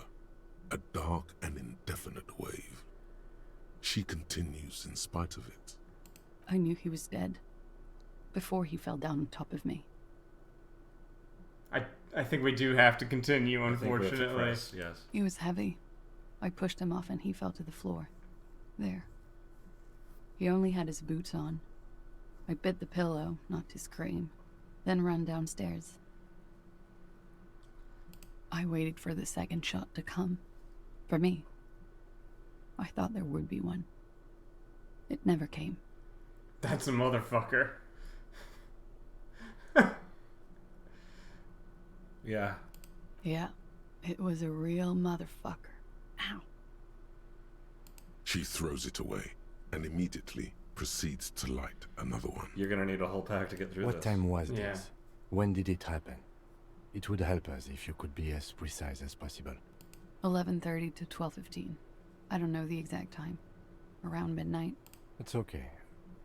A dark and indefinite wave. She continues in spite of it. I knew he was dead before he fell down on top of me. I think we do have to continue, I think we have to unfortunately. press, yes. He was heavy. I pushed him off and he fell to the floor. There. He only had his boots on. I bit the pillow, not to scream, then ran downstairs. I waited for the second shot to come. For me. I thought there would be one. It never came. That's a motherfucker. Yeah. Yeah, it was a real motherfucker. Ow. She throws it away and immediately proceeds to light another one. You're gonna need a whole pack to get through What this. time was this? When did it happen? It would help us if you could be as precise as possible. 11:30 to 12:15. I don't know the exact time. Around midnight. It's okay.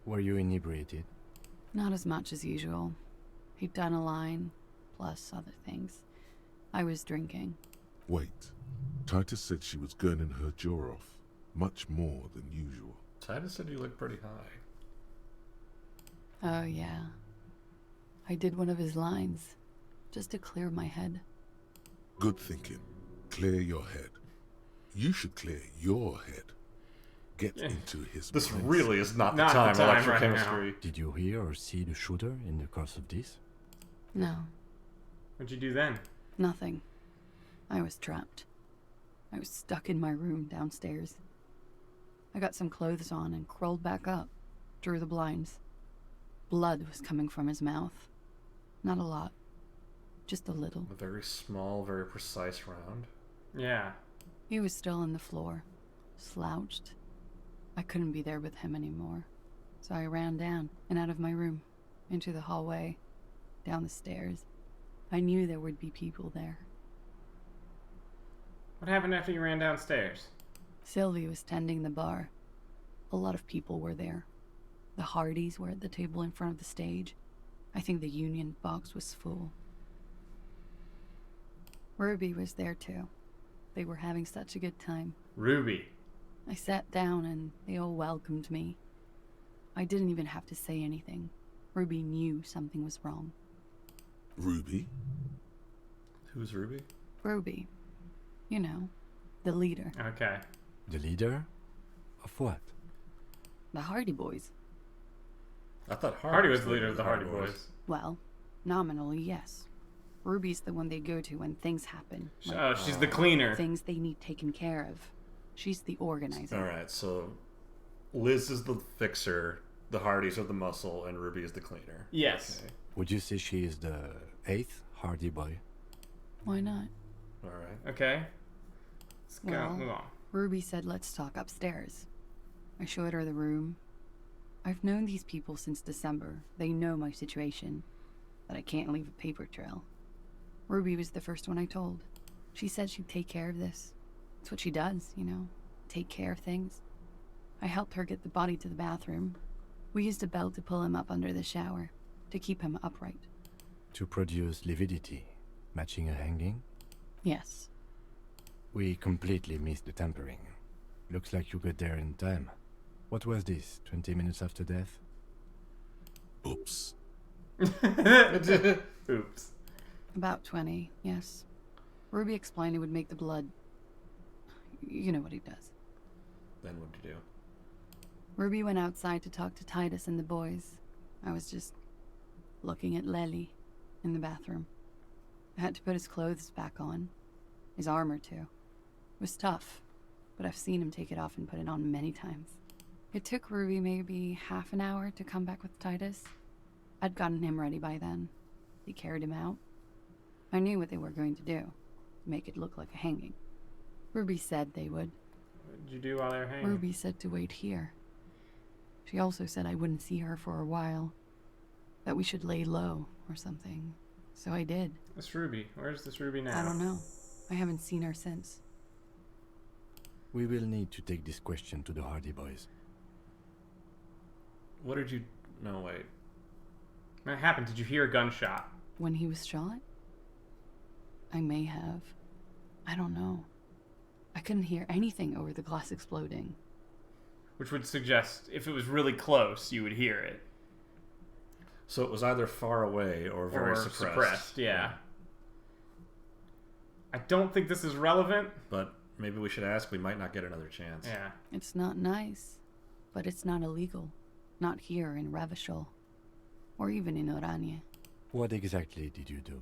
Were you inebriated? Not as much as usual. He'd done a line, plus other things. I was drinking. Wait. Titus said she was gurning her jaw off, much more than usual. Titus said you look pretty high. Oh, yeah. I did one of his lines, just to clear my head. Good thinking. Clear your head. You should clear your head. Get into his This mindset. really is not the Not the time, time right electrochemistry. Did you hear or see the shooter in the course of this? No, What'd you do then? nothing. I was trapped. I was stuck in my room downstairs. I got some clothes on and crawled back up, drew the blinds. Blood was coming from his mouth. Not a lot. Just a little. A very small, very precise round. Yeah. He was still on the floor, slouched. I couldn't be there with him anymore, so I ran down and out of my room, into the hallway, down the stairs. I knew there would be people there. What happened after you ran downstairs? Sylvie was tending the bar. A lot of people were there. The Hardys were at the table in front of the stage. I think the Union box was full. Ruby was there too. They were having such a good time. Ruby. I sat down and they all welcomed me. I didn't even have to say anything. Ruby knew something was wrong. Ruby? Who's Ruby? Ruby. You know, the leader. Okay. The leader? Of what? The Hardy Boys. I thought Hardy was the leader of the Hardy Boys. Well, nominally, yes. Ruby's the one they go to when things happen. Oh, she's the cleaner. Things they need taken care of. She's the organizer. Alright, so Liz is the fixer, the Hardys are the muscle, and Ruby is the cleaner. Yes. Okay. Would you say she is the 8th Hardy Boy? Why not? Alright. Okay. Let's go. Well, Move on. Ruby said let's talk upstairs. I showed her the room. I've known these people since December. They know my situation. That I can't leave a paper trail. Ruby was the first one I told. She said she'd take care of this. It's what she does, you know. Take care of things. I helped her get the body to the bathroom. We used a belt to pull him up under the shower. To keep him upright. To produce lividity, matching a hanging? Yes. We completely missed the tampering. Looks like you got there in time. What was this, 20 minutes after death? Oops. Oops. About 20, yes. Ruby explained it would make the blood... You know what he does. Then what'd you do? Ruby went outside to talk to Titus and the boys. I was just looking at Lely in the bathroom. I had to put his clothes back on. His armor, too. It was tough, but I've seen him take it off and put it on many times. It took Ruby maybe half an hour to come back with Titus. I'd gotten him ready by then. They carried him out. I knew what they were going to do. Make it look like a hanging. Ruby said they would. What did you do while they were hanging? Ruby said to wait here. She also said I wouldn't see her for a while. That we should lay low or something. So I did. This Ruby. Where's this Ruby now? I don't know. I haven't seen her since. We will need to take this question to the Hardy Boys. What did you... No, wait. What happened? Did you hear a gunshot? When he was shot? I may have. I don't know. I couldn't hear anything over the glass exploding. which would suggest if it was really close, you would hear it. So it was either far away or very suppressed. Yeah. I don't think this is relevant. But maybe we should ask. We might not get another chance. Yeah. It's not nice, but it's not illegal. Not here in Revachol. Or even in Oranje. What exactly did you do?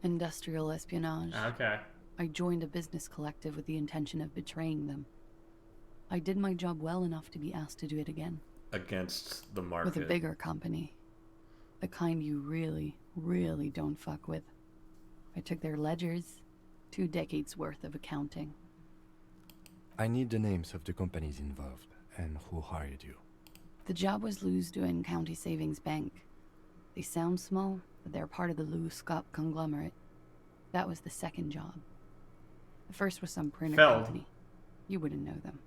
Industrial espionage. Okay. I joined a business collective with the intention of betraying them. I did my job well enough to be asked to do it again. Against the market. With a bigger company. The kind you really, really don't fuck with. I took their ledgers, 2 decades worth of accounting. I need the names of the companies involved and who hired you. The job was Lewes-Duin County Savings Bank. They sound small, but they're part of the Lewes-Scott conglomerate. That was the second job. The first was some printer company. You wouldn't know them.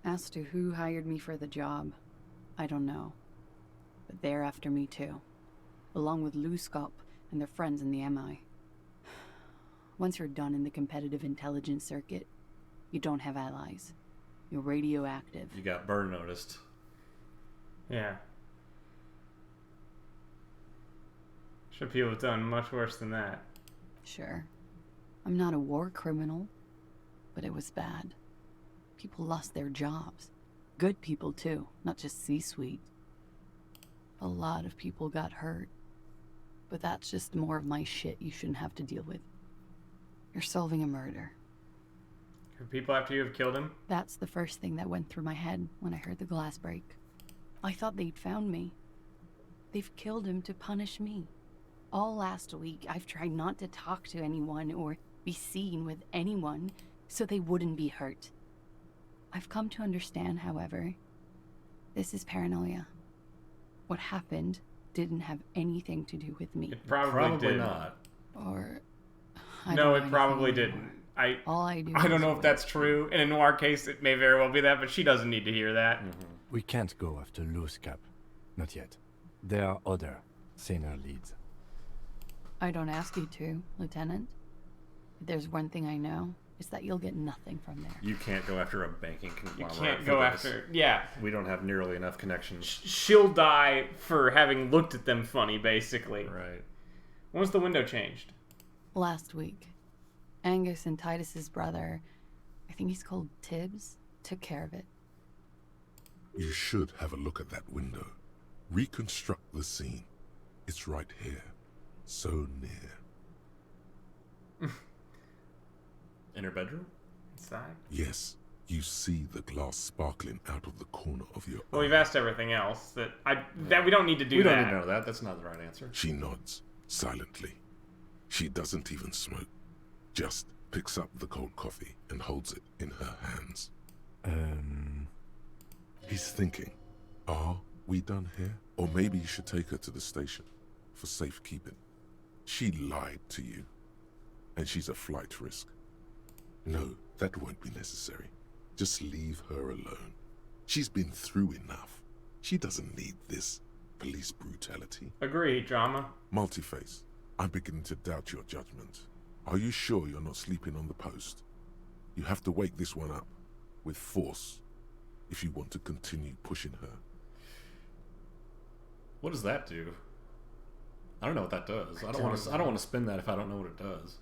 As to who hired me for the job, I don't know. But they're after me too. Along with Lewes-Scott and their friends in the MI. Once you're done in the competitive intelligence circuit, you don't have allies. You're radioactive. You got burn noticed. Yeah. Sure, people have done much worse than that. Sure. I'm not a war criminal, but it was bad. People lost their jobs. Good people, too, not just C-suite. A lot of people got hurt. But that's just more of my shit you shouldn't have to deal with. You're solving a murder. Could people after you have killed him? That's the first thing that went through my head when I heard the glass break. I thought they'd found me. They've killed him to punish me. All last week, I've tried not to talk to anyone or be seen with anyone so they wouldn't be hurt. I've come to understand, however, this is paranoia. What happened didn't have anything to do with me. It probably did not. Or no, it probably didn't. I don't know if that's true. In a noir case, it may very well be that, but she doesn't need to hear that. We can't go after Lewes-Scott. Not yet. There are other, saner leads. I don't ask you to, Lieutenant. If there's one thing I know, it's that you'll get nothing from there. You can't go after a banking conglomerate. You can't go after... Yeah. We don't have nearly enough connections. She'll die for having looked at them funny, basically. Right. When was the window changed? Last week. Angus and Titus's brother, I think he's called Tibbs, took care of it. You should have a look at that window. Reconstruct the scene. It's right here. So near. In her bedroom? Inside? Yes. You see the glass sparkling out of the corner of your Well, we've asked everything else. That we don't need to do we that. We don't need to know that. That's not the right answer. She nods, silently. She doesn't even smoke. Just picks up the cold coffee and holds it in her hands. He's thinking, are we done here? Or maybe you should take her to the station for safekeeping. She lied to you, and she's a flight risk. No, that won't be necessary. Just leave her alone. She's been through enough. She doesn't need this police brutality. Agree, drama. Multiface, I'm beginning to doubt your judgment. Are you sure you're not sleeping on the post? You have to wake this one up, with force, if you want to continue pushing her. What does that do? I don't know what that does. I don't want to spin that if I don't know what it does.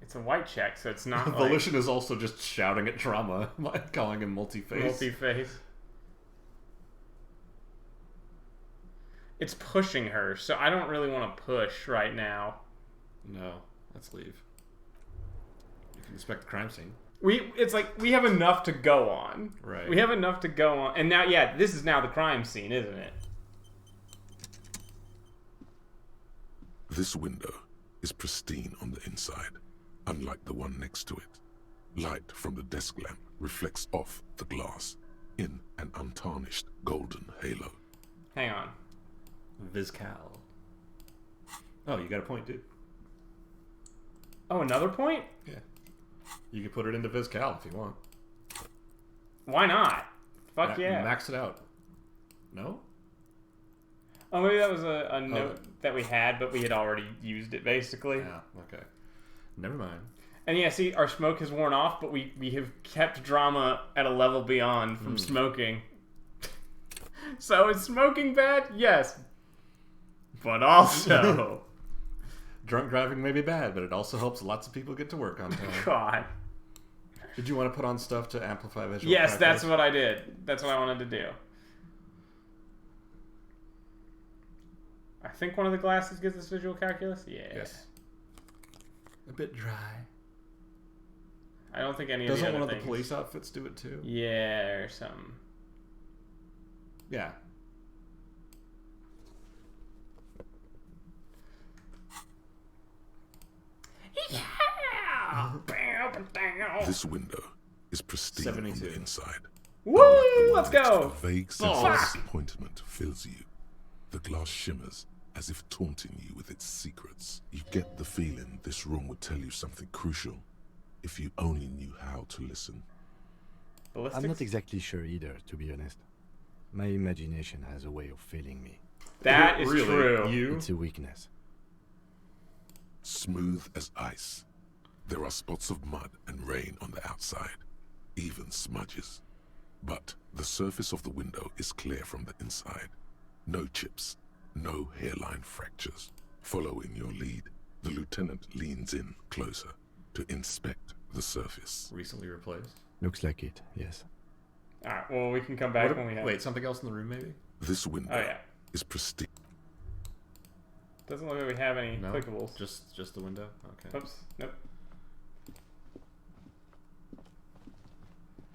It's a white check, so it's not Volition is also just shouting at Drama, calling him multi-face. Multi-face. It's pushing her, so I don't really want to push right now. No, let's leave. You can inspect the crime scene. It's like we have enough to go on. Right. We have enough to go on. And now, yeah, this is now the crime scene, isn't it? This window is pristine on the inside, unlike the one next to it. Light from the desk lamp reflects off the glass in an untarnished golden halo. Hang on. Vizcal. Oh, you got a point, dude. Oh, another point? Yeah. You can put it into Vizcal if you want. Why not? Fuck yeah. Max it out. No? Oh, maybe that was a note that we had, but we had already used it, basically. Yeah, okay. Never mind. And yeah, see, our smoke has worn off, but we have kept drama at a level beyond from smoking. So is smoking bad? Yes. But also... Drunk driving may be bad, but it also helps lots of people get to work on time. God. Did you want to put on stuff to amplify visual Yes, practice? that's what I did. That's what I wanted to do. I think one of the glasses gives us visual calculus? Yeah. Yes. A bit dry. I don't think any Doesn't of the other one of things. the police outfits do it too? Yeah, or something. Yeah. This window is pristine 72. on the inside. Woo! Let's A go! vague sense of disappointment fills you. The glass shimmers as if taunting you with its secrets. You get the feeling this room would tell you something crucial if you only knew how to listen. I'm not exactly sure either, to be honest. My imagination has a way of failing me. That is Really? true. You? It's a weakness. Smooth as ice. There are spots of mud and rain on the outside, even smudges. But the surface of the window is clear from the inside. No chips, no hairline fractures. Following your lead, the lieutenant leans in closer to inspect the surface. Recently replaced. Looks like it, yes. Alright, well, we can come back when we have... Wait, something else in the room maybe? This window Oh, yeah. is pristine. Doesn't look like we have any No? clickables. Just the window? Okay. Oops. Nope.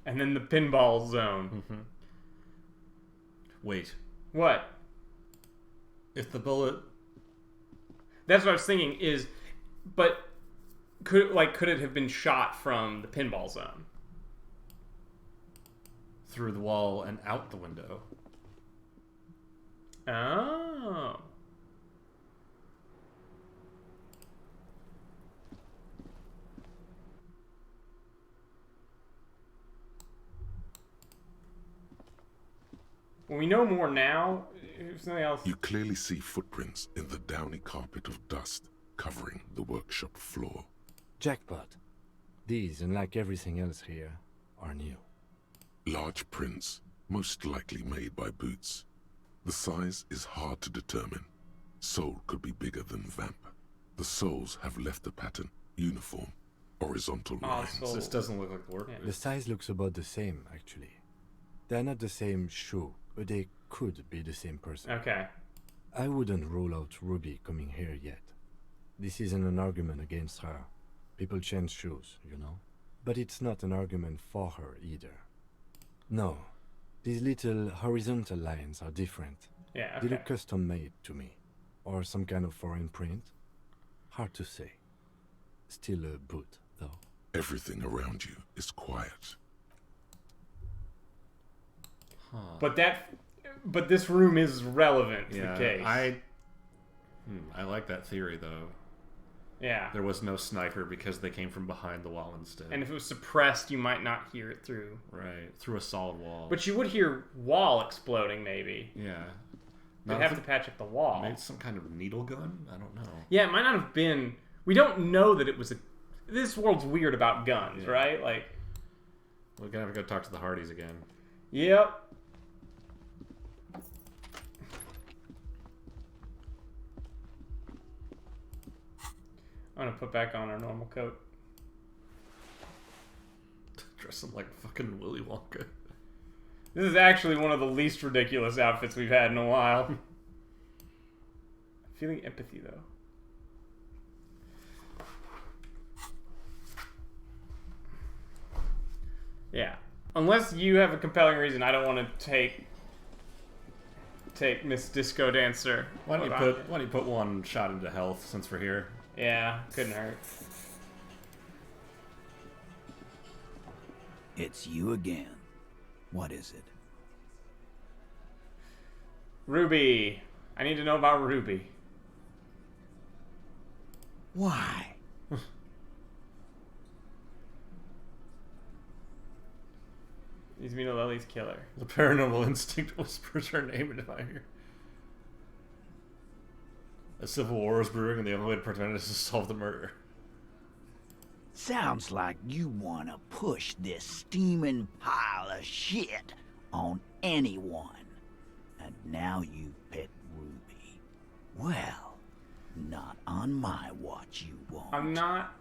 And then the pinball zone. Wait. What? If the bullet... That's what I was thinking is... But... Could it have been shot from the pinball zone? Through the wall and out the window. Oh. Well, we know more now. If something else. You clearly see footprints in the downy carpet of dust covering the workshop floor. Jackpot. These, unlike everything else here, are new. Large prints, most likely made by boots. The size is hard to determine. Sole could be bigger than vamp. The soles have left the pattern, uniform, horizontal lines. This doesn't look like the work. The size looks about the same, actually. They're not the same shoe, but they could be the same person. Okay. I wouldn't rule out Ruby coming here yet. This isn't an argument against her. People change shoes, you know? But it's not an argument for her either. No. These little horizontal lines are different. Yeah, They okay. look custom-made to me. Or some kind of foreign print. Hard to say. Still a boot, though. Everything around you is quiet. But this room is relevant to Yeah, the case. I like that theory though. Yeah. There was no sniper because they came from behind the wall instead. And if it was suppressed, you might not hear it through. Right, through a solid wall. But you would hear wall exploding, maybe. Yeah. You'd have to patch up the wall. Maybe some kind of needle gun? I don't know. Yeah, it might not have been... We don't know that it was a... This world's weird about guns, right? Like... We're gonna have to go talk to the Hardys again. Yep. I'm gonna put back on our normal coat. Dress him like fucking Willy Wonka. This is actually one of the least ridiculous outfits we've had in a while. Feeling empathy, though. Yeah. Unless you have a compelling reason, I don't want to take Miss Disco Dancer. Why don't you put one shot into health since we're here? Yeah, couldn't hurt. It's you again. What is it? Ruby. I need to know about Ruby. Why? Needs me to Lily's killer. The paranormal instinct whispers her name into my ear. A civil war is brewing, and the only way to prevent it is to solve the murder. Sounds like you want to push this steaming pile of shit on anyone. And now you pet Ruby. Well, not on my watch you won't. I'm not.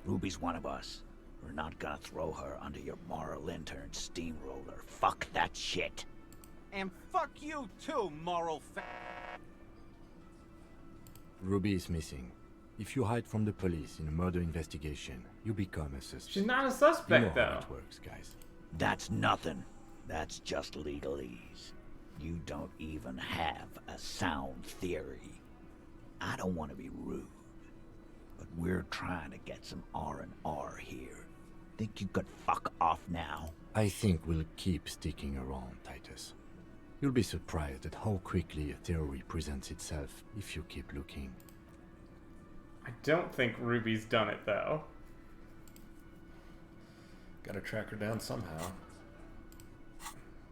Ruby's one of us. We're not gonna throw her under your moral intern steamroller. Fuck that shit. And fuck you too, moral Ruby is missing. If you hide from the police in a murder investigation, you become a suspect. She's not a suspect, you know though. How it works, guys. That's nothing. That's just legalese. You don't even have a sound theory. I don't want to be rude, but we're trying to get some R&R here. Think you could fuck off now? I think we'll keep sticking around, Titus. You'll be surprised at how quickly a theory presents itself if you keep looking. I don't think Ruby's done it, though. Gotta track her down somehow.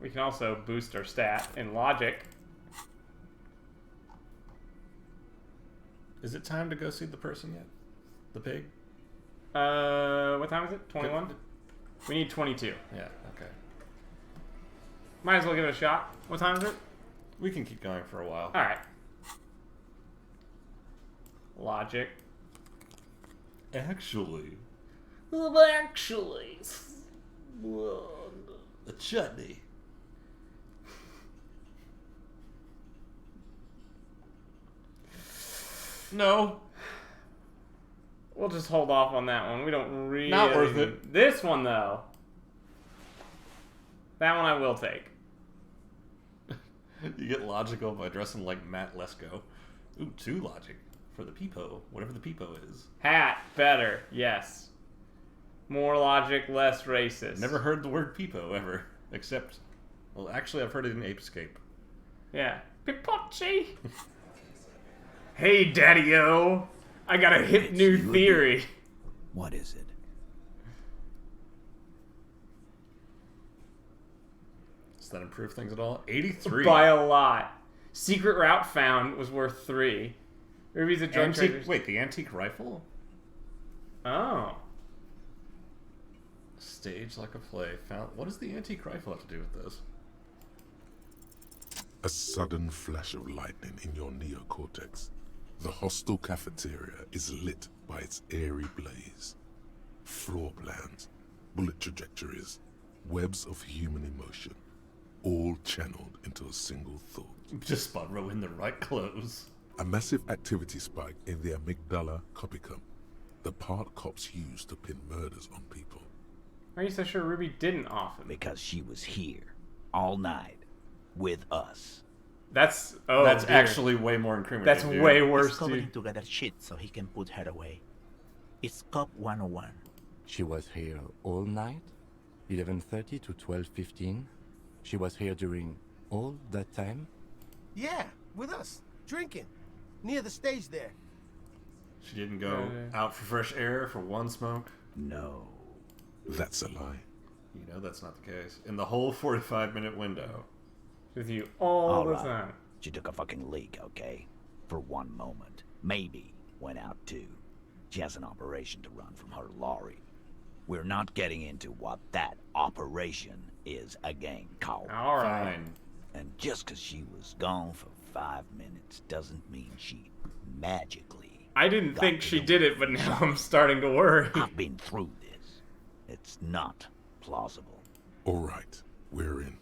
We can also boost our stat in logic. Is it time to go see the person yet? The pig? What time is it? 21? We need 22. Yeah, okay. Might as well give it a shot. What time is it? We can keep going for a while. Alright. Logic. Actually. Actually. A chutney. No. We'll just hold off on that one. We don't really... Not worth it. This one, though. That one I will take. You get logical by dressing like Matt Lesko. Ooh, 2 logic for the peepo, whatever the peepo is. Hat. Better. Yes. More logic, less racist. Never heard the word peepo ever. Except, well, actually I've heard it in Apescape. Yeah. Pipocci! Hey, Daddy-O! I got a hip new theory. What is it? Does that improve things at all? 83. By a lot. Secret route found was worth 3. Ruby's a drug trader. Wait, the antique rifle? Oh. Stage like a play. Found. What does the antique rifle have to do with this? A sudden flash of lightning in your neocortex. The hostel cafeteria is lit by its airy blaze. Floor plans, bullet trajectories, webs of human emotion, all channeled into a single thought. Just Spadro in the right clothes. A massive activity spike in the amygdala copicum, the part cops use to pin murders on people. Why are you so sure Ruby didn't off him? Because she was here, all night, with us. That's actually way more incriminating. That's way worse, He's cobbling dude. together shit so he can put her away. It's Cop 101. She was here all night? 11:30 to 12:15? She was here during all that time? Yeah, with us, drinking, near the stage there. She didn't go out for fresh air for one smoke? No. That's a lie. You know that's not the case. In the whole 45-minute window. With you all the time. She took a fucking leak, okay? For one moment. Maybe went out too. She has an operation to run from her lorry. We're not getting into what that operation is again, Cole. All right. Fine. And just because she was gone for 5 minutes doesn't mean she magically... I didn't think she did it, but now I'm starting to worry. I've been through this. It's not plausible. All right, we're in.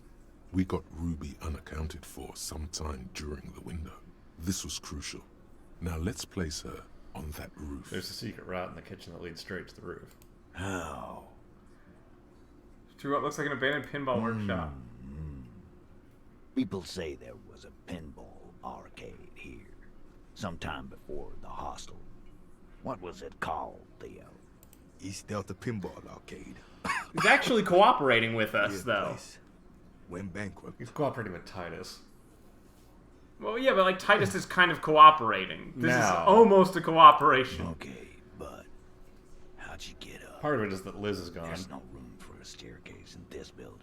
We got Ruby unaccounted for sometime during the window. This was crucial. Now let's place her on that roof. There's a secret route in the kitchen that leads straight to the roof. How? Through what looks like an abandoned pinball workshop. People say there was a pinball arcade here, sometime before the hostel. What was it called, Theo? East Delta Pinball Arcade. He's actually cooperating with us, though. Place. Went bankrupt. He's cooperating with Titus. Well, yeah, but like Titus is kind of cooperating. This is Now. almost a cooperation. Okay, but how'd you get up? Part of it is that Liz is gone. There's no room for a staircase in this building.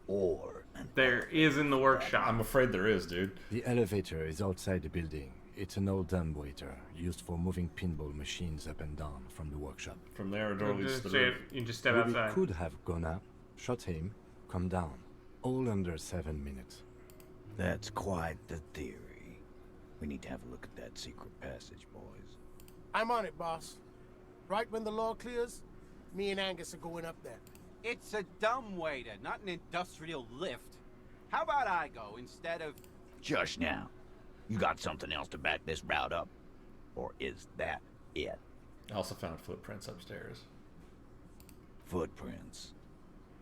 Or an There is in the workshop. I'm afraid there is, dude. The elevator is outside the building. It's an old dumbwaiter used for moving pinball machines up and down from the workshop. From there, a door leads to the roof. You just step Ruby outside. could have gone up, shot him, come down. All under 7 minutes. That's quite the theory. We need to have a look at that secret passage, boys. I'm on it, boss. Right when the law clears, me and Angus are going up there. It's a dumbwaiter, not an industrial lift. How about I go instead of... Just now. You got something else to back this route up? Or is that it? I also found footprints upstairs. Footprints.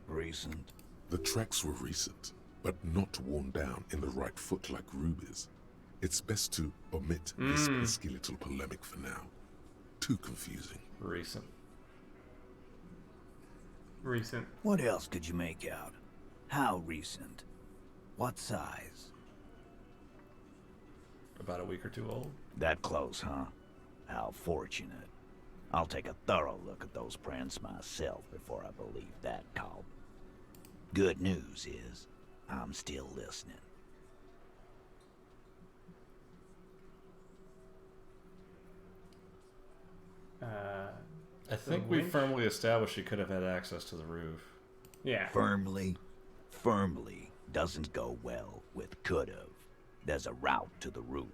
Recent. The tracks were recent, but not worn down in the right foot like Ruby's. It's best to omit this pesky little polemic for now. Too confusing. Recent. What else could you make out? How recent? What size? About a week or two old. That close, huh? How fortunate. I'll take a thorough look at those prints myself before I believe that call. Good news is, I'm still listening. I think we firmly established she could have had access to the roof. Yeah. Firmly doesn't go well with could've. There's a route to the roof.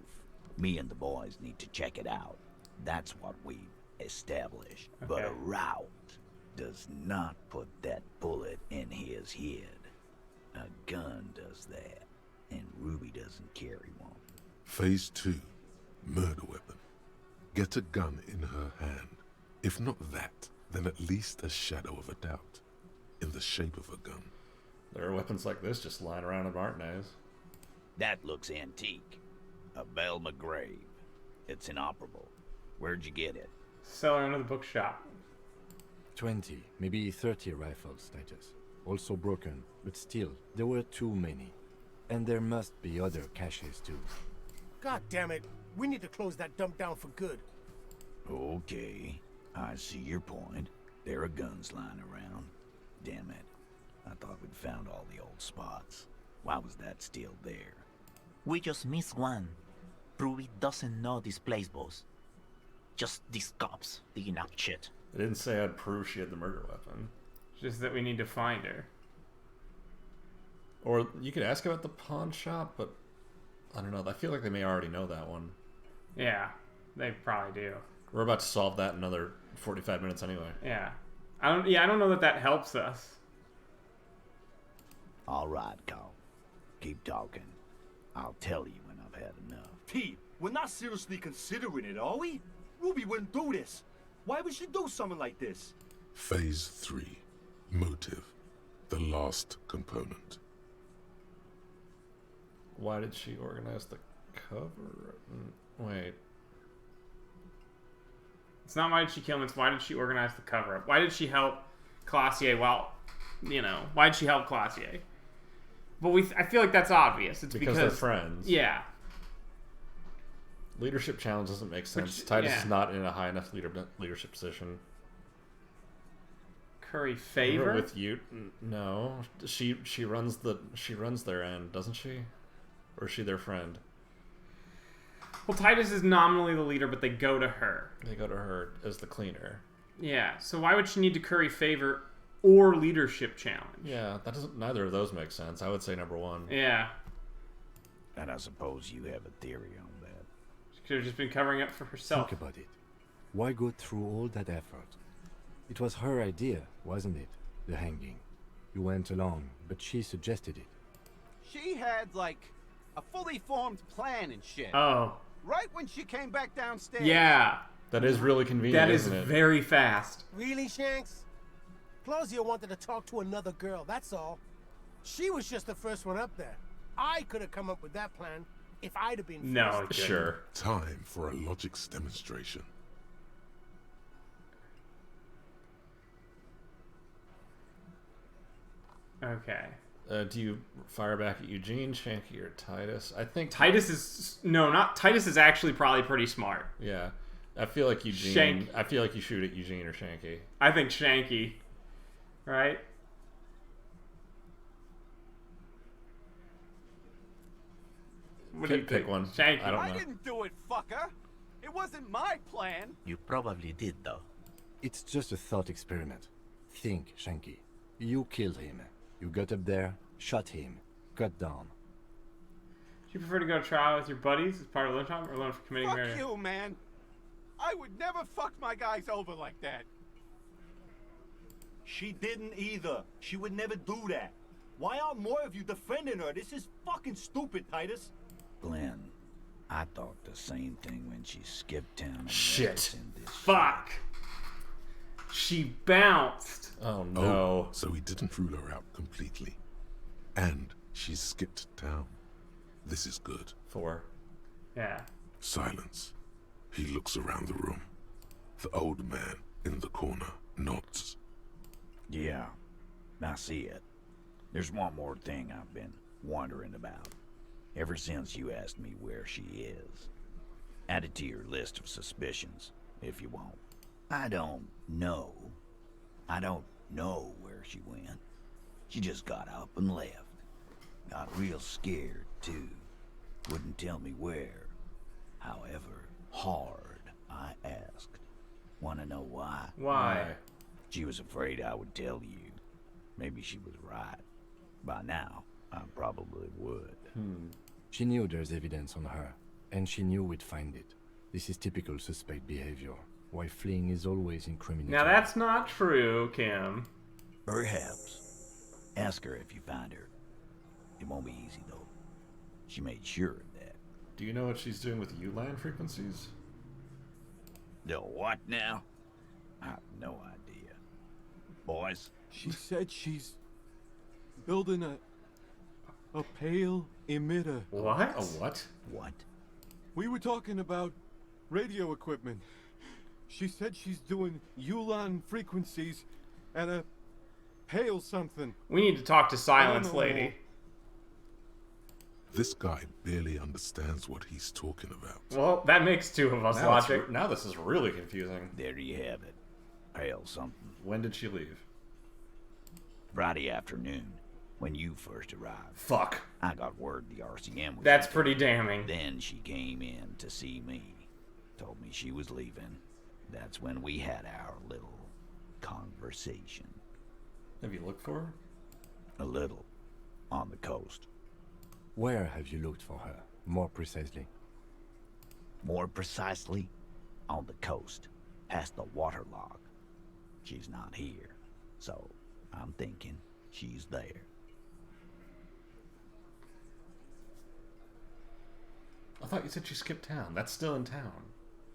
Me and the boys need to check it out. That's what we've established. Okay. But a route does not put that bullet in his head. A gun does that, and Ruby doesn't carry one. Phase 2. Murder weapon. Get a gun in her hand. If not that, then at least a shadow of a doubt. In the shape of a gun. There are weapons like this just lying around in Martinez. That looks antique. A Bell McGrave. It's inoperable. Where'd you get it? Cellar under the bookshop. 20, maybe 30 rifles, Titus. Also broken, but still, there were too many. And there must be other caches too. God damn it. We need to close that dump down for good. Okay. I see your point. There are guns lying around. Damn it. I thought we'd found all the old spots. Why was that still there? We just missed one. Ruby doesn't know this place, boss. Just these cops digging up shit. I didn't say I'd prove she had the murder weapon. Just that we need to find her. Or you could ask about the pawn shop, but I don't know. I feel like they may already know that one. Yeah, they probably do. We're about to solve that in another 45 minutes anyway. Yeah. I don't know that helps us. All right, Carl. Keep talking. I'll tell you when I've had enough. Pete, we're not seriously considering it, are we? Ruby wouldn't do this. Why would she do something like this? Phase 3. Motive. The last component. Why did she organize the cover? Wait. It's not why did she kill him, it's why did she organize the cover-up. Why did she help Classier why did she help Classier? But I feel like that's obvious. It's because they're friends. Yeah. Leadership challenge doesn't make sense. Titus is not in a high enough leadership position. Curry favor with you? No, she runs their end, doesn't she? Or is she their friend? Well, Titus is nominally the leader, but they go to her. They go to her as the cleaner. Yeah. So why would she need to curry favor or leadership challenge? Yeah, that doesn't. Neither of those make sense. I would say number one. Yeah. And I suppose you have a theory on that. She could have just been covering up for herself. Think about it. Why go through all that effort? It was her idea, wasn't it? The hanging. You went along, but she suggested it. She had, like, a fully formed plan and shit. Oh. Right when she came back downstairs. Yeah. That is really convenient, That is isn't it? very fast. Really, Shanks? Claudia wanted to talk to another girl, that's all. She was just the first one up there. I could have come up with that plan if I'd have been first. No, sure. Time for a logics demonstration. Okay. Do you fire back at Eugene, Shanky, or Titus? I think Titus is Titus is actually probably pretty smart. Yeah, I feel like Eugene. I feel like you shoot at Eugene or Shanky. I think Shanky, right? Pick one. Shanky. I don't know. I didn't do it, fuck motherfucker! It wasn't my plan! You probably did, though. It's just a thought experiment. Think, Shanky. You killed him. You got up there, shot him, cut down. Do you prefer to go to trial with your buddies as part of lunch time or alone for committing Fuck murder? you, man! I would never fuck my guys over like that. She didn't either. She would never do that. Why aren't more of you defending her? This is fucking stupid, Titus. Glenn, I thought the same thing when she skipped town. And Shit. Fuck. She bounced. Oh no. Oh, so he didn't rule her out completely. And she skipped town. This is good. 4. Yeah. Silence. He looks around the room. The old man in the corner nods. Yeah, I see it. There's one more thing I've been wondering about. Ever since you asked me where she is. Add it to your list of suspicions, if you want. I don't know. I don't know where she went. She just got up and left. Got real scared, too. Wouldn't tell me where. However hard I asked. Wanna know why? Why? She was afraid I would tell you. Maybe she was right. By now, I probably would. She knew there's evidence on her, and she knew we'd find it. This is typical suspect behavior. Why fleeing is always incriminating. Now that's not true, Kim. Perhaps. Ask her if you find her. It won't be easy, though. She made sure of that. Do you know what she's doing with ULAN frequencies? The what now? I have no idea. Boys? She said she's building a pale emitter. What? A what? What? We were talking about radio equipment. She said she's doing ULAN frequencies and a pale something. We need to talk to Silence I don't know. Lady. This guy barely understands what he's talking about. Well, that makes two of us logic. Now this is really confusing. There you have it. Pale something. When did she leave? Friday afternoon, when you first arrived. Fuck. I got word the RCM was... That's pretty damning. Then she came in to see me. Told me she was leaving. That's when we had our little conversation. Have you looked for her? A little. On the coast. Where have you looked for her, more precisely? More precisely, on the coast, past the waterlock. She's not here, so I'm thinking she's there. I thought you said she skipped town. That's still in town.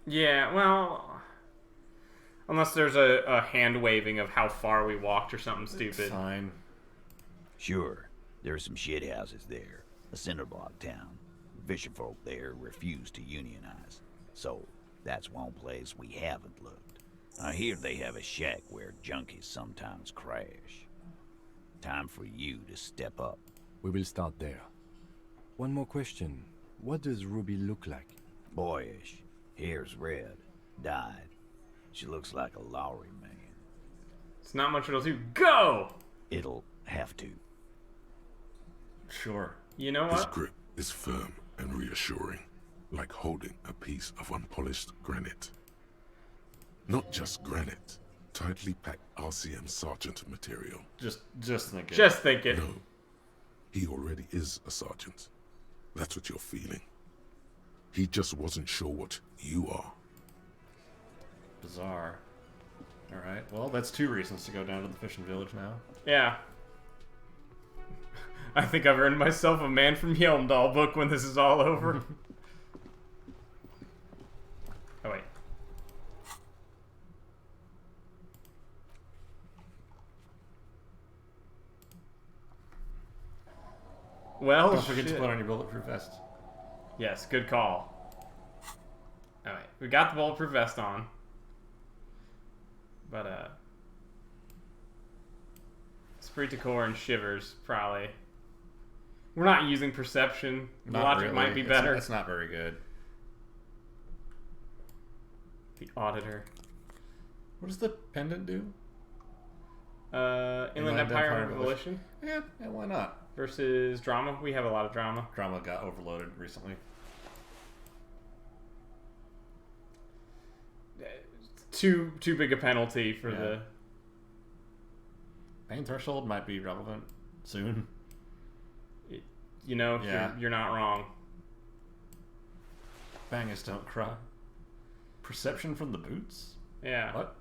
Yeah, well... Unless there's a hand waving of how far we walked or something stupid. Fine. Sure, there's some shit houses there. A cinder block town. Fisherfolk there refuse to unionize. So, that's one place we haven't looked. I hear they have a shack where junkies sometimes crash. Time for you to step up. We will start there. One more question. What does Ruby look like? Boyish. Hair's red. Dyed. She looks like a Lowry man. It's not much it'll do. Go! It'll have to. Sure. You know His what? grip is firm and reassuring, like holding a piece of unpolished granite. Not just granite, tightly packed RCM sergeant material. Just think it. Just think it. No, he already is a sergeant. That's what you're feeling. He just wasn't sure what you are. Bizarre. Alright, well, that's 2 reasons to go down to the fishing village now. Yeah. I think I've earned myself a Man from Yelmdall book when this is all over. Oh, wait. Well, Don't forget to shit. put on your bulletproof vest. Yes, good call. Alright, we got the bulletproof vest on. But, Esprit de Corps and Shivers, probably. We're not using perception. Not Logic really. might be better. It's not very good. The Auditor. What does the pendant do? Inland Empire and Revolution. Yeah, why not? Versus Drama. We have a lot of Drama. Drama got overloaded recently. too big a penalty for the pain threshold might be relevant soon. You know, you're not wrong. Bangers don't cry. Perception from the boots? Yeah. What?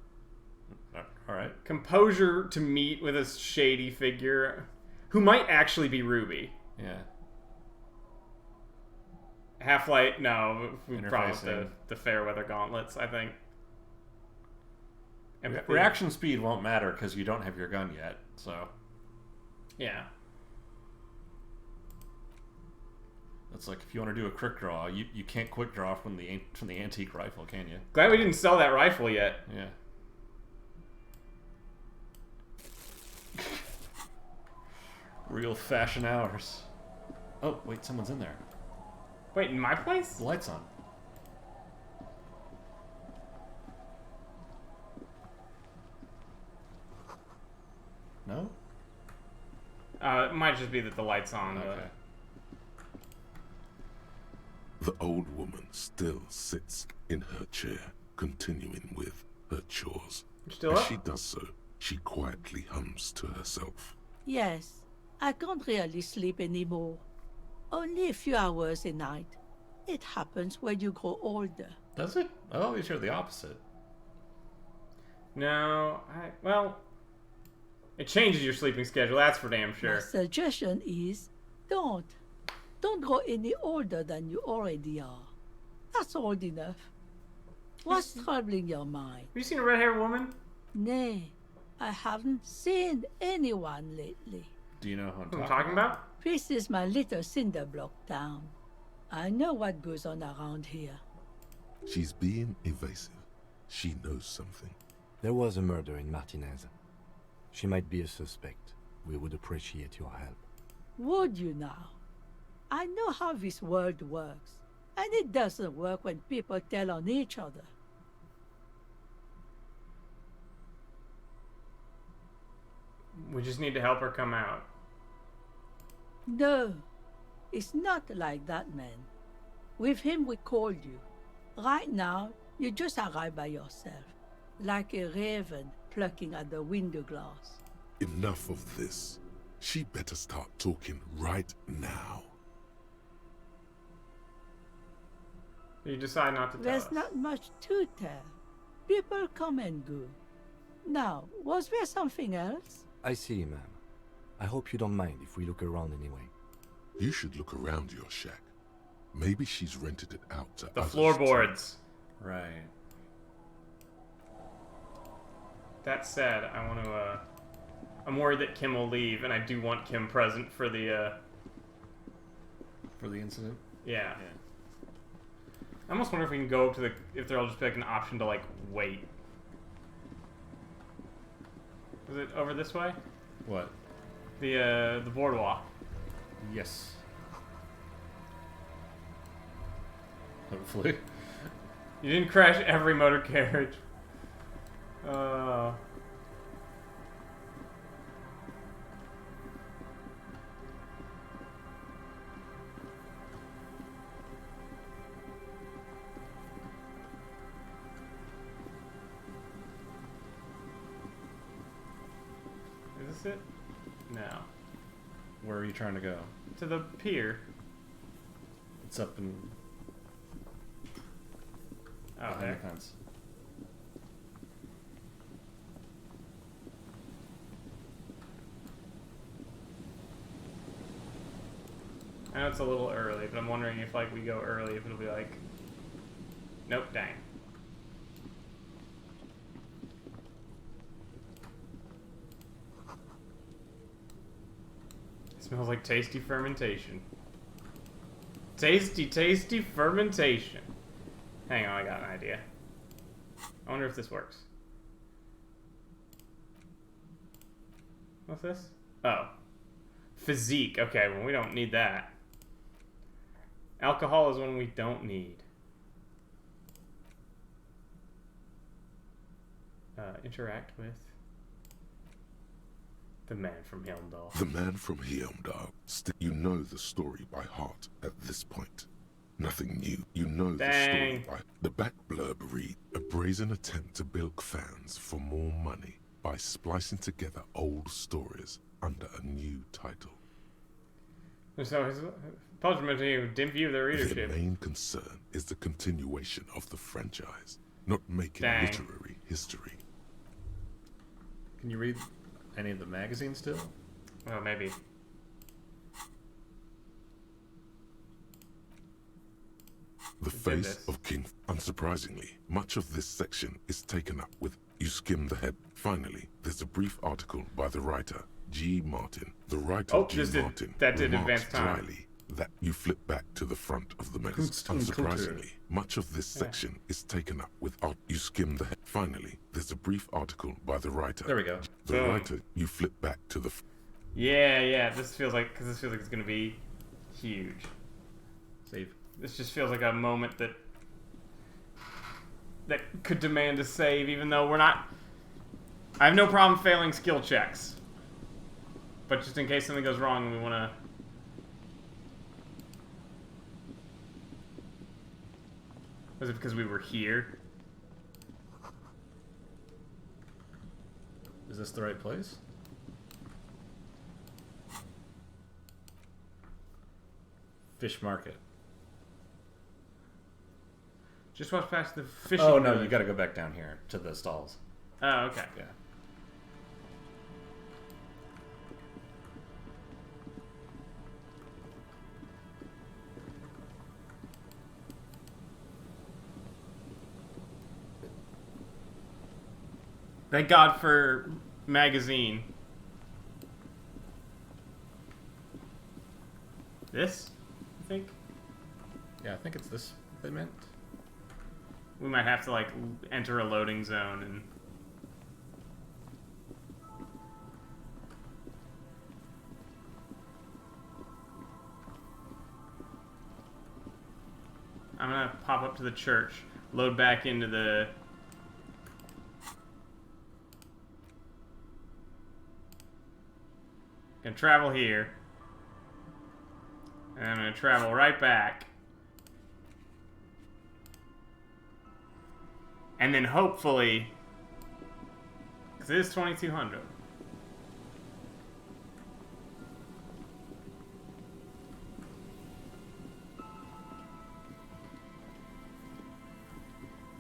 All right. Composure to meet with a shady figure who might actually be Ruby. Yeah. Half-Light, no, we promised Interfacing. the Fairweather Gauntlets, I think. Reaction speed won't matter because you don't have your gun yet, so. Yeah. It's like if you want to do a quick draw, you can't quick draw from the antique rifle, can you? Glad we didn't sell that rifle yet. Yeah. Real fashion hours. Oh, wait, someone's in there. Wait, in my place? The light's on. No? It might just be that the light's on. Okay. The old woman still sits in her chair, continuing with her chores. Still As up? she does so, she quietly hums to herself. Yes, I can't really sleep anymore. Only a few hours a night. It happens when you grow older. Does it? I always hear the opposite. No, well, it changes your sleeping schedule, that's for damn My sure. suggestion is, don't grow any older than you already are. That's old enough. What's troubling your mind? Have you seen a red-haired woman? Nay, I haven't seen anyone lately. Do you know who I'm talking about? This is my little cinder block town. I know what goes on around here. She's being evasive. She knows something. There was a murder in Martinez. She might be a suspect. We would appreciate your help. Would you now? I know how this world works, and it doesn't work when people tell on each other. We just need to help her come out. No, it's not like that, man. With him, we called you. Right now, you just arrived by yourself, like a raven plucking at the window glass. Enough of this. She better start talking right now. You decide not to tell There's us. not much to tell. People come and go. Now, was there something else? I see, ma'am. I hope you don't mind if we look around anyway. You should look around your shack. Maybe she's rented it out to The others floorboards. Right. That said, I want to, I'm worried that Kim will leave, and I do want Kim present for the, For the incident? yeah. I almost wonder if we can go up to if there'll just be like an option to like wait. Is it over this way? What? The boardwalk. Yes. Hopefully. You didn't crash every motor carriage. Is this it? No. Where are you trying to go? To the pier. It's up in... Oh, behind there. the fence. I know it's a little early, but I'm wondering if like we go early, if it'll be like, nope, dang. It smells like tasty fermentation. Tasty, tasty fermentation. Hang on, I got an idea. I wonder if this works. What's this? Oh. Physique. Okay, well, we don't need that. Alcohol is one we don't need. Interact with the man from Helmdall. The man from Helmdall. You know the story by heart at this point. Nothing new. You know the story, right? The back blurb reads, a brazen attempt to bilk fans for more money by splicing together old stories under a new title. So his punishment to dim view their Their readership. main concern is the continuation of the franchise, not making literary history. Can you read any of the magazines still? Well, maybe. The face of King. Unsurprisingly, much of this section is taken up with you skim the head. Finally, there's a brief article by the writer, G. Martin. The writer, G. Martin, remarks dryly that you flip back to the front of the magazine. Unsurprisingly, much of this section is taken up with you skim the head. Finally, there's a brief article by the writer. There we go. The writer, you flip back to the... Yeah, this feels like it's gonna be huge. Save. This just feels like a moment that could demand a save, even though we're not... I have no problem failing skill checks. But just in case something goes wrong, we wanna... Was it because we were here? Is this the right place? Fish market. Just walk past the fishing Oh, no, village. you gotta go back down here to the stalls. Oh, okay. Yeah. Thank God for magazine. This, I think? Yeah, I think it's this they meant. We might have to, like, enter a loading zone and... I'm gonna pop up to the church, load back into the... Gonna travel here. And I'm gonna travel right back. And then hopefully, because it is 2200.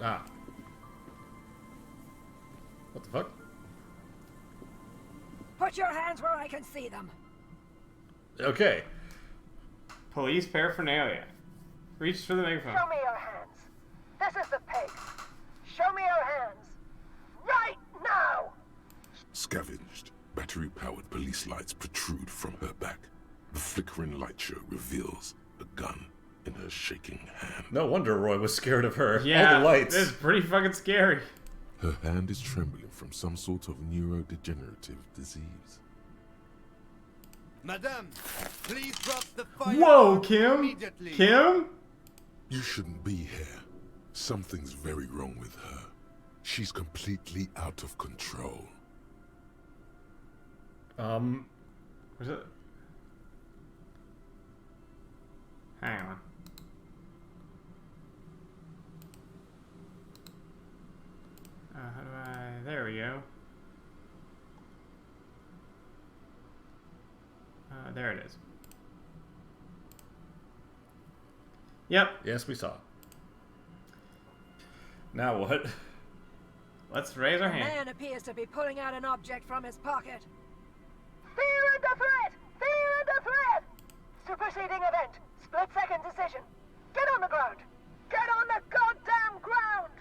Ah. What the fuck? Put your hands where I can see them. Okay. Police paraphernalia. Reach for the megaphone. Show me your hands. This is the pace. Show me your hands. Right now! Scavenged, battery-powered police lights protrude from her back. The flickering light show reveals a gun in her shaking hand. No wonder Roy was scared of her. Yeah, all the lights. This is pretty fucking scary. Her hand is trembling from some sort of neurodegenerative disease. Madame, please drop the fire. Whoa, Kim! Immediately. Kim? You shouldn't be here. Something's very wrong with her. She's completely out of control. Was it? Hang on. How do I... There we go. There it is. Yep. Yes, we saw. Now what? Let's raise our The hand. man appears to be pulling out an object from his pocket. Fear under threat! Fear under threat! Superseding event. Split-second decision. Get on the ground! Get on the goddamn ground!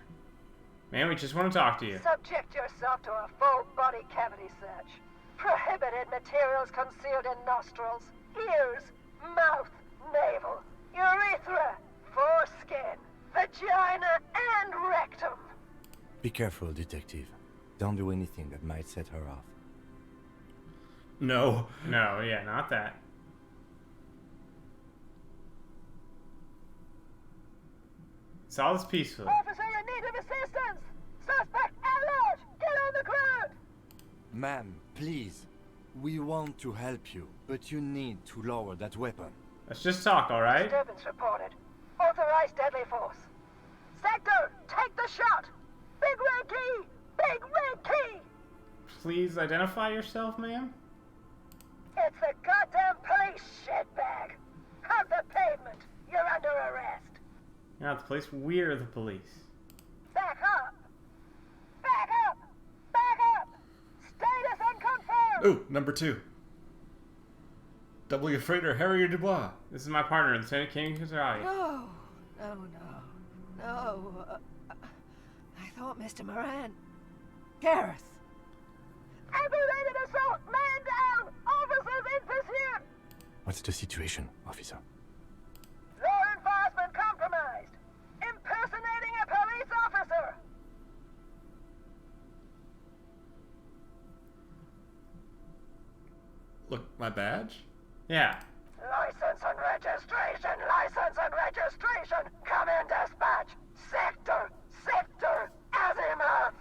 Man, we just want to talk to you. Subject yourself to a full body cavity search. Prohibited materials concealed in nostrils, ears, mouth, navel, urethra, foreskin, vagina, and rectum. Be careful, detective. Don't do anything that might set her off. No. No, yeah, not that. It's all this peacefully. Officer in need of assistance! Suspect alert! Get on the ground! Ma'am, please. We want to help you, but you need to lower that weapon. Let's just talk, alright? Disturbance reported. Authorized deadly force. Sector, take the shot! Big red key! Big red key! Please identify yourself, ma'am. It's the goddamn police, shitbag! Hug the pavement! You're under arrest! You're not the police, we're the police. Back up! Back up! Back up! Status unconfirmed! Ooh, number 2. W. Freighter Harrier Dubois. This is my partner, Lieutenant King Kazari. No, no. I thought Mr. Moran. Gareth. Aggravated assault! Man down! Officers in pursuit! What's the situation, officer? Law enforcement compromised! Impersonating a police officer! Look, my badge? Yeah. License and registration! License and registration! Come in, dispatch! Sector! Sector! Azimuth!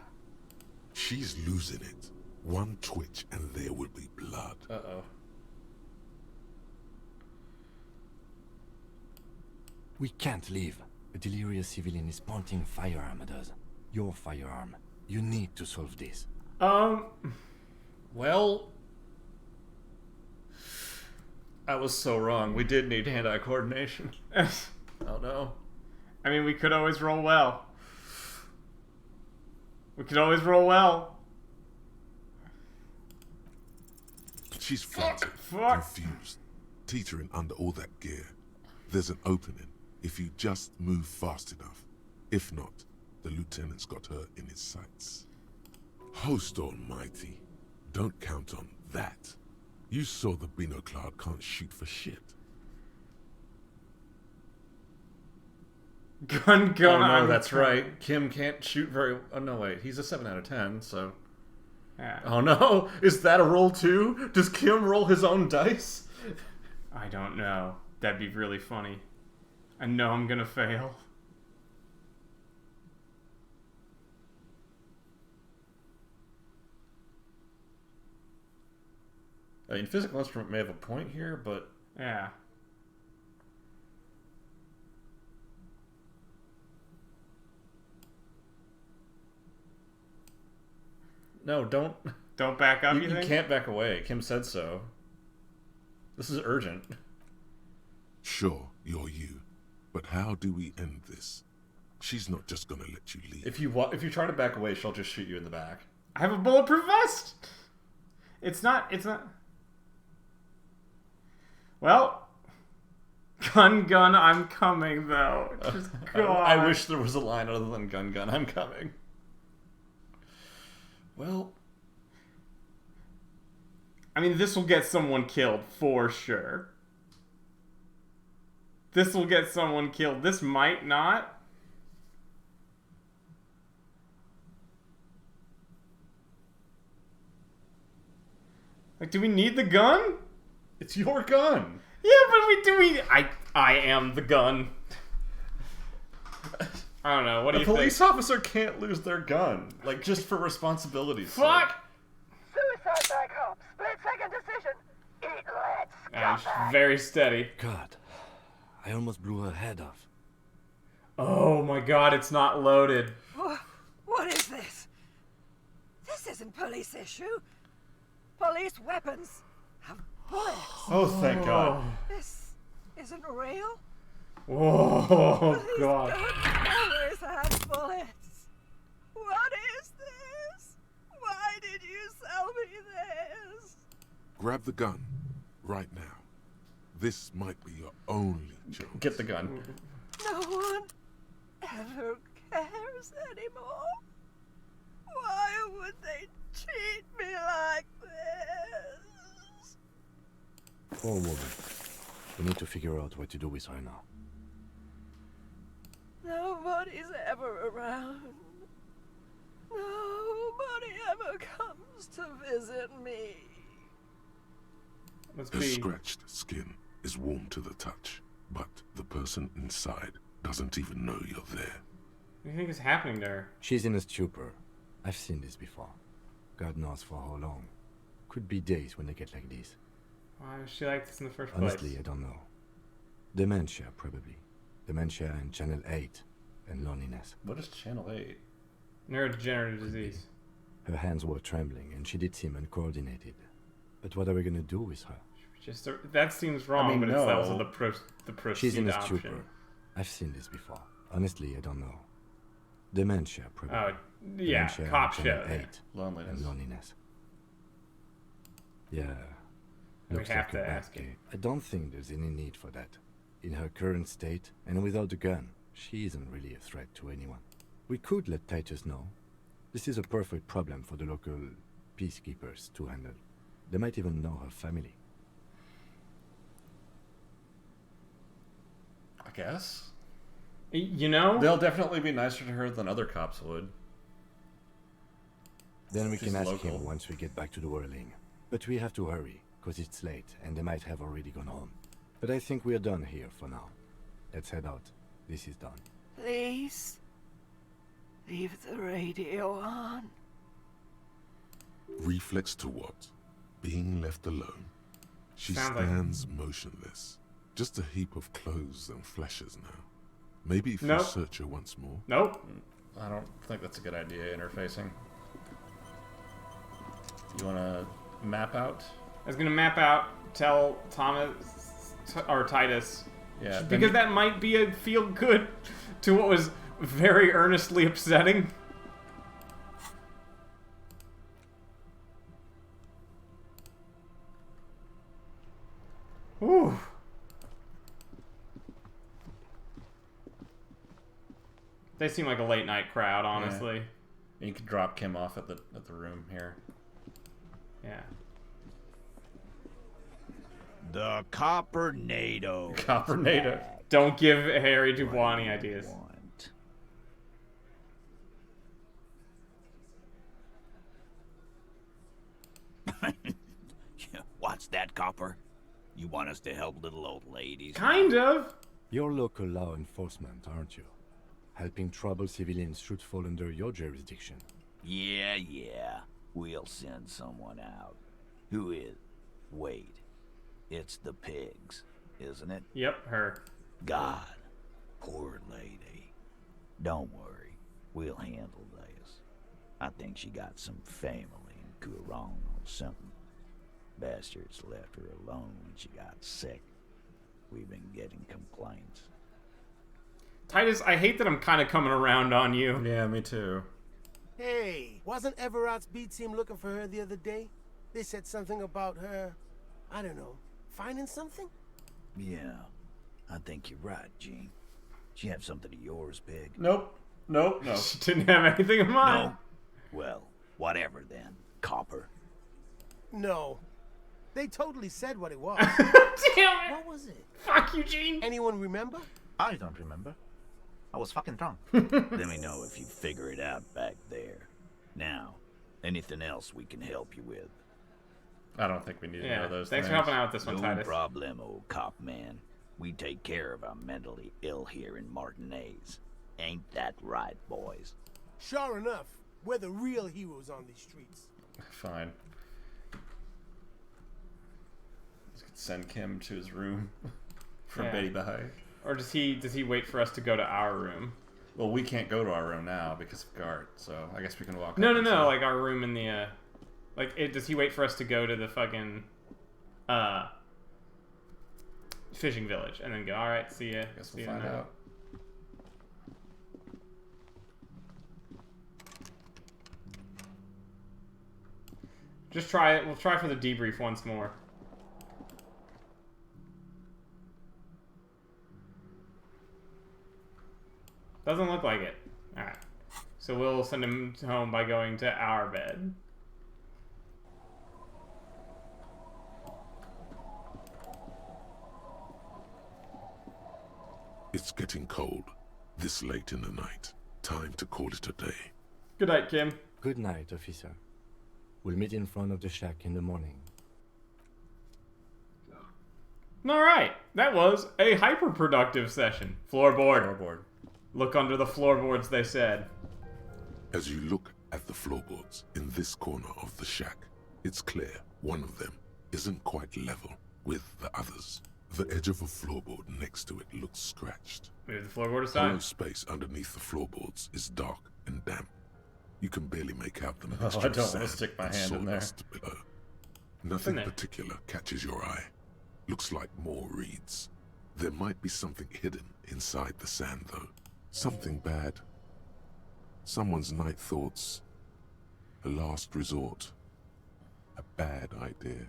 She's losing it. One twitch and there will be blood. Uh-oh. We can't leave. A delirious civilian is pointing firearm at us. Your firearm. You need to solve this. Well, I was so wrong. We did need hand-eye coordination. Oh no. I mean, we could always roll well. We could always roll well. She's frantic, confused, teetering under all that gear. There's an opening if you just move fast enough. If not, the lieutenant's got her in his sights. Host almighty, don't count on that. You saw the Binoclad can't shoot for shit. Gun. Oh no, that's right. Kim can't shoot very... Oh no, wait. He's a 7 out of 10, so... Yeah. Oh no! Is that a roll too? Does Kim roll his own dice? I don't know. That'd be really funny. I know I'm gonna fail. I mean, physical instrument may have a point here, but... Yeah. No, don't back up, you You think? can't back away. Kim said so. This is urgent. Sure, you're you. But how do we end this? She's not just gonna let you leave. If you try to back away, she'll just shoot you in the back. I have a bulletproof vest! It's not... Well... Gun, I'm coming, though. Just God. I wish there was a line other than gun, I'm coming. Well... I mean, this will get someone killed, for sure. This will get someone killed. This might not. Like, do we need the gun? It's your gun. Yeah, but I am the gun. I don't know. What do you think? A police officer can't lose their gun, like just for responsibility's sake. Fuck! Suicide by cop. Split-second decision. Eat lead, She's very steady. God, I almost blew her head off. Oh my God, it's not loaded. What is this? This isn't police issue. Police weapons have bullets. Oh, thank God. This isn't real. Whoa, Police God. don't always have bullets. What is this? Why did you sell me this? Grab the gun, right now. This might be your only chance. Get the gun. No one ever cares anymore. Why would they treat me like this? Poor woman. We need to figure out what to do with her now. Nobody's ever around. Nobody ever comes to visit me. Her scratched skin is warm to the touch, but the person inside doesn't even know you're there. What do you think is happening to her? She's in a stupor. I've seen this before. God knows for how long. Could be days when they get like this. Why was she like this in the first Honestly, place? I don't know. Dementia, probably. Dementia and Channel 8 and loneliness. What is Channel 8? Neurodegenerative disease. Her hands were trembling and she did seem uncoordinated. But what are we gonna do with her? Just that seems wrong, but it's also the proceed She's in a option. stupor. I've seen this before. Honestly, I don't know. Dementia, probably. Oh, yeah, Dementia cop and Channel show. 8 Loneliness. and loneliness. Yeah. We Looks have like to a bad ask him. case. I don't think there's any need for that. In her current state, and without a gun, she isn't really a threat to anyone. We could let Titus know. This is a perfect problem for the local peacekeepers to handle. They might even know her family. I guess. You know? They'll definitely be nicer to her than other cops would. Then we She's can ask local. him once we get back to the whirling. But we have to hurry, because it's late, and they might have already gone home. But I think we're done here for now. Let's head out. This is done. Please, leave the radio on. Reflex to what? Being left alone. She Sounds like- stands motionless. Just a heap of clothes and fleshes now. Maybe if Nope. you search her once more. Nope. I don't think that's a good idea, interfacing. You want to map out? I was gonna map out, tell Thomas or Titus, Yeah, because that might be a feel good to what was very earnestly upsetting. Whew. They seem like a late night crowd, honestly. And you could drop Kim off at the room here. Yeah. The Copper-nado. Copper-nado. Don't give Harry Dubois any ideas. What's that, Copper? You want us to help little old ladies? Kind of. You're local law enforcement, aren't you? Helping troubled civilians should fall under your jurisdiction. Yeah. We'll send someone out. Who is? Wait. It's the pigs, isn't it? Yep, her. God. Poor lady. Don't worry. We'll handle this. I think she got some family in Courant or something. Bastards left her alone when she got sick. We've been getting complaints. Titus, I hate that I'm kind of coming around on you. Yeah, me too. Hey, wasn't Everett's beat team looking for her the other day? They said something about her, I don't know, finding something? Yeah, I think you're right, Gene. She have something of yours, Pig? Nope. No. She didn't have anything of mine. No? Well, whatever then, Copper. No. They totally said what it was. Damn it! What was it? Fuck you, Gene. Anyone remember? I don't remember. I was fucking drunk. Let me know if you figure it out back there. Now, anything else we can help you with? I don't think we need to know those thanks things. for helping out with this one, No Titus. problemo, cop man. We take care of our mentally ill here in Martinez. Ain't that right, boys? Sure enough, we're the real heroes on these streets. Fine. Let's send Kim to his room from Yeah. Betty Bahai. Or does he wait for us to go to our room? Well, we can't go to our room now because of Gart, so I guess we can walk. No, up and see. like our room in the, does he wait for us to go to the fucking, fishing village and then go, alright, see ya. Guess See we'll you find tonight." out. Just try it. We'll try for the debrief once more. Doesn't look like it. Alright. So we'll send him home by going to our bed. It's getting cold. This late in the night. Time to call it a day. Good night, Kim. Good night, officer. We'll meet in front of the shack in the morning. Alright. That was a hyper-productive session. Floorboard. Look under the floorboards, they said. As you look at the floorboards in this corner of the shack, it's clear one of them isn't quite level with the others. The edge of a floorboard next to it looks scratched. Move the floorboard Hollow aside. space underneath the floorboards is dark and damp. You can barely make out the Oh, mixture I don't of want to sand stick my and hand in there. sawdust below. Nothing there? particular catches your eye. Looks like more reeds. There might be something hidden inside the sand, though. Something bad. Someone's night thoughts. A last resort. A bad idea.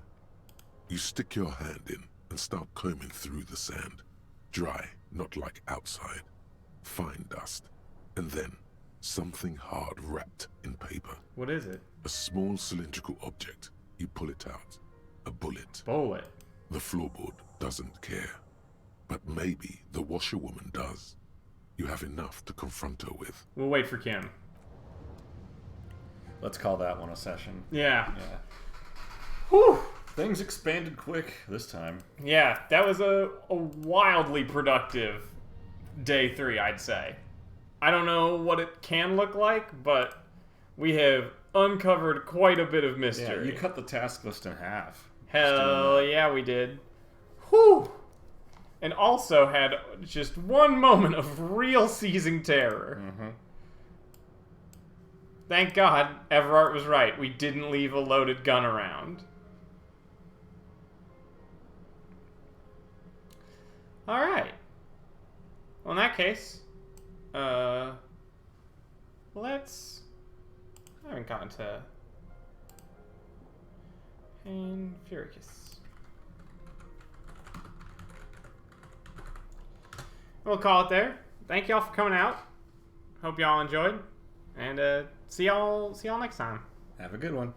You stick your hand in and start combing through the sand. Dry, not like outside. Fine dust. And then, something hard wrapped in paper. What is it? A small cylindrical object. You pull it out. A bullet. Bullet. The floorboard doesn't care. But maybe the washerwoman does. You have enough to confront her with. We'll wait for Kim. Let's call that one a session. Yeah. Whew. Things expanded quick this time. Yeah, that was a wildly productive day 3, I'd say. I don't know what it can look like, but we have uncovered quite a bit of mystery. Yeah, you cut the task list in half. Hell yeah, we did. Whew! And also had just one moment of real seizing terror. Mm-hmm. Thank God Everard was right. We didn't leave a loaded gun around. Alright. Well, in that case, let's... I haven't gotten to... Pain Furicus. We'll call it there. Thank y'all for coming out. Hope y'all enjoyed. And see y'all next time. Have a good one.